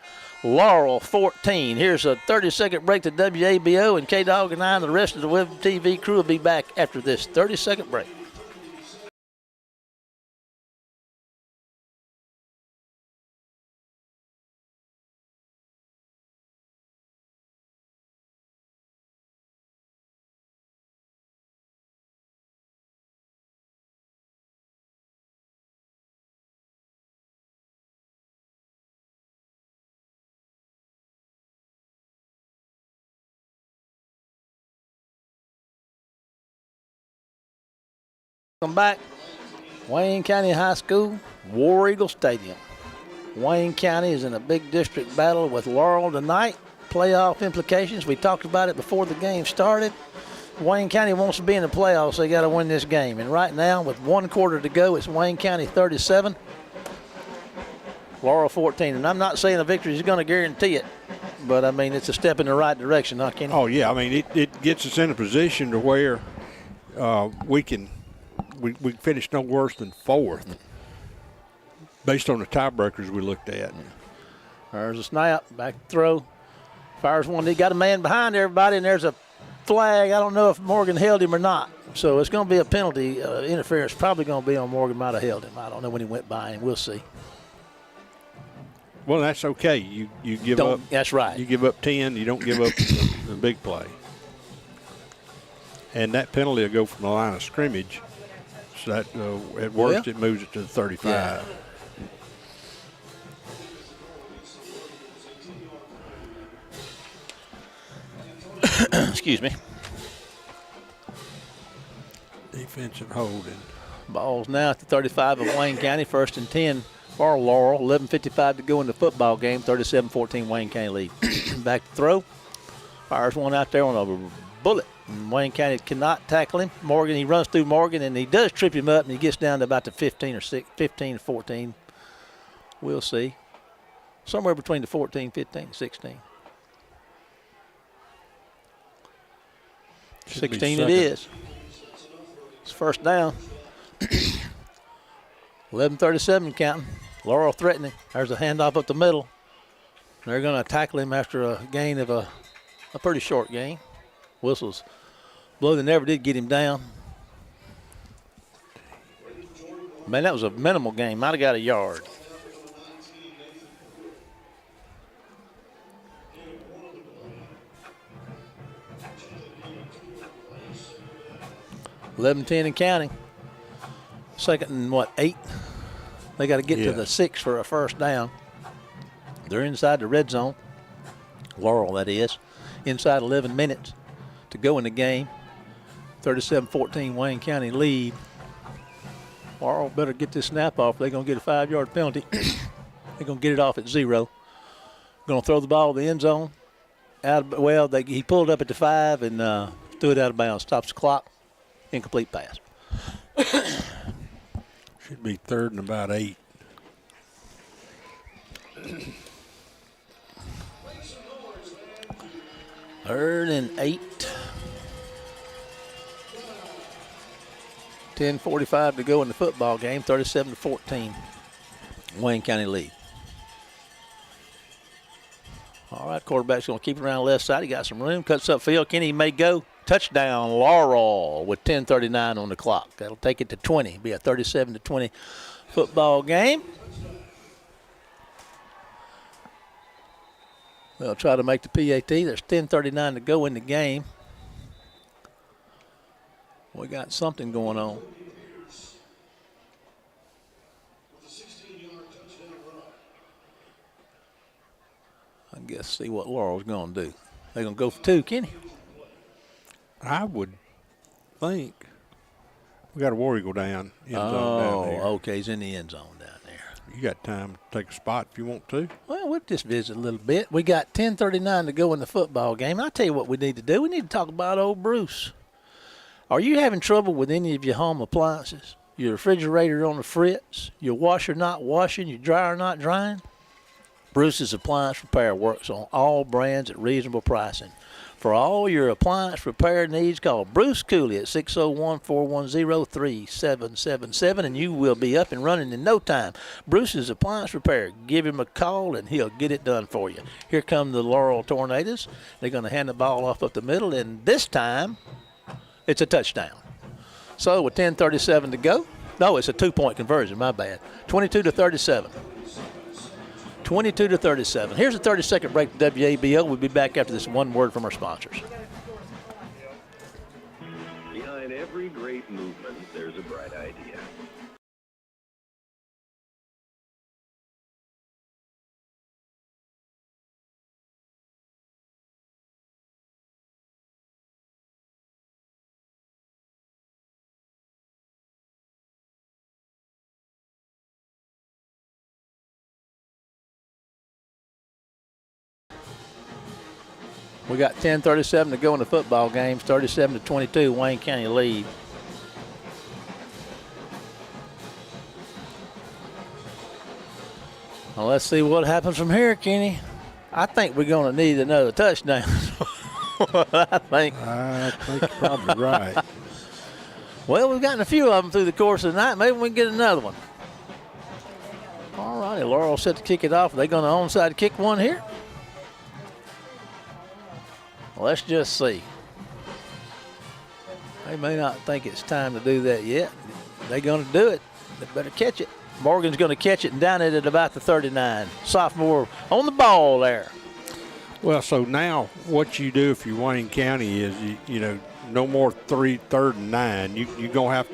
Laurel 14. Here's a 30-second break to WABO, and K-Dog and I and the rest of the Web TV crew will be back after this 30-second break. Welcome back. Wayne County High School, War Eagle Stadium. Wayne County is in a big district battle with Laurel tonight. Playoff implications. We talked about it before the game started. Wayne County wants to be in the playoffs. They got to win this game. And right now, with 1 quarter to go, it's Wayne County 37, Laurel 14. And I'm not saying a victory is going to guarantee it, but I mean, it's a step in the right direction, huh, Kenny? Oh, yeah. I mean, it gets us in a position to where we finish no worse than 4th based on the tiebreakers we looked at. There's a snap, back throw. Fires one. He got a man behind everybody, and there's a flag. I don't know if Morgan held him or not. So it's going to be a penalty. Interference probably going to be on Morgan. Might have held him. I don't know when he went by him. We'll see. Well, that's okay. You give up. That's right. You give up 10. You don't give up the big play. And that penalty will go from the line of scrimmage. So that at worst it moves it to the 35. Yeah. Excuse me. Defensive holding. Ball's now at the 35 of Wayne County, 1st and 10 for Laurel. 11:55 to go in the football game. 37-14 Wayne County lead. Back to throw. Fires one out there on a bullet. And Wayne County cannot tackle him. Morgan, he runs through Morgan, and he does trip him up, and he gets down to about the 15 or 14. We'll see. Somewhere between the 14, 15, 16. 16 it is. It's first down. 11:37 counting. Laurel threatening. There's a handoff up the middle. They're going to tackle him after a gain of a pretty short gain. Whistles blow. They never did get him down. Man, that was a minimal gain. Might have got a yard. $11-10 and counting. 2nd and 8? They got to get to the 6 for a first down. They're inside the red zone. Laurel, that is. Inside 11 minutes to go in the game. 37-14 Wayne County lead. Laurel better get this snap off. They're going to get a 5-yard penalty. They're going to get it off at 0. Going to throw the ball in the end zone. He pulled up at the 5 and threw it out of bounds. Stops the clock. Incomplete pass. Should be 3rd and about 8. Third and 8. 10:45 to go in the football game. 37-14. Wayne County lead. All right, quarterback's going to keep it around the left side. He got some room. Cuts upfield. Kenny may go. Touchdown, Laurel, with 10:39 on the clock. That'll take it to 20. Be a 37-20 football game. They'll try to make the PAT. There's 10:39 to go in the game. We got something going on. I guess see what Laurel's going to do. They're going to go for 2, Kenny. I would think we got a War Eagle down. End zone down there. Okay, he's in the end zone down there. You got time to take a spot if you want to. Well, we'll just visit a little bit. We got 10:39 to go in the football game. I'll tell you what we need to do. We need to talk about old Bruce. Are you having trouble with any of your home appliances? Your refrigerator on the fritz, your washer not washing, your dryer not drying? Bruce's Appliance Repair works on all brands at reasonable pricing. For all your appliance repair needs, call Bruce Cooley at 601-410-3777, and you will be up and running in no time. Bruce's Appliance Repair. Give him a call, and he'll get it done for you. Here come the Laurel Tornadoes. They're going to hand the ball off up the middle, and this time it's a touchdown. So with 10:37 to go, no, it's a 2-point conversion, my bad. 22-37. 22-37. Here's a 30-second break to WABO. We'll be back after this one word from our sponsors. Behind every great movement, there's a bright idea. We got 10:37 to go in the football game. 37-22, Wayne County lead. Well, let's see what happens from here, Kenny. I think we're going to need another touchdown. I think you're probably right. Well, we've gotten a few of them through the course of the night. Maybe we can get another one. All righty, Laurel set to kick it off. Are they going to onside kick one here? Let's just see. They may not think it's time to do that yet. They're going to do it. They better catch it. Morgan's going to catch it and down it at about the 39. Sophomore on the ball there. Well, so now what you do if you're Wayne County is you know no more 3rd and 9. You're gonna have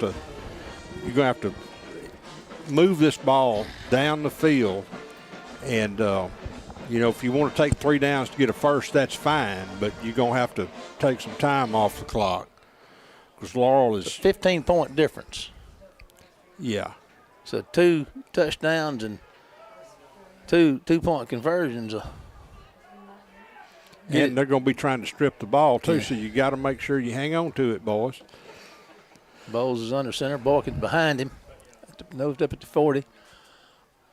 to move this ball down the field, and you know if you want to take 3 downs to get a first, that's fine. But you're gonna have to take some time off the clock because Laurel is 15-point difference. Yeah. So 2 touchdowns and 2-point conversions. And they're going to be trying to strip the ball, too, so you got to make sure you hang on to it, boys. Bowles is under center. Boykins behind him. Nosed up at the 40.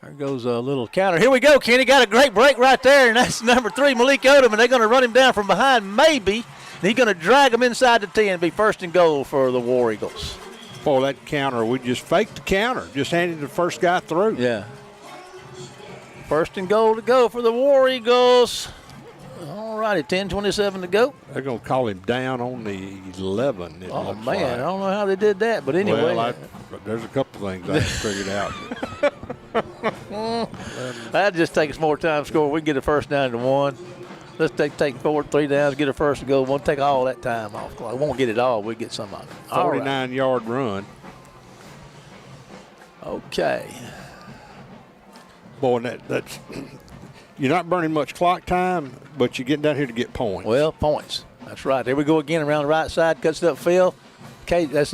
There goes a little counter. Here we go, Kenny. Got a great break right there, and that's number 3, Malik Odom, and they're going to run him down from behind, maybe. And he's going to drag him inside the 10, be 1st and goal for the War Eagles. Boy, that counter, we just faked the counter. Just handed the first guy through. Yeah. 1st and goal to go for the War Eagles. All righty, 10:27 to go. They're going to call him down on the 11. Oh, man, like. I don't know how they did that, but anyway. Well, there's a couple things I haven't figured out. That'd just take us more time to score. We can get a first down to 1. Let's take 3 downs, get a first and goal. We'll take all that time off. We won't get it all. We'll get some of it. 49-yard run. Okay. Boy, that's you're not burning much clock time, but you're getting down here to get points. Well, points. That's right. There we go again around the right side. Cuts it upfield. Okay, that's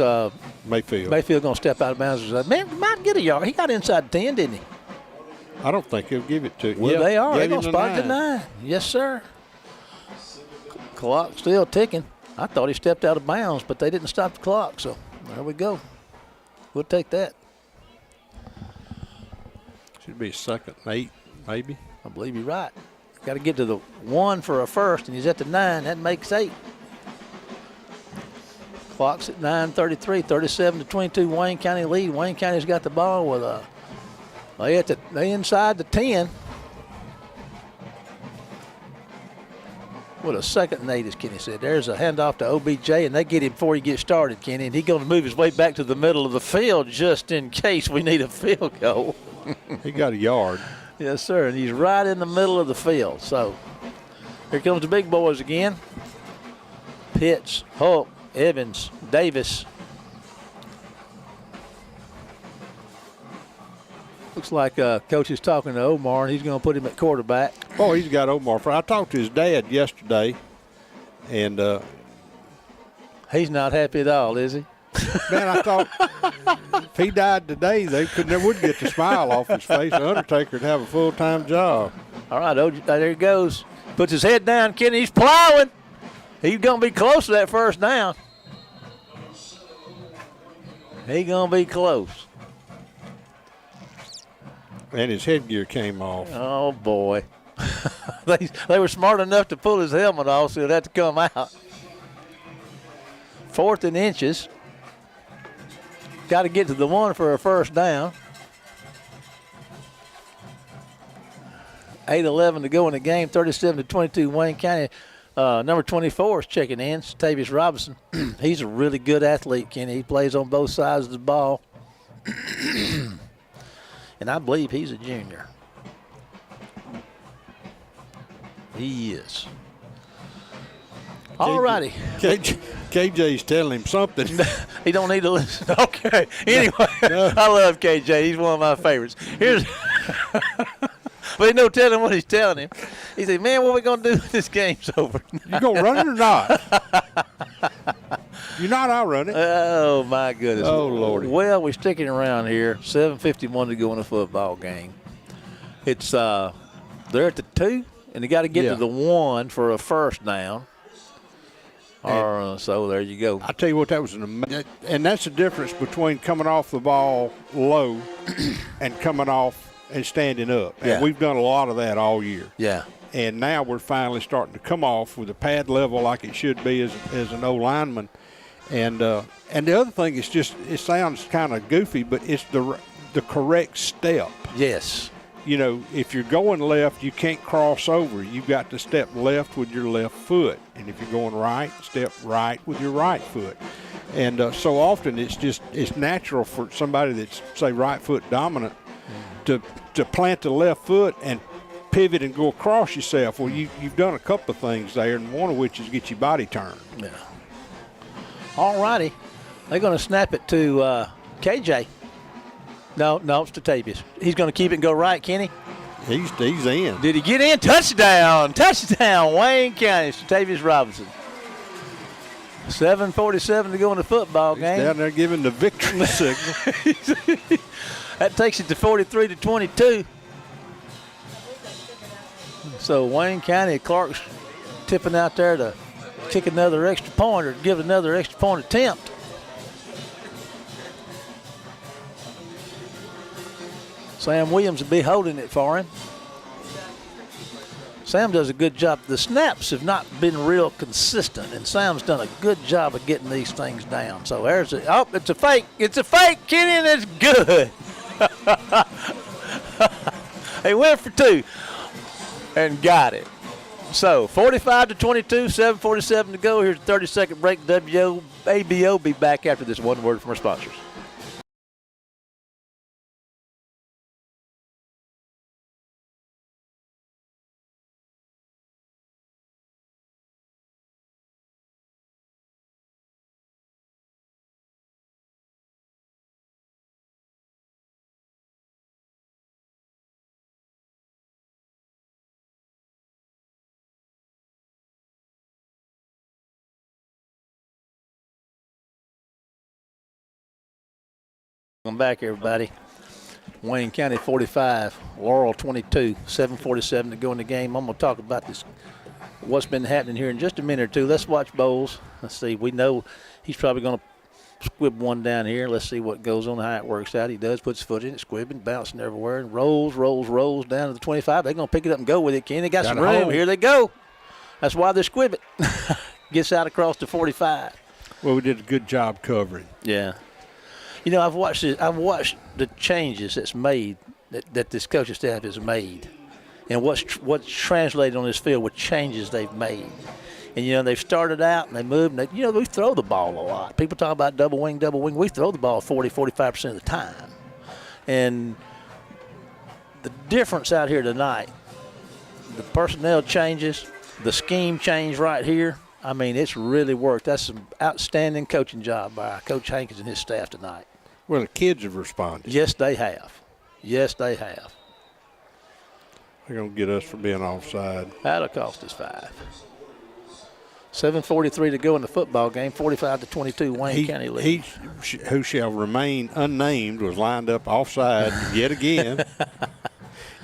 Mayfield. Mayfield going to step out of bounds. Man, might get a yard. He got inside the 10, didn't he? I don't think he'll give it to you. Well, they are. They're going to spot the 9. Yes, sir. Clock still ticking. I thought he stepped out of bounds, but they didn't stop the clock. So there we go. We'll take that. Should be 2nd and 8, maybe. I believe you're right. Got to get to the 1 for a first, and he's at the 9. That makes 8. Clock's at 9:33, 37-22. Wayne County lead. Wayne County's got the ball with they inside the 10. With a 2nd and 8, as Kenny said. There's a handoff to OBJ, and they get him before he gets started, Kenny. And he's going to move his way back to the middle of the field just in case we need a field goal. He got a yard. Yes, sir, and he's right in the middle of the field. So here comes the big boys again. Pitts, Hulk, Evans, Davis. Looks like Coach is talking to Omar, and he's going to put him at quarterback. Oh, he's got Omar. I talked to his dad yesterday, and he's not happy at all, is he? Man, I thought if he died today, they wouldn't get the smile off his face. The Undertaker would have a full-time job. All right, there he goes. Puts his head down, Kenny. He's plowing. He's going to be close to that first down. He's going to be close. And his headgear came off. Oh, boy. They were smart enough to pull his helmet off, so it had to come out. 4th and inches. Got to get to the 1 for a first down. 8:11 to go in the game. 37-22 Wayne County. Number 24 is checking in. Tavius Robinson. He's a really good athlete, Kenny. He plays on both sides of the ball. And I believe he's a junior. He is. All righty. KJ's telling him something. He don't need to listen. Okay. Anyway, no. I love KJ. He's one of my favorites. But he no telling what he's telling him. He said, man, what are we going to do when this game's over? You going to run it or not? You're not, I'll run it. Oh, my goodness. Oh, Lordy. Well, we're sticking around here. 7:51 to go in a football game. It's they're at the 2. and they got to get Yeah. to the 1 for a first down. So there you go. I tell you what, that was and that's the difference between coming off the ball low and coming off and standing up. And Yeah. we've done a lot of that all year. Yeah. And now we're finally starting to come off with a pad level like it should be as an old lineman. And the other thing is just, it sounds kind of goofy, but it's the correct step. Yes. You know, if you're going left, you can't cross over. You've got to step left with your left foot. And if you're going right, step right with your right foot. And so often it's natural for somebody that's, say, right foot dominant to plant the left foot and pivot and go across yourself. Well, you've done a couple of things there, and one of which is get your body turned. Yeah. All righty. They're going to snap it to KJ. No, it's to Tavius. He's going to keep it and go right, Kenny. He's in. Did he get in? Touchdown, Wayne County. It's Tavius Robinson. 7:47 to go in the football game. He's down there giving the victory signal. That takes it to 43-22. So Wayne County, Clark's tipping out there to kick another extra point or give another extra point attempt. Sam Williams will be holding it for him. Sam does a good job. The snaps have not been real consistent, and Sam's done a good job of getting these things down. So there's it. Oh, it's a fake. It's a fake, Kenny, and it's good. He went for 2 and got it. So 45-22, 7:47 to go. Here's a 30-second break. WABO be back after this one word from our sponsors. Welcome back, everybody. Wayne County 45, Laurel 22, 7:47 to go in the game. I'm going to talk about this, what's been happening here in just a minute or two. Let's watch Bowles. Let's see. We know he's probably going to squib one down here. Let's see what goes on, how it works out. He does, puts his foot in it, squibbing, bouncing everywhere, and rolls down to the 25. They're going to pick it up and go with it, Ken. They got some room. Hold. Here they go. That's why they're squibbing. Gets out across the 45. Well, we did a good job covering. Yeah. You know, I've watched the changes that's made, that this coaching staff has made, and what's translated on this field with changes they've made. And, you know, they've started out and they moved. And we throw the ball a lot. People talk about double wing. We throw the ball 40-45% of the time. And the difference out here tonight, the personnel changes, the scheme change right here, I mean, it's really worked. That's some outstanding coaching job by Coach Hankins and his staff tonight. Well, the kids have responded. Yes, they have. They're going to get us for being offside. That'll cost us 5. 7:43 to go in the football game, 45-22, Wayne County lead. He who shall remain unnamed was lined up offside yet again.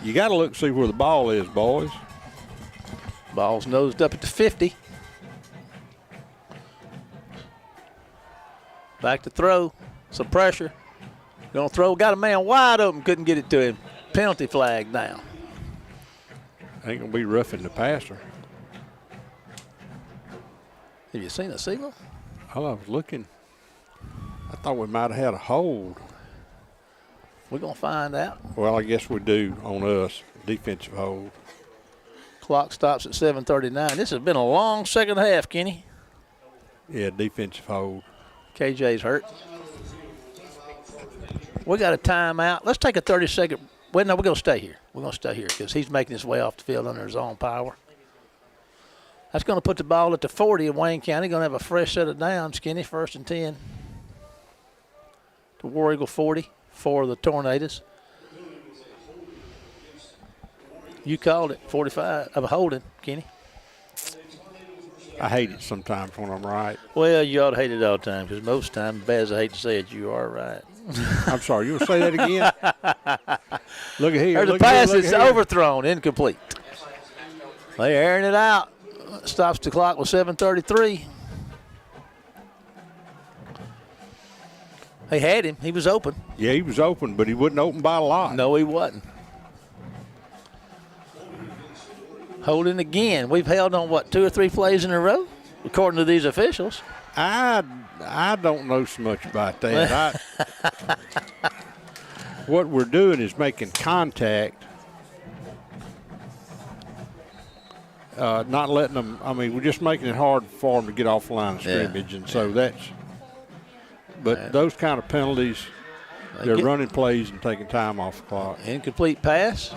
You got to look see where the ball is, boys. Ball's nosed up at the 50. Back to throw. Some pressure. Going to throw. Got a man wide open. Couldn't get it to him. Penalty flag now. Ain't going to be roughing the passer. Have you seen a signal? Oh, I was looking. I thought we might have had a hold. We're going to find out. Well, I guess we do on us. Defensive hold. Clock stops at 7:39. This has been a long second half, Kenny. Yeah, defensive hold. KJ's hurt. We got a timeout. Let's take a 30-second. Well, no, we're going to stay here. We're going to stay here because he's making his way off the field under his own power. That's going to put the ball at the 40 of Wayne County. Going to have a fresh set of downs, Kenny, 1st and 10. To War Eagle 40 for the Tornadoes. You called it, 45 of a holding, Kenny. I hate it sometimes when I'm right. Well, you ought to hate it all the time because most of the time, bad as I hate to say it, you are right. I'm sorry. You want to say that again? Look at here. There's a pass that's overthrown, incomplete. They airing it out. Stops the clock with 7:33. They had him. He was open. Yeah, he was open, but he wasn't open by a lot. No, he wasn't. Holding again. We've held on, what, 2 or 3 plays in a row, according to these officials. I don't know so much about that. What we're doing is making contact, not letting them. I mean, we're just making it hard for them to get off the line of scrimmage, and so that's. But those kind of penalties, they're running plays and taking time off the clock. Incomplete pass.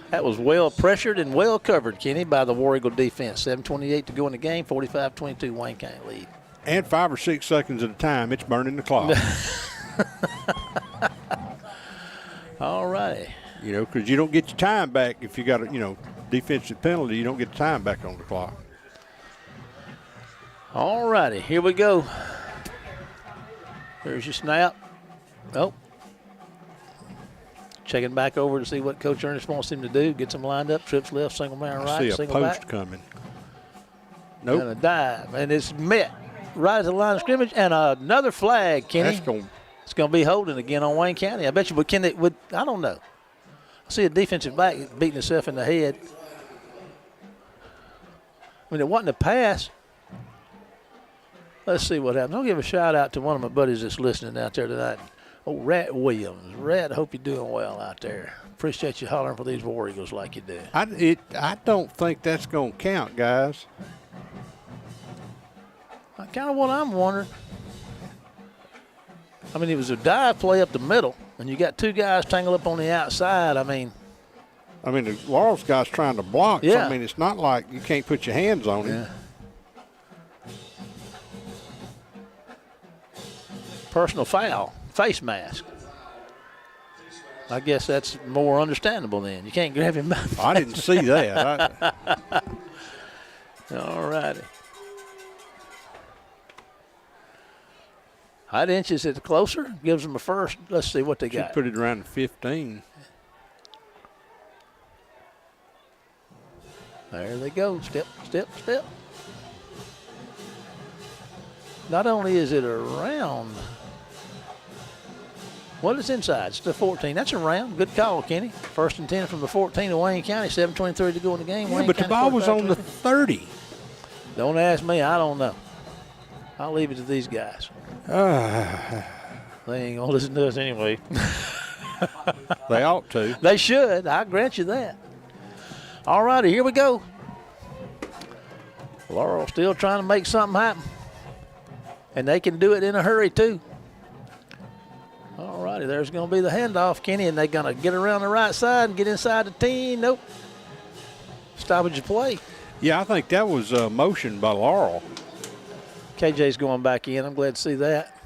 That was well pressured and well covered, Kenny, by the War Eagle defense. 7:28 to go in the game, 45-22 Wayne County lead. And 5 or 6 seconds at a time, it's burning the clock. All right. You know, because you don't get your time back if you got a, defensive penalty. You don't get the time back on the clock. All righty, here we go. There's your snap. Oh. Checking back over to see what Coach Ernest wants him to do. Gets them lined up, trips left, single man right, I see a single post back. coming. Nope. And a dive, and it's met right at the line of scrimmage, and another flag, Kenny. It's going to be holding again on Wayne County. I bet you, but I don't know. I see a defensive back beating himself in the head. I mean, it wasn't a pass. Let's see what happens. I'll give a shout out to one of my buddies that's listening out there tonight. Oh, Rat Williams. Rat, hope you're doing well out there. Appreciate you hollering for these War Eagles like you do. I don't think that's going to count, guys. Kind of what I'm wondering. I mean, it was a dive play up the middle, and you got 2 guys tangled up on the outside. I mean, the Laurel's guy's trying to block. Yeah. So, I mean, it's not like you can't put your hands on him. Yeah. Personal foul, face mask. I guess that's more understandable then. You can't grab him by the I didn't see that. All righty. Hot inches it closer, gives them a first. Let's see what they got. Put it around 15. There they go. Step, step, step. Not only is it around, well, it's inside. It's the 14. That's around. Good call, Kenny. 1st and 10 from the 14 of Wayne County. 7:23 to go in the game. Yeah, Wayne but County the ball was on the 45-20. 30. Don't ask me. I don't know. I'll leave it to these guys. They ain't going to listen to us anyway. They ought to. They should. I grant you that. All righty, here we go. Laurel still trying to make something happen. And they can do it in a hurry, too. All righty, there's going to be the handoff, Kenny, and they're going to get around the right side and get inside the 10. Nope. Stoppage of play. Yeah, I think that was motion by Laurel. KJ's going back in. I'm glad to see that.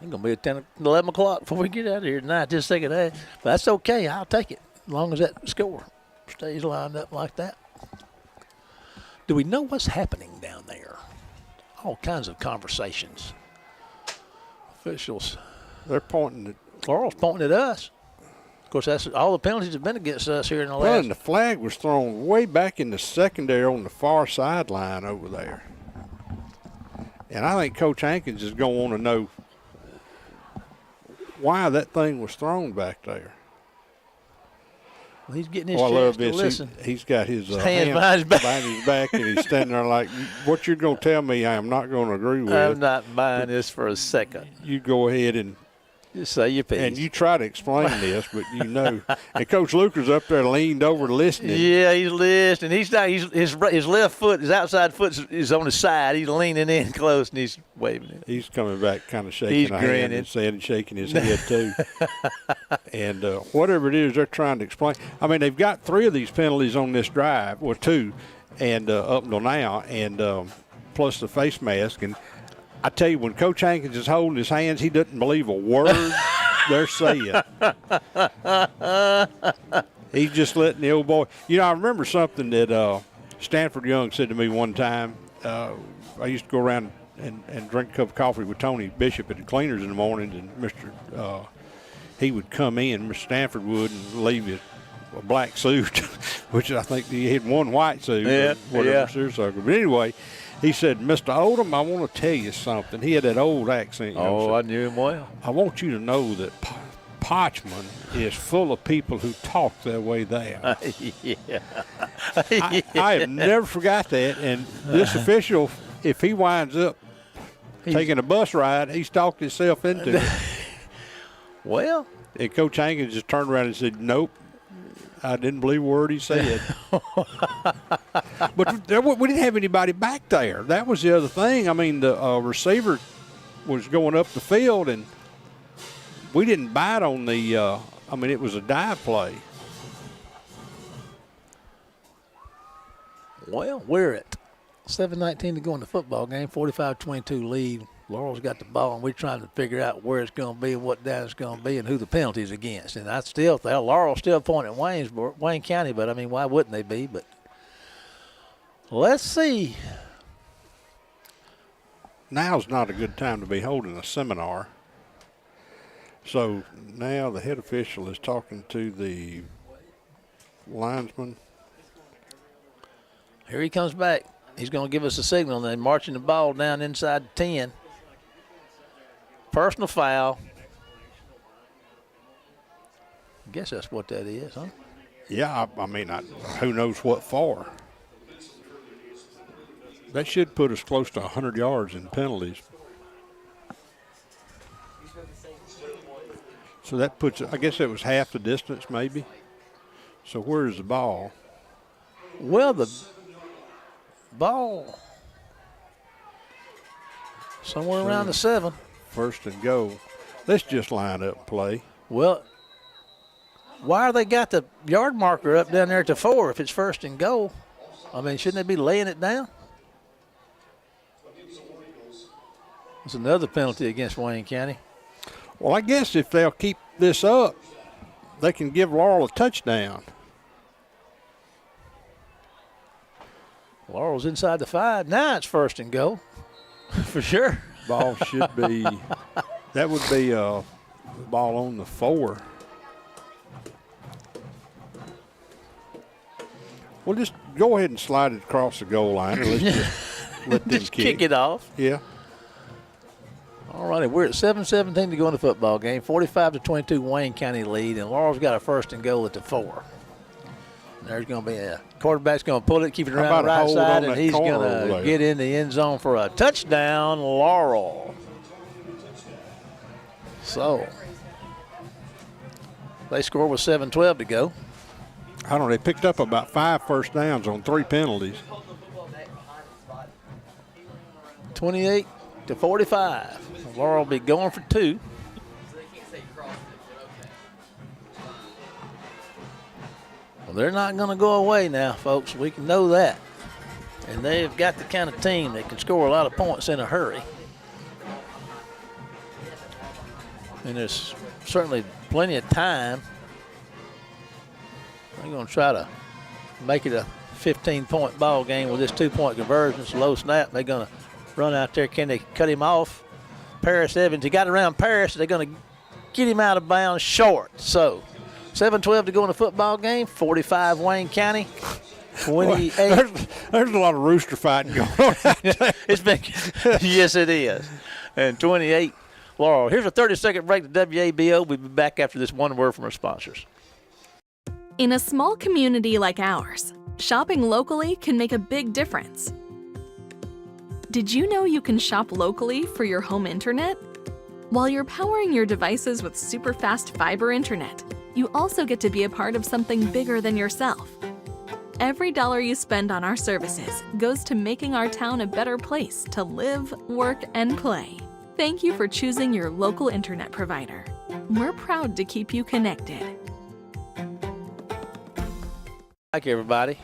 It's going to be at 10, 11 o'clock before we get out of here tonight, just second half. But that's okay. I'll take it as long as that score stays lined up like that. Do we know what's happening down there? All kinds of conversations. Officials. They're pointing at Laurel's pointing at us. Of course, that's all the penalties have been against us here in the well, last. and the flag was thrown way back in the secondary on the far sideline over there. And I think Coach Hankins is going to want to know why that thing was thrown back there. Well, he's getting his I chance love to this. listen. He's got his hands behind his back. behind his back, and he's standing there like, what you're going to tell me I am not going to agree with. I'm not buying this for a second. You go ahead and just say your piece. And you try to explain this, but you know. And Coach Luker's up there leaned over listening. Yeah, he's listening. He's not. His left foot, his outside foot is on his side. He's leaning in close and he's waving it. He's coming back, kind of shaking He's a hand grinning and saying and shaking his head too. And whatever it is, they're trying to explain. I mean, they've got 3 of these penalties on this drive, or 2, and up until now, and plus the face mask. And I tell you, when Coach Hankins is holding his hands, he doesn't believe a word they're saying. He's just letting the old boy. You know, I remember something that Stanford Young said to me one time. I used to go around and drink a cup of coffee with Tony Bishop at the cleaners in the mornings, and he would come in, Mr. Stanford would, and leave his a black suit, which I think he had one white suit. Yeah, or whatever. yeah. Circle. But anyway, he said, Mr. Odom, I want to tell you something. He had that old accent. You know, I knew him well. I want you to know that Potchman is full of people who talk the way they are. Yeah. I have never forgot that. And this official, if he winds up taking a bus ride, he stalked himself into it. Well, And Coach Hankins just turned around and said, nope, I didn't believe a word he said. But we didn't have anybody back there. That was the other thing. I mean, the receiver was going up the field, and we didn't bite on the it was a dive play. well, we're at 7:19 to go in the football game, 45-22 lead. Laurel's got the ball, and we're trying to figure out where it's going to be and what down it's going to be and who the penalty's against. And I still think Laurel's still pointing at Wayne County, but, I mean, why wouldn't they be? But let's see. Now's not a good time to be holding a seminar. So now the head official is talking to the linesman. Here he comes back. He's going to give us a signal, and they're marching the ball down inside the 10. Personal foul. I guess that's what that is, huh? Yeah, I mean, who knows what for. That should put us close to 100 yards in penalties. So that puts, I guess it was half the distance maybe. So where's the ball? Well, the ball somewhere around the 7. First and goal. Let's just line up and play. Well, why they got the yard marker up down there at the 4 if it's first and goal? I mean, shouldn't they be laying it down? It's another penalty against Wayne County. Well, I guess if they'll keep this up, they can give Laurel a touchdown. Laurel's inside the 5. Now it's first and goal for sure. Ball should be, that would be a ball on the 4. Well, just go ahead and slide it across the goal line. And let's just let them Just kick it off. Yeah. All righty, we're at 7:17 to go in the football game. 45-22 Wayne County lead, and Laurel's got a first and goal at the 4. There's going to be a quarterback's going to pull it, keep it around the right side, and he's going to get in the end zone for a touchdown, Laurel. So they score with 7:12 to go. I don't know. They picked up about 5 first downs on 3 penalties. 28-45. Laurel will be going for 2. Well, they're not going to go away now, folks. We can know that. And they've got the kind of team that can score a lot of points in a hurry. And there's certainly plenty of time. They're going to try to make it a 15-point ball game with this 2-point conversion. It's a low snap. They're going to run out there. Can they cut him off? Paris Evans, he got around Paris. They're going to get him out of bounds short. So 7:12 to go in the football game. 45 Wayne County. 28. Well, there's a lot of rooster fighting going on out there. It's been, yes, it is. And 28 Laurel. Here's a 30-second break to WABO. We'll be back after this one word from our sponsors. In a small community like ours, shopping locally can make a big difference. Did you know you can shop locally for your home internet? While you're powering your devices with super fast fiber internet, you also get to be a part of something bigger than yourself. Every dollar you spend on our services goes to making our town a better place to live, work, and play. Thank you for choosing your local internet provider. We're proud to keep you connected. Thank you, everybody.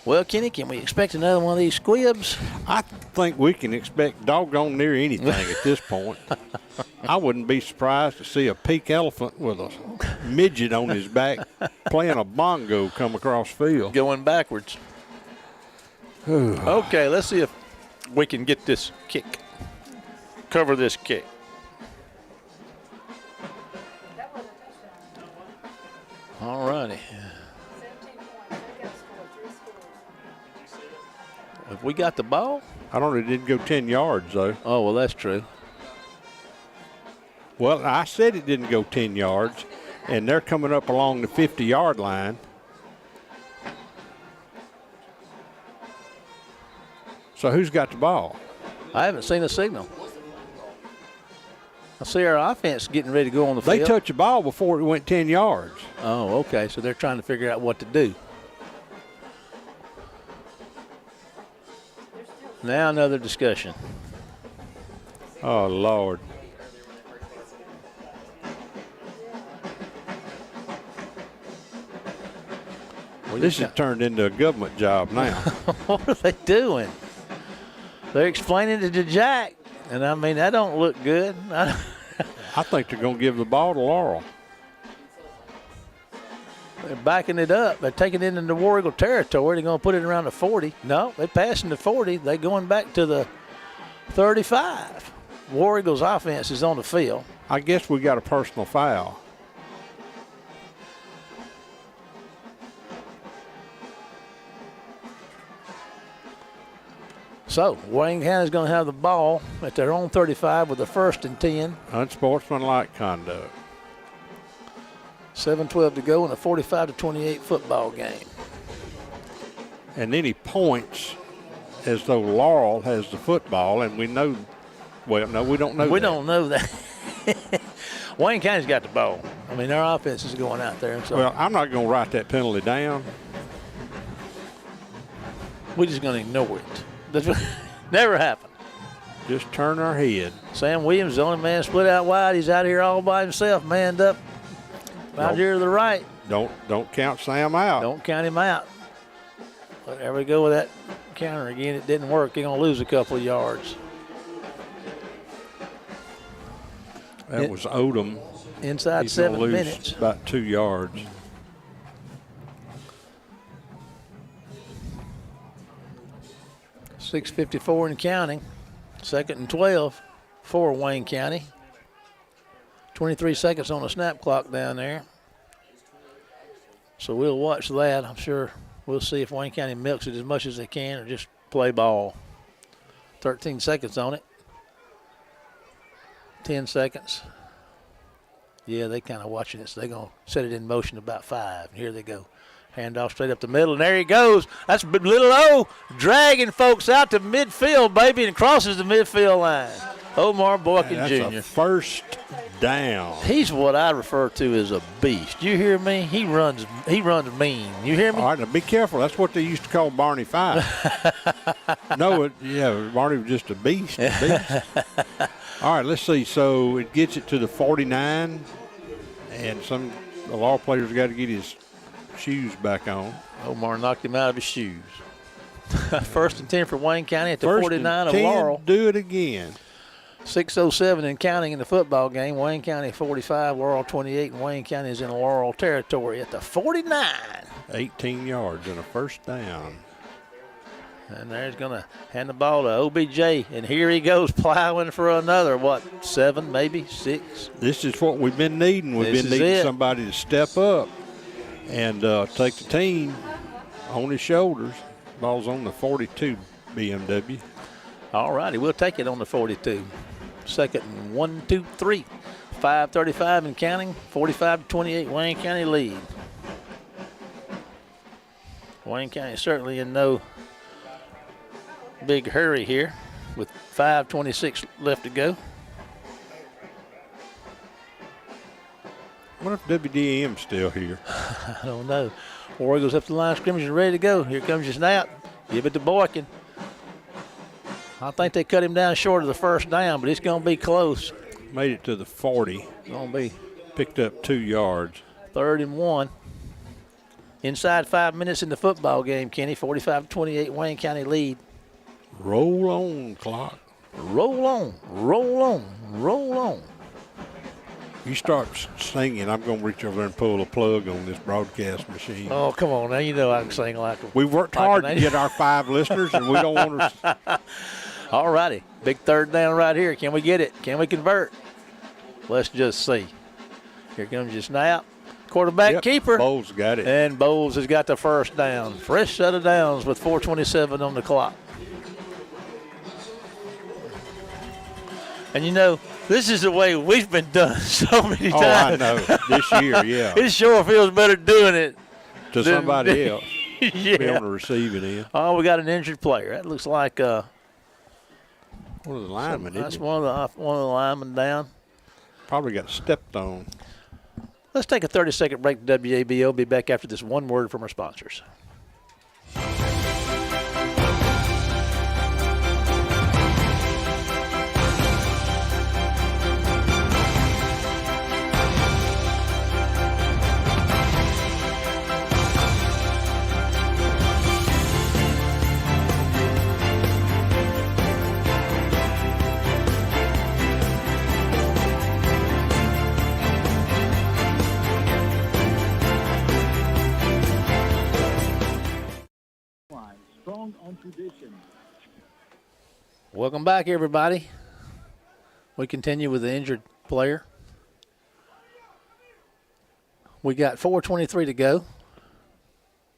Well, Kenny, can we expect another one of these squibs? I think we can expect doggone near anything at this point. I wouldn't be surprised to see a pink elephant with a midget on his back playing a bongo come across field. Going backwards. Okay, let's see if we can get this kick. Cover this kick. All right. funny. Have we got the ball? I don't know. It didn't go 10 yards, though. Oh, well, that's true. Well, I said it didn't go 10 yards, and they're coming up along the 50-yard line. So who's got the ball? I haven't seen a signal. I see our offense getting ready to go on the They field. touched the ball before it went 10 yards. Oh, okay. So they're trying to figure out what to do. Now another discussion. Oh, Lord. This has turned into a government job now. What are they doing? They're explaining it to Jack, and I mean, that don't look good. I think they're going to give the ball to Laurel. They're backing it up. They're taking it into War Eagle territory. They're going to put it around the 40. No, they're passing the 40. They're going back to the 35. War Eagle's offense is on the field. I guess we got a personal foul. So Wayne County's going to have the ball at their own 35 with the 1st and 10. Unsportsmanlike conduct. 7:12 to go in a 45-28 football game. And then he points as though Laurel has the football, and we know, well, no, we don't know We that. don't know that. Wayne County's got the ball. I mean, their offense is going out there. So Well, I'm not going to write that penalty down. we're just going to ignore it. That's what never happened. Just turn our head. Sam Williams, the only man split out wide. He's out here all by himself, manned up out Nope. here to the right. Don't count Sam out. Don't count him out. But there we go with that counter again. It didn't work. They're going to lose a couple of yards. That was Odom. Inside He's gonna 7 lose minutes. about 2 yards. .654 and counting. 2nd and 12 for Wayne County. 23 seconds on the snap clock down there. So we'll watch that. I'm sure we'll see if Wayne County milks it as much as they can or just play ball. 13 seconds on it. 10 seconds. Yeah, they kind of watching it, so they're going to set it in motion about 5. Here they go. Handoff straight up the middle, and there he goes. That's little O dragging folks out to midfield, baby, and crosses the midfield line. Omar Boykin That's Jr. a first down. He's what I refer to as a beast. You hear me? He runs mean. You hear me? All right, now be careful. That's what they used to call Barney Fife. No, Barney was just a beast. All right, let's see. So it gets it to the 49, and the Laurel player's got to get his shoes back on. Omar knocked him out of his shoes. 1st and 10 for Wayne County at the First 49 and of 10, Laurel. do it again. 6:07 and counting in the football game. Wayne County 45, Laurel 28, and Wayne County is in Laurel territory at the 49. 18 yards and a first down. And there's going to hand the ball to OBJ, and here he goes plowing for another, 7, maybe 6? This is what we've been needing. We've This been is needing it. somebody to step up and take the team on his shoulders. Ball's on the 42 BMW. All righty, we'll take it on the 42. 2nd and 1, 2, 3. 5:35 and counting. 45-28, Wayne County lead. Wayne County certainly in no big hurry here with 5:26 left to go. What if WDM's still here? I don't know. War Eagles up to the line of scrimmage and ready to go. Here comes your snap. Give it to Boykin. I think they cut him down short of the first down, but it's going to be close. Made it to the 40. Going to be Picked up 2 yards. 3rd and 1. Inside 5 minutes in the football game, Kenny. 45-28, Wayne County lead. Roll on, clock. Roll on, roll on, roll on. You start singing, I'm going to reach over there and pull a plug on this broadcast machine. Oh, come on now. You know I can sing like a... We've worked hard to get our 5 listeners, and we don't want to. All righty. Big 3rd down right here. Can we get it? Can we convert? Let's just see. Here comes your snap. Quarterback keeper. Bowles got it. And Bowles has got the first down. Fresh set of downs with 4:27 on the clock. And, you know, this is the way we've been done so many times. Oh, I know. This year, yeah. It sure feels better doing it to somebody else. Yeah. Be on the receiving end. Oh, we got an injured player. That looks like one of the linemen, that's isn't it? one of the linemen down. Probably got stepped on. Let's take a 30-second break to WABO. Be back after this one word from our sponsors. Welcome back, everybody. We continue with the injured player. We got 4:23 to go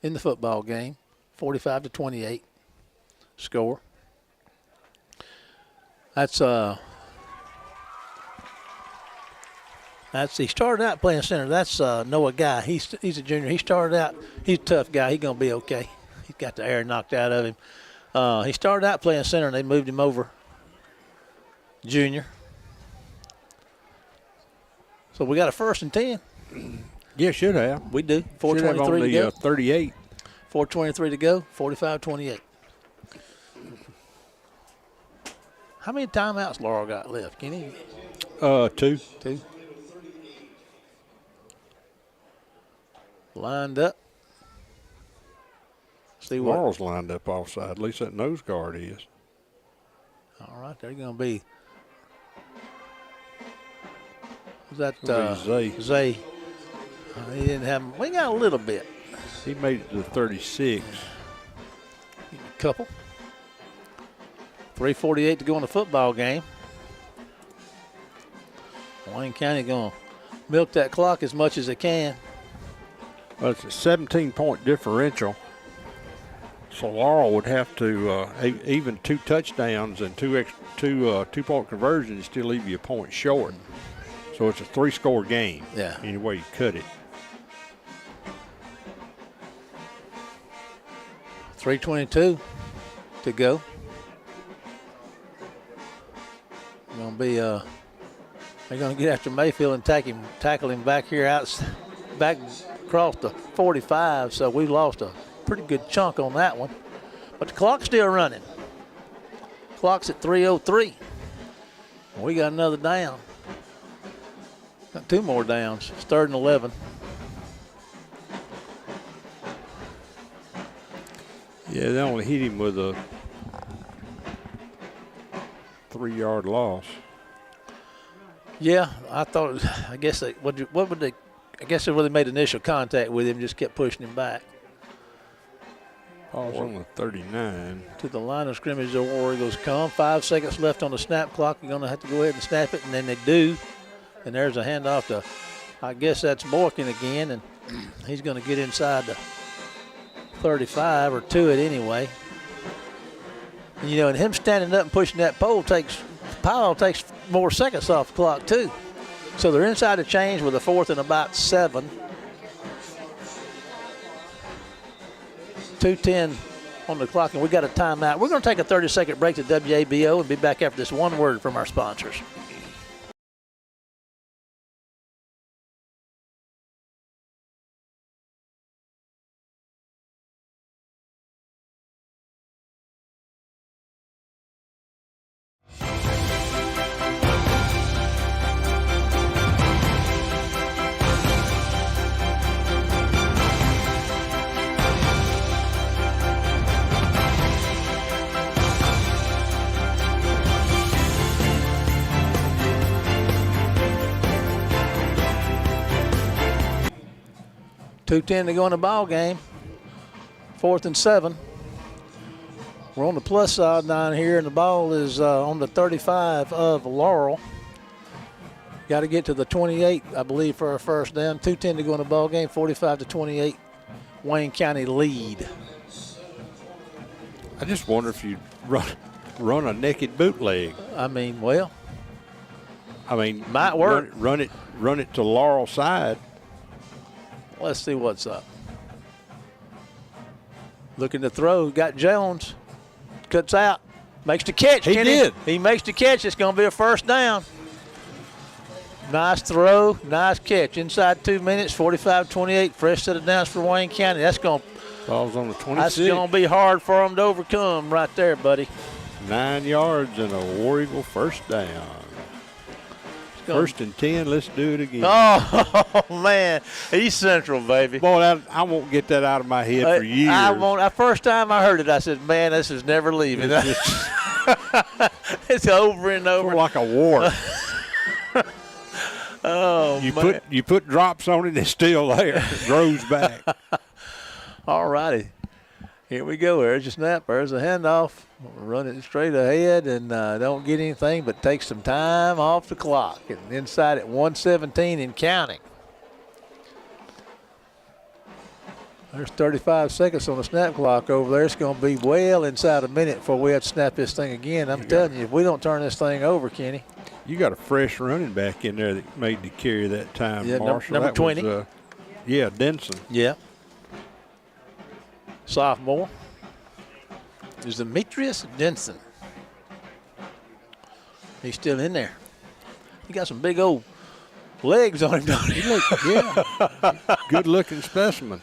in the football game. 45-28 score. That's he started out playing center. That's Noah Guy. He's a junior. He started out. He's a tough guy. He's gonna be okay. He's got the air knocked out of him. He started out playing center, and they moved him over junior. So we got a 1st and 10. Yeah, should have. We do. 4:23 to go. 38. 4:23 to go. 45-28. How many timeouts Laurel got left? Can he? 2. 2. Lined up. See what? Laurel's lined up offside. At least that nose guard is. All right, they're going to be. Is that Zay? Zay. He didn't have. We got a little bit. He made it to 36. A couple. 3:48 to go in the football game. Wayne County going to milk that clock as much as they can. Well, it's a 17-point differential. So Laurel would have to even 2 touchdowns and 2 two-point conversions still leave you a point short. So it's a 3-score game. Yeah. Any way you cut it. 3:22 to go. Going to be they're going to get after Mayfield and tackle him back here back across the 45. So we lost a pretty good chunk on that one. But the clock's still running. Clock's at 3:03. We got another down. Got 2 more downs. It's 3rd and 11. Yeah, they only hit him with a 3-yard loss. Yeah, I thought. I guess they. What would they? I guess they really made initial contact with him, just kept pushing him back. Ball's on the 39. To the line of scrimmage, the War Eagles come. 5 seconds left on the snap clock. You're going to have to go ahead and snap it, and then they do. And there's a handoff to, I guess that's Borkin again, and he's going to get inside the 35 or to it anyway. And, you know, and him standing up and pushing that pole takes more seconds off the clock too. So they're inside the change with a 4th and about 7. 2:10 on the clock, and we got a timeout. We're going to take a 30-second break to WABO and be back after this one word from our sponsors. .210 to go in the ball game. 4th and 7. We're on the plus side down here, and the ball is on the 35 of Laurel. Got to get to the 28, I believe, for a first down. 2:10 to go in the ball game. 45-28. Wayne County lead. I just wonder if you run a naked bootleg. I mean, well, might work. Run it to Laurel side. Let's see what's up. Looking to throw. Got Jones. Cuts out. Makes the catch. He did. He makes the catch. It's going to be a first down. Nice throw. Nice catch. Inside 2 minutes. 45-28. Fresh set of downs for Wayne County. That's going to. Ball's on the 26. That's going to be hard for them to overcome right there, buddy. 9 yards and a War Eagle first down. First and 10, let's do it again. Oh, man. East Central, baby. Boy, I won't get that out of my head for years. I won't. First time I heard it, I said, man, this is never leaving. It's over and over. Like a war. Oh, man. You put drops on it, it's still there. It grows back. All righty. Here we go. There's your snap. There's a handoff. Run it straight ahead and don't get anything but take some time off the clock. And inside at 1:17 and counting. There's 35 seconds on the snap clock over there. It's going to be well inside a minute before we have to snap this thing again. I'm telling you, if we don't turn this thing over, Kenny. You got a fresh running back in there that made the carry that time, Yeah, Marshall. number That 20. Was, Denson. Yeah. Sophomore is Demetrius Denson. He's still in there. He got some big old legs on him, don't he? Good-looking specimen.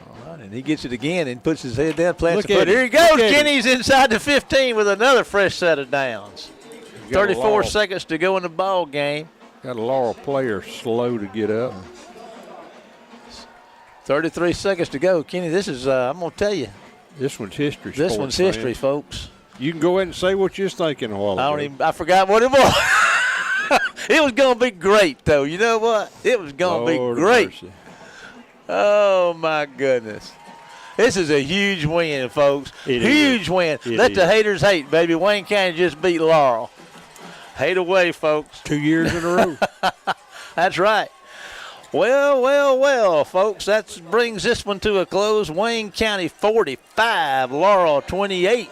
All right, and he gets it again and puts his head down, plants Look the foot. at him. Here he goes. Look at him. Kenny's inside the 15 with another fresh set of downs. Got a 34 Laurel. seconds to go in the ball game. Got a Laurel player slow to get up. 33 seconds to go. Kenny, this is, I'm going to tell you. This one's history. This sports, one's history, man. folks. You can go ahead and say what you're thinking a while ago. I forgot what it was. It was going to be great, though. You know what? It was going to be Lord great. mercy. Oh, my goodness. This is a huge win, folks. Huge win. Let the haters hate, baby. Wayne County just beat Laurel. Hate away, folks. 2 years in a row. That's right. Well, folks, that brings this one to a close. Wayne County 45, Laurel 28.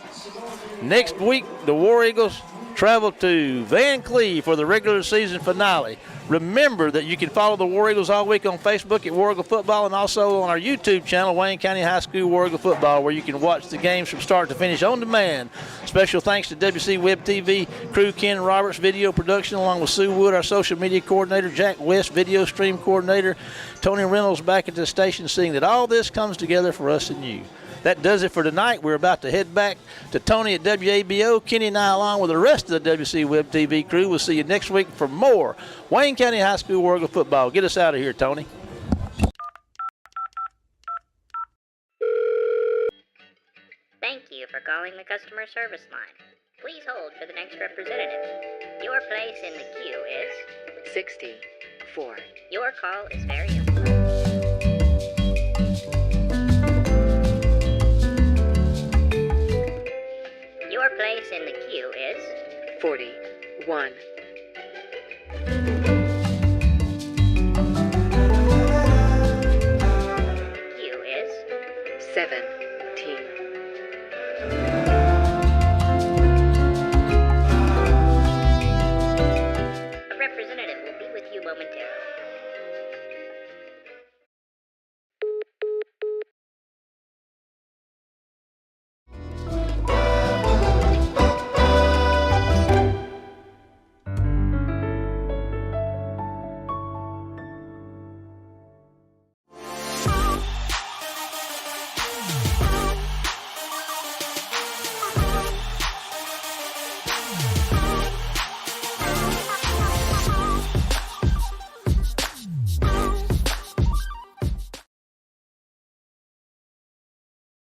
Next week, the War Eagles travel to Van Cleve for the regular season finale. Remember that you can follow the War Eagles all week on Facebook at War Eagle Football and also on our YouTube channel, Wayne County High School War Eagle Football, where you can watch the games from start to finish on demand. Special thanks to WC Web TV crew, Ken Roberts, video production, along with Sue Wood, our social media coordinator, Jack West, video stream coordinator, Tony Reynolds back at the station, seeing that all this comes together for us and you. That does it for tonight. We're about to head back to Tony at WABO. Kenny and I, along with the rest of the WC Web TV crew, will see you next week for more Wayne County High School War Eagle football. Get us out of here, Tony. Thank you for calling the customer service line. Please hold for the next representative. Your place in the queue is 64. Your call is very important. Your place in the queue is 41.